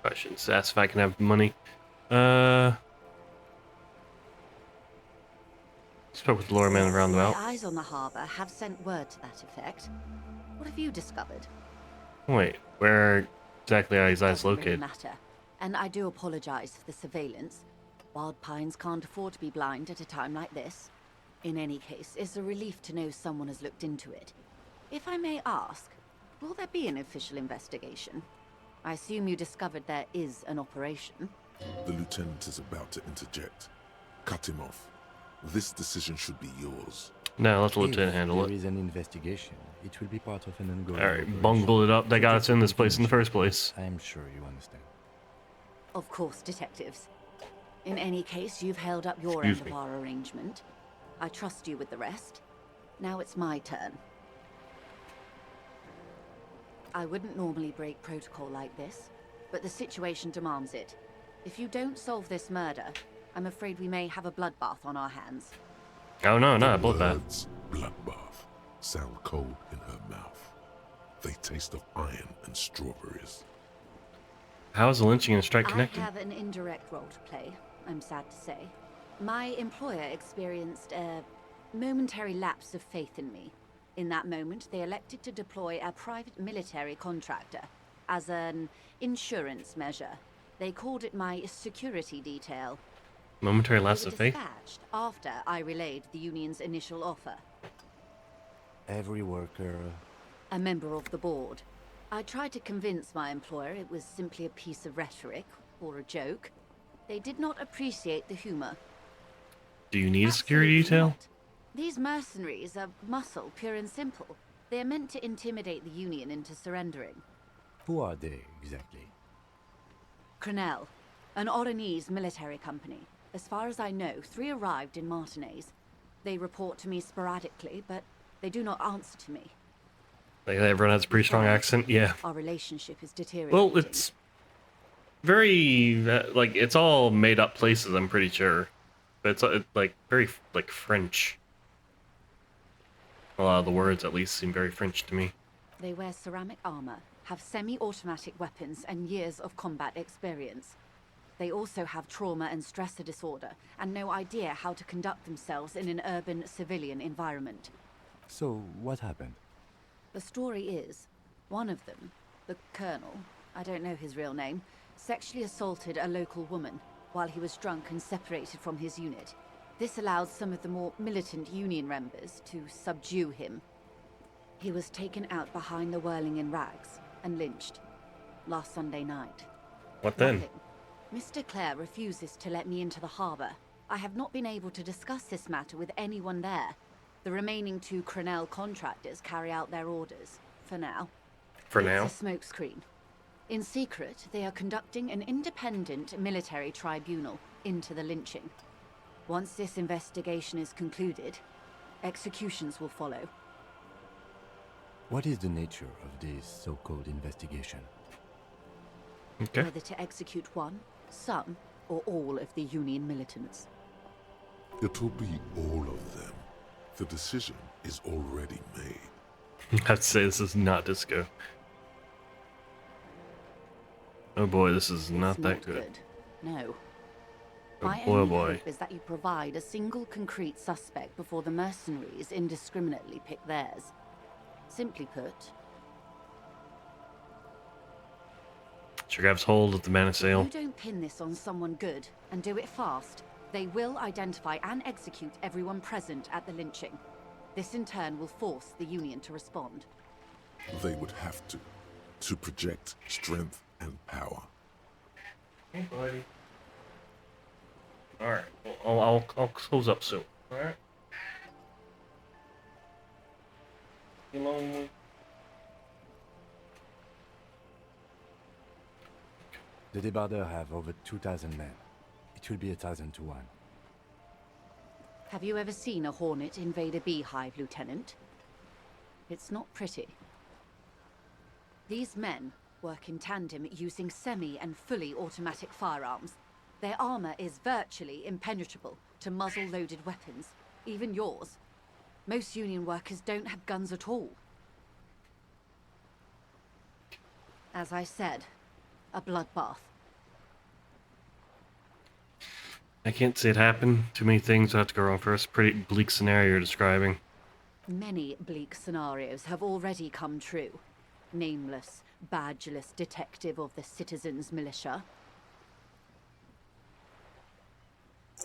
I shouldn't ask if I can have money. Spoke with the lawyer man around the My roundabout. eyes on the harbour have sent word to that effect. What have you discovered? Wait, where exactly are his eyes Doesn't really located? matter. And I do apologize for the surveillance. Wild Pines can't afford to be blind at a time like this. In any case, it's a relief to know someone has looked into it. If I may ask, will there be an official investigation? I assume you discovered there is an operation. The lieutenant is about to interject. Cut him off. This decision should be yours. No, let the lieutenant handle There it. is an investigation. It will be part of an ongoing Alright, operation. bungled it up. They got us in this place in the Finish. first place. I am sure you understand. Of course, detectives. In any case, you've held up your Excuse end me. of our arrangement. I trust you with the rest. Now it's my turn. I wouldn't normally break protocol like this, but the situation demands it. If you don't solve this murder, I'm afraid we may have a bloodbath on our hands. Oh no, not a The bloodbath. words bloodbath sound cold in her mouth. They taste of iron and strawberries. How is the lynching and the strike connected? I have an indirect role to play, I'm sad to say. My employer experienced a momentary lapse of faith in me. In that moment, they elected to deploy a private military contractor as an insurance measure. They called it my security detail. Momentary They lapse were of faith? dispatched after I relayed the union's initial offer. Every worker... A member of the board. I tried to convince my employer it was simply a piece of rhetoric or a joke. They did not appreciate the humor. Do you need a security detail? These mercenaries are muscle, pure and simple. They are meant to intimidate the Union into surrendering. Who are they, exactly? Crenell, an Oranese military company. As far as I know, 3 arrived in Martinez. They report to me sporadically, but they do not answer to me. Like everyone has a pretty strong accent, yeah. Our relationship is deteriorating. Well, it's very like it's all made up places, I'm pretty sure, but it's like very like French. A lot of the words, at least, seem very French to me. They wear ceramic armor, have semi-automatic weapons, and years of combat experience. They also have trauma and stressor disorder, and no idea how to conduct themselves in an urban civilian environment. So, what happened? The story is, one of them, the Colonel, I don't know his real name, sexually assaulted a local woman while he was drunk and separated from his unit. This allowed some of the more militant Union members to subdue him. He was taken out behind the whirling in rags and lynched last Sunday night. What then? Nothing. Mr. Clare refuses to let me into the harbor. I have not been able to discuss this matter with anyone there. The remaining 2 Crenell contractors carry out their orders, for now. For now? It's a smokescreen. In secret, they are conducting an independent military tribunal into the lynching. Once this investigation is concluded, executions will follow. What is the nature of this so-called investigation? Okay. Whether to execute one, some, or all of the Union militants. It will be all of them. The decision is already made. I'd say this is not disco. Oh boy, this is not that good. No. Oh My boy, only boy. hope is that you provide a single concrete suspect before the mercenaries indiscriminately pick theirs. Simply put, She grabs hold of the man if sail. you don't pin this on someone good and do it fast, they will identify and execute everyone present at the lynching. This in turn will force the Union to respond. They would have to project strength and power. Hey, buddy. Alright, well, I'll close up soon. Alright? You lonely? The Debardeurs have over 2,000 men. It will be 1,000 to 1. Have you ever seen a Hornet invade a beehive, Lieutenant? It's not pretty. These men work in tandem using semi- and fully automatic firearms. Their armor is virtually impenetrable to muzzle-loaded weapons, even yours. Most Union workers don't have guns at all. As I said, a bloodbath. I can't see it happen. Too many things have to go wrong first. Pretty bleak scenario you're describing. Many bleak scenarios have already come true. Nameless, badgeless detective of the citizens' militia.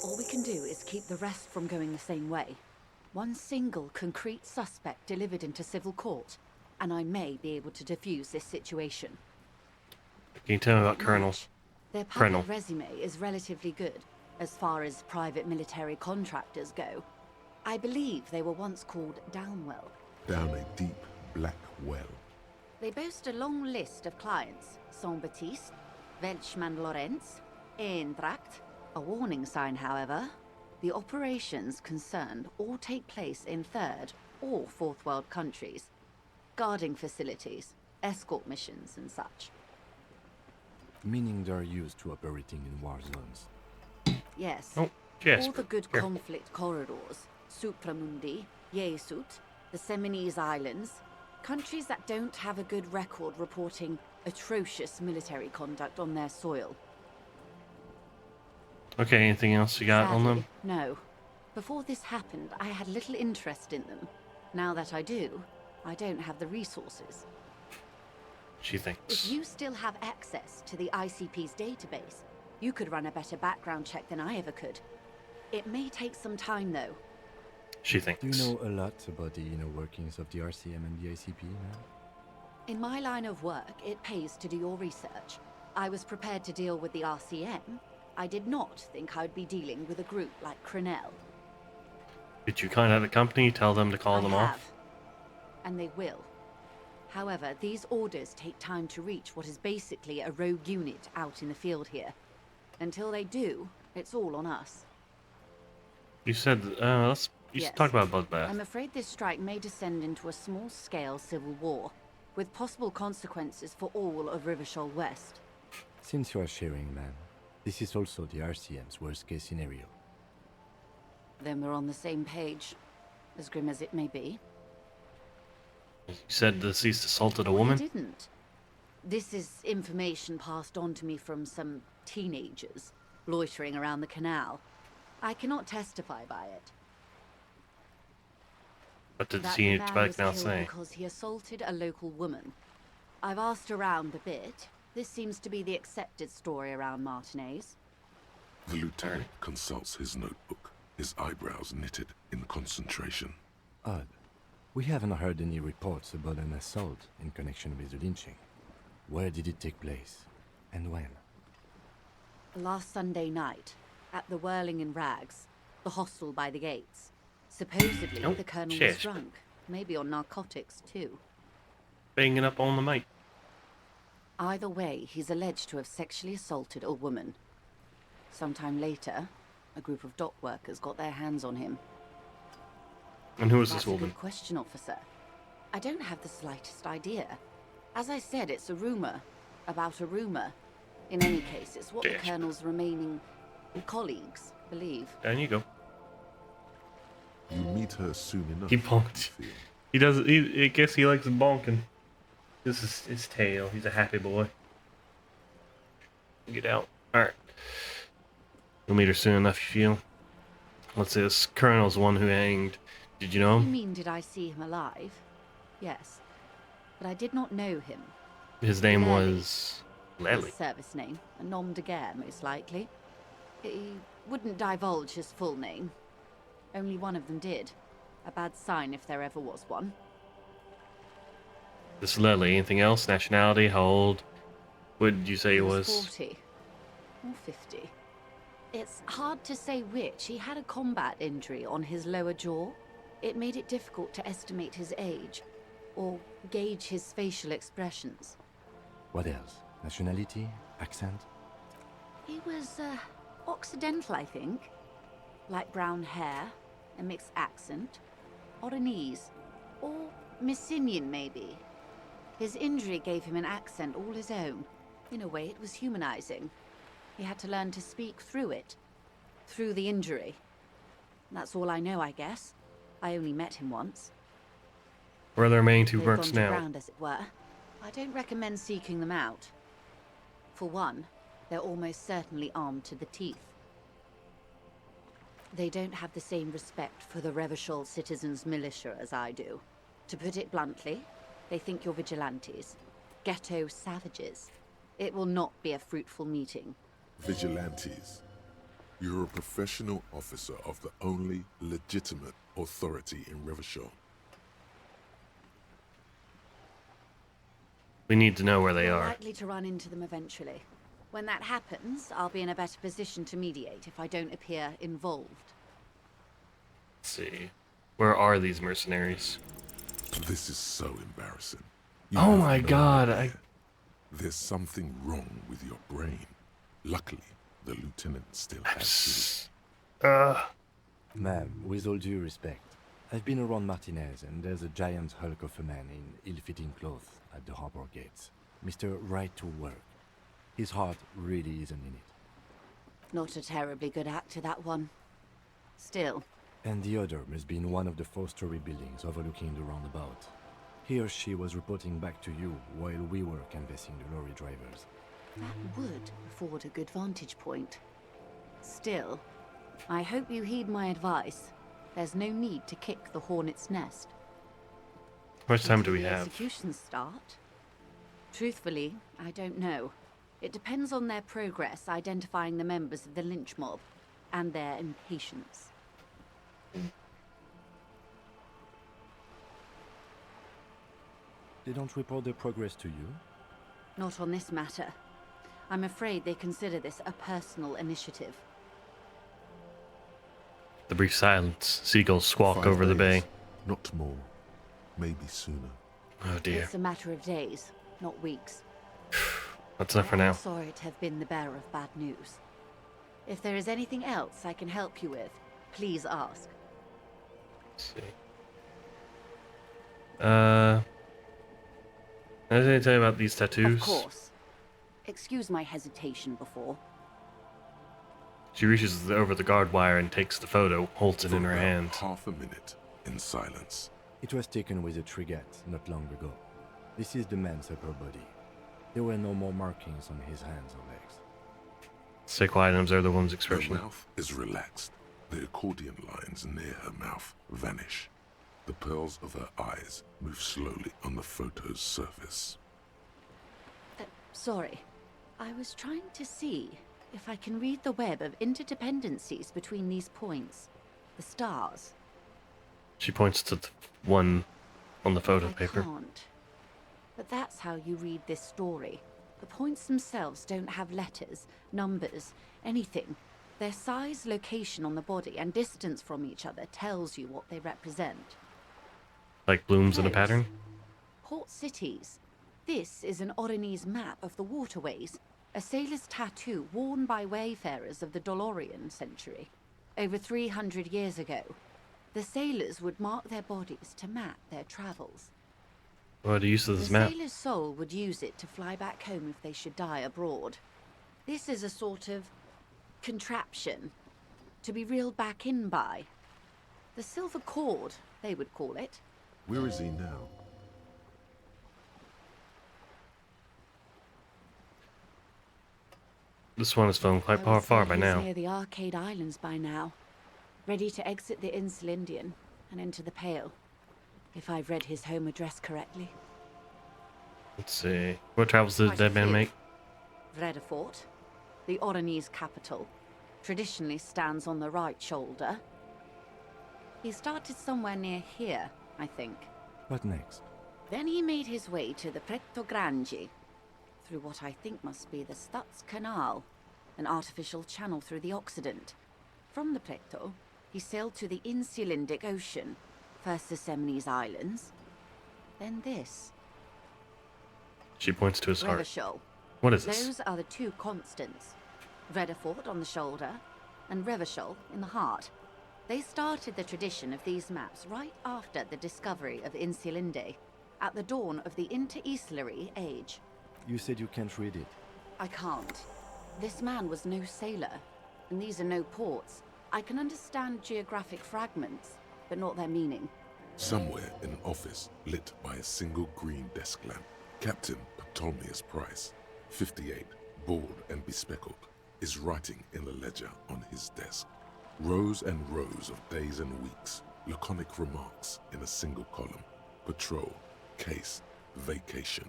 All we can do is keep the rest from going the same way. One single concrete suspect delivered into civil court, and I may be able to defuse this situation. Can you tell me about Colonels? Their Colonel. public resume is relatively good, as far as private military contractors go. I believe they were once called Downwell. Down a deep, black well. They boast a long list of clients. Saint-Baptiste, Welchman-Lorenz, Eintracht. A warning sign, however. The operations concerned all take place in third or fourth world countries. Guarding facilities, escort missions and such. Meaning they're used to operating in war zones. Yes. Oh, yes. All the good Here. conflict corridors. Supramundi, Yesut, the Seminese Islands. Countries that don't have a good record reporting atrocious military conduct on their soil. Okay, anything else you got on them? No. Before this happened, I had little interest in them. Now that I do, I don't have the resources. She If thinks. you still have access to the ICP's database, you could run a better background check than I ever could. It may take some time, though. She thinks. Do you know a lot about the inner workings of the RCM and the ICP, ma'am? In my line of work, it pays to do your research. I was prepared to deal with the RCM. I did not think I'd be dealing with a group like Crenell. Did you contact the company, tell them to call them I have, off? and they will. However, these orders take time to reach what is basically a rogue unit out in the field here. Until they do, it's all on us. You said, let's Yes. talk about Bloodbath. I'm afraid this strike may descend into a small-scale civil war, with possible consequences for all of Rivershoal West. Since you are sharing, ma'am, this is also the RCM's worst-case scenario. Then we're on the same page, as grim as it may be. You said the deceased assaulted a I woman? didn't. This is information passed on to me from some teenagers loitering around the canal. I cannot testify by it. What did the That teenage man back was now killed say? because he assaulted a local woman. I've asked around a bit. This seems to be the accepted story around Martinez. The lieutenant consults his notebook, his eyebrows knitted in concentration. Odd. We haven't heard any reports about an assault in connection with the lynching. Where did it take place? And when? Last Sunday night, at the Whirling in Rags, the hostel by the gates. Supposedly, Oh, the colonel shit. was drunk. Maybe on narcotics, too. Banging up on the mic. Either way, he's alleged to have sexually assaulted a woman. Sometime later, a group of dock workers got their hands on him. And who is That's this woman? a good question, officer. I don't have the slightest idea. As I said, it's a rumor. About a rumor. In any case, it's what the Yes. colonel's remaining colleagues believe. Down you go. You meet her soon enough. He bonked. He does. I guess he likes bonking. This is his tail. He's a happy boy. Get out. All right. You'll meet her soon enough. You feel? Let's say this colonel's the one who hanged. Did you know You him? mean, did I see him alive? Yes. But I did not know him. His name Lely. was Lely. His service name, a nom de guerre, most likely. He wouldn't divulge his full name. Only one of them did. A bad sign if there ever was one. This Lely. Anything else? Nationality? How old? What did you say he was? 40 or 50. It's hard to say which. He had a combat injury on his lower jaw. It made it difficult to estimate his age or gauge his facial expressions. What else? Nationality? Accent? He was Occidental, I think. Light brown hair, a mixed accent, Oranese, or Messinian maybe. His injury gave him an accent all his own. In a way, it was humanizing. He had to learn to speak through it, through the injury. That's all I know, I guess. I only met him once. Where are the remaining two They've mercs gone to now? ground, as it were. I don't recommend seeking them out. For one, they're almost certainly armed to the teeth. They don't have the same respect for the Revachol citizens' militia as I do. To put it bluntly, they think you're vigilantes. Ghetto savages. It will not be a fruitful meeting. Vigilantes. You're a professional officer of the only legitimate authority in Revachol. We need to know where they We're are. likely to run into them eventually. When that happens, I'll be in a better position to mediate if I don't appear involved. Let's see. Where are these mercenaries? This is so embarrassing. You Oh have my no god, idea. There's something wrong with your brain. Luckily, the lieutenant still has Ma'am, with all due respect, I've been around Martinez, and there's a giant hulk of a man in ill-fitting clothes at the harbor gates. Mr. Right to Work. His heart really isn't in it. Not a terribly good actor, that one. Still. And the other must be in one of the 4-story buildings overlooking the roundabout. He or she was reporting back to you while we were canvassing the lorry drivers. That would afford a good vantage point. Still, I hope you heed my advice. There's no need to kick the hornet's nest. How much time do we Until the have? executions start? Truthfully, I don't know. It depends on their progress identifying the members of the lynch mob and their impatience. They don't report their progress to you? Not on this matter. I'm afraid they consider this a personal initiative. The brief silence. Seagulls squawk 5 over the bay. days, not more. Maybe sooner. Oh dear. It's a matter of days, not weeks. That's enough for now. Sorry to have been the bearer of bad news. If there is anything else I can help you with, please ask. Let's see. Anything to tell you about these tattoos? Of course. Excuse my hesitation before. She reaches over the guard wire and takes the photo, holds it in her For about hand. half a minute in silence. It was taken with a Trigat not long ago. This is the man's upper body. There were no more markings on his hands or legs. Stay quiet and observe the woman's Her expression. mouth is relaxed. The accordion lines near her mouth vanish. The pearls of her eyes move slowly on the photo's surface. Sorry. I was trying to see if I can read the web of interdependencies between these points. The stars. She points to the one on the photo I paper. can't. But that's how you read this story. The points themselves don't have letters, numbers, anything. Their size, location on the body, and distance from each other tells you what they represent. Like blooms in a Close. pattern? Port cities. This is an Oronese map of the waterways, a sailor's tattoo worn by wayfarers of the Dolorian century. Over 300 years ago, the sailors would mark their bodies to map their travels. What the use of this The map? sailor's soul would use it to fly back home if they should die abroad. This is a sort of contraption to be reeled back in by. The silver cord, they would call it. Where is he now? This one is flown quite I would far say by he's now. near the Arcade Islands by now, ready to exit the Insulindian and enter the Pale, if I've read his home address correctly. Let's see. What travels does the Quite dead a man few. make? Vredefort, the Oronese capital, traditionally stands on the right shoulder. He started somewhere near here, I think. What next? Then he made his way to the Pretto Grande, through what I think must be the Stutz Canal, an artificial channel through the Occident. From the Pretto, he sailed to the Insulindic Ocean, first the Semines Islands, then this. She points to his heart. Revachol. What is this? Those are the two constants. Vredefort on the shoulder, and Revachol in the heart. They started the tradition of these maps right after the discovery of Insulinde, at the dawn of the Inter-Easlary Age. You said you can't read it. I can't. This man was no sailor, and these are no ports. I can understand geographic fragments, but not their meaning. Somewhere in an office lit by a single green desk lamp, Captain Ptolemaeus Price, 58, bald and bespectacled, is writing in a ledger on his desk. Rows and rows of days and weeks, laconic remarks in a single column. Patrol, case, vacation,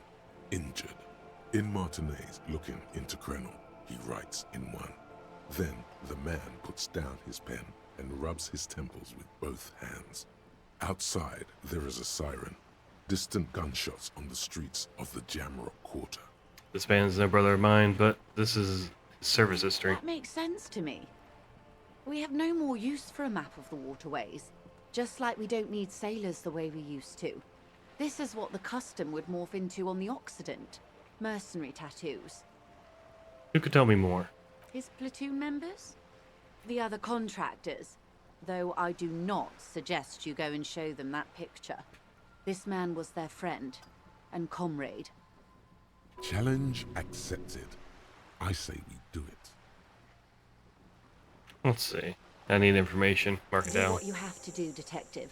injured. In Martinez looking into Krenel, he writes in one. Then the man puts down his pen and rubs his temples with both hands. Outside, there is a siren. Distant gunshots on the streets of the Jamrock Quarter. This man's no brother of mine, but this is service history. That makes sense to me. We have no more use for a map of the waterways, just like we don't need sailors the way we used to. This is what the custom would morph into on the Occident. Mercenary tattoos. Who could tell me more? His platoon members? The other contractors. Though I do not suggest you go and show them that picture. This man was their friend and comrade. Challenge accepted. I say we do it. Let's see. I need information. Mark it Do down. what you have to do, detective.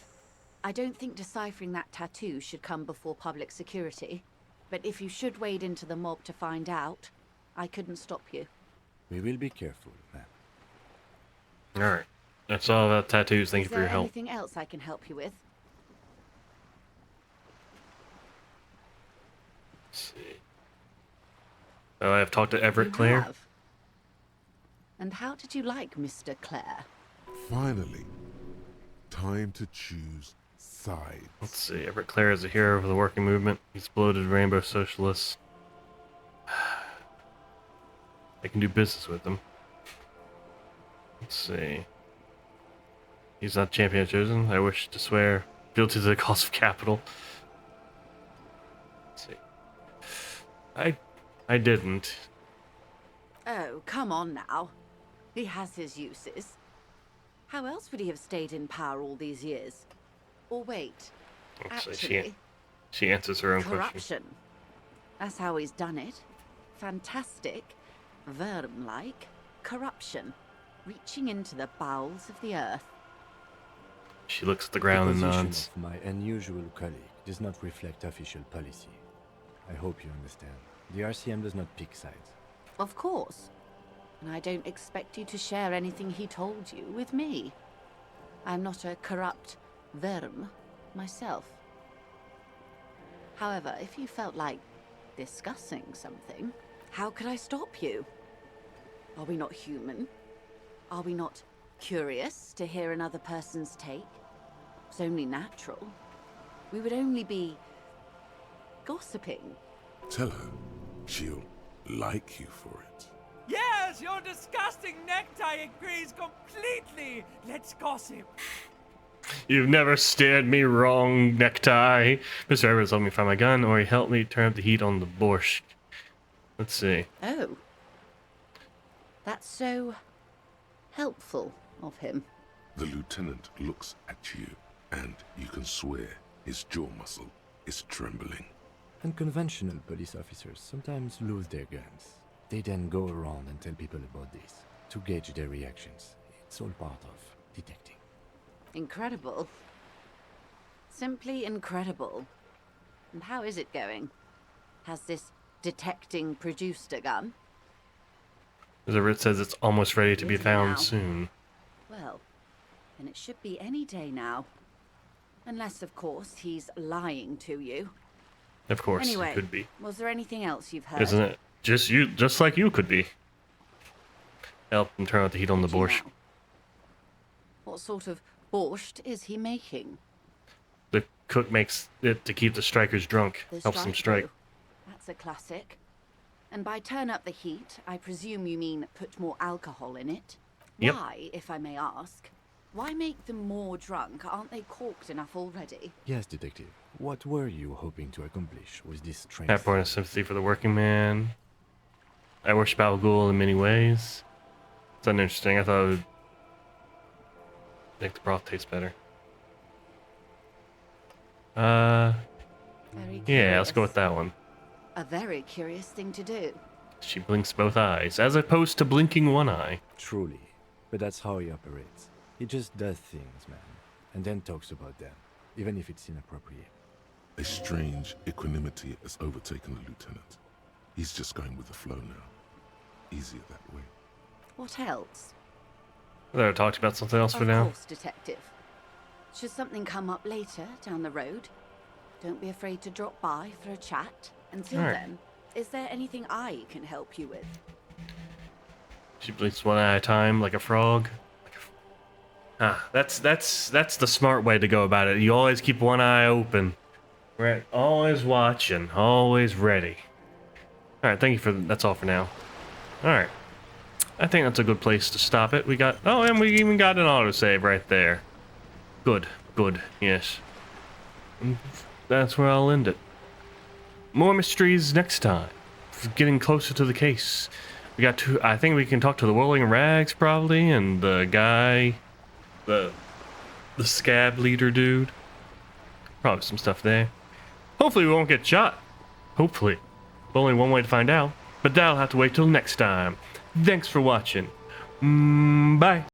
I don't think deciphering that tattoo should come before public security. But if you should wade into the mob to find out, I couldn't stop you. We will be careful, ma'am. Alright. That's all about tattoos. Thank you for your help. Is there anything else I can help you with? Let's see. Oh, I've talked to Everett You Clare. have? And how did you like Mr. Clare? Finally, time to choose sides. Let's see. Everett Clare is a hero of the working movement. He's bloated rainbow socialist. I can do business with him. Let's see. He's not champion chosen. I wish to swear guilty to the cause of capital. Let's see. I didn't. Oh, come on now. He has his uses. How else would he have stayed in power all these years? Or wait, Let's see. actually, She answers her own question. corruption. That's how he's done it. Fantastic, worm-like corruption, reaching into the bowels of the earth. She looks at the ground and The position nods. of my unusual colleague does not reflect official policy. I hope you understand. The RCM does not pick sides. Of course. And I don't expect you to share anything he told you with me. I'm not a corrupt worm myself. However, if you felt like discussing something, how could I stop you? Are we not human? Are we not curious to hear another person's take? It's only natural. We would only be gossiping. Tell her she'll like you for it. Yes, your disgusting necktie agrees completely. Let's gossip. You've never stared me wrong, necktie. Mr. Everett helped me find my gun, or he helped me turn up the heat on the borscht. Let's see. Oh. That's so helpful of him. The lieutenant looks at you, and you can swear his jaw muscle is trembling. Unconventional police officers sometimes lose their guns. They then go around and tell people about this to gauge their reactions. It's all part of detecting. Incredible. Simply incredible. And how is it going? Has this detecting produced a gun? Mr. Everett says it's almost ready to be Is it found now? soon. Well, then it should be any day now. Unless, of course, he's lying to you. Of course, Anyway, it could be. was there anything else you've heard? Isn't it? Just like you could be. Help him turn out the heat on the borscht. What sort of borscht is he making? The cook makes it to keep the strikers drunk. The Helps them strike strike. brew. That's a classic. And by turn up the heat, I presume you mean put more alcohol in it? Yep. Why, if I may ask? Why make them more drunk? Aren't they corked enough already? Yes, detective. What were you hoping to accomplish with this strange? That point of sympathy for the working man. I worship Al Ghul in many ways. It's uninteresting. I thought it would make the broth taste better. Very Yeah, let's go curious. with that one. A very curious thing to do. She blinks both eyes, as opposed to blinking one eye. Truly. But that's how he operates. He just does things, man. And then talks about them, even if it's inappropriate. A strange equanimity has overtaken the lieutenant. He's just going with the flow now. Easier that way. What else? I thought I talked about something else for Of now. course, detective. Should something come up later down the road, don't be afraid to drop by for a chat. Until All right. then, is there anything I can help you with? She blinks one eye at a time, like a frog. That's the smart way to go about it. You always keep one eye open. Right, always watching, always ready. All right, thank you for that's all for now. All right, I think that's a good place to stop it. We got and we even got an autosave right there. Good, yes. And that's where I'll end it. More mysteries next time. Getting closer to the case. We got to. I think we can talk to the Whirling Rags probably, and the guy, the scab leader dude. Probably some stuff there. Hopefully we won't get shot. Hopefully. Only one way to find out. But that'll have to wait till next time. Thanks for watching. Bye.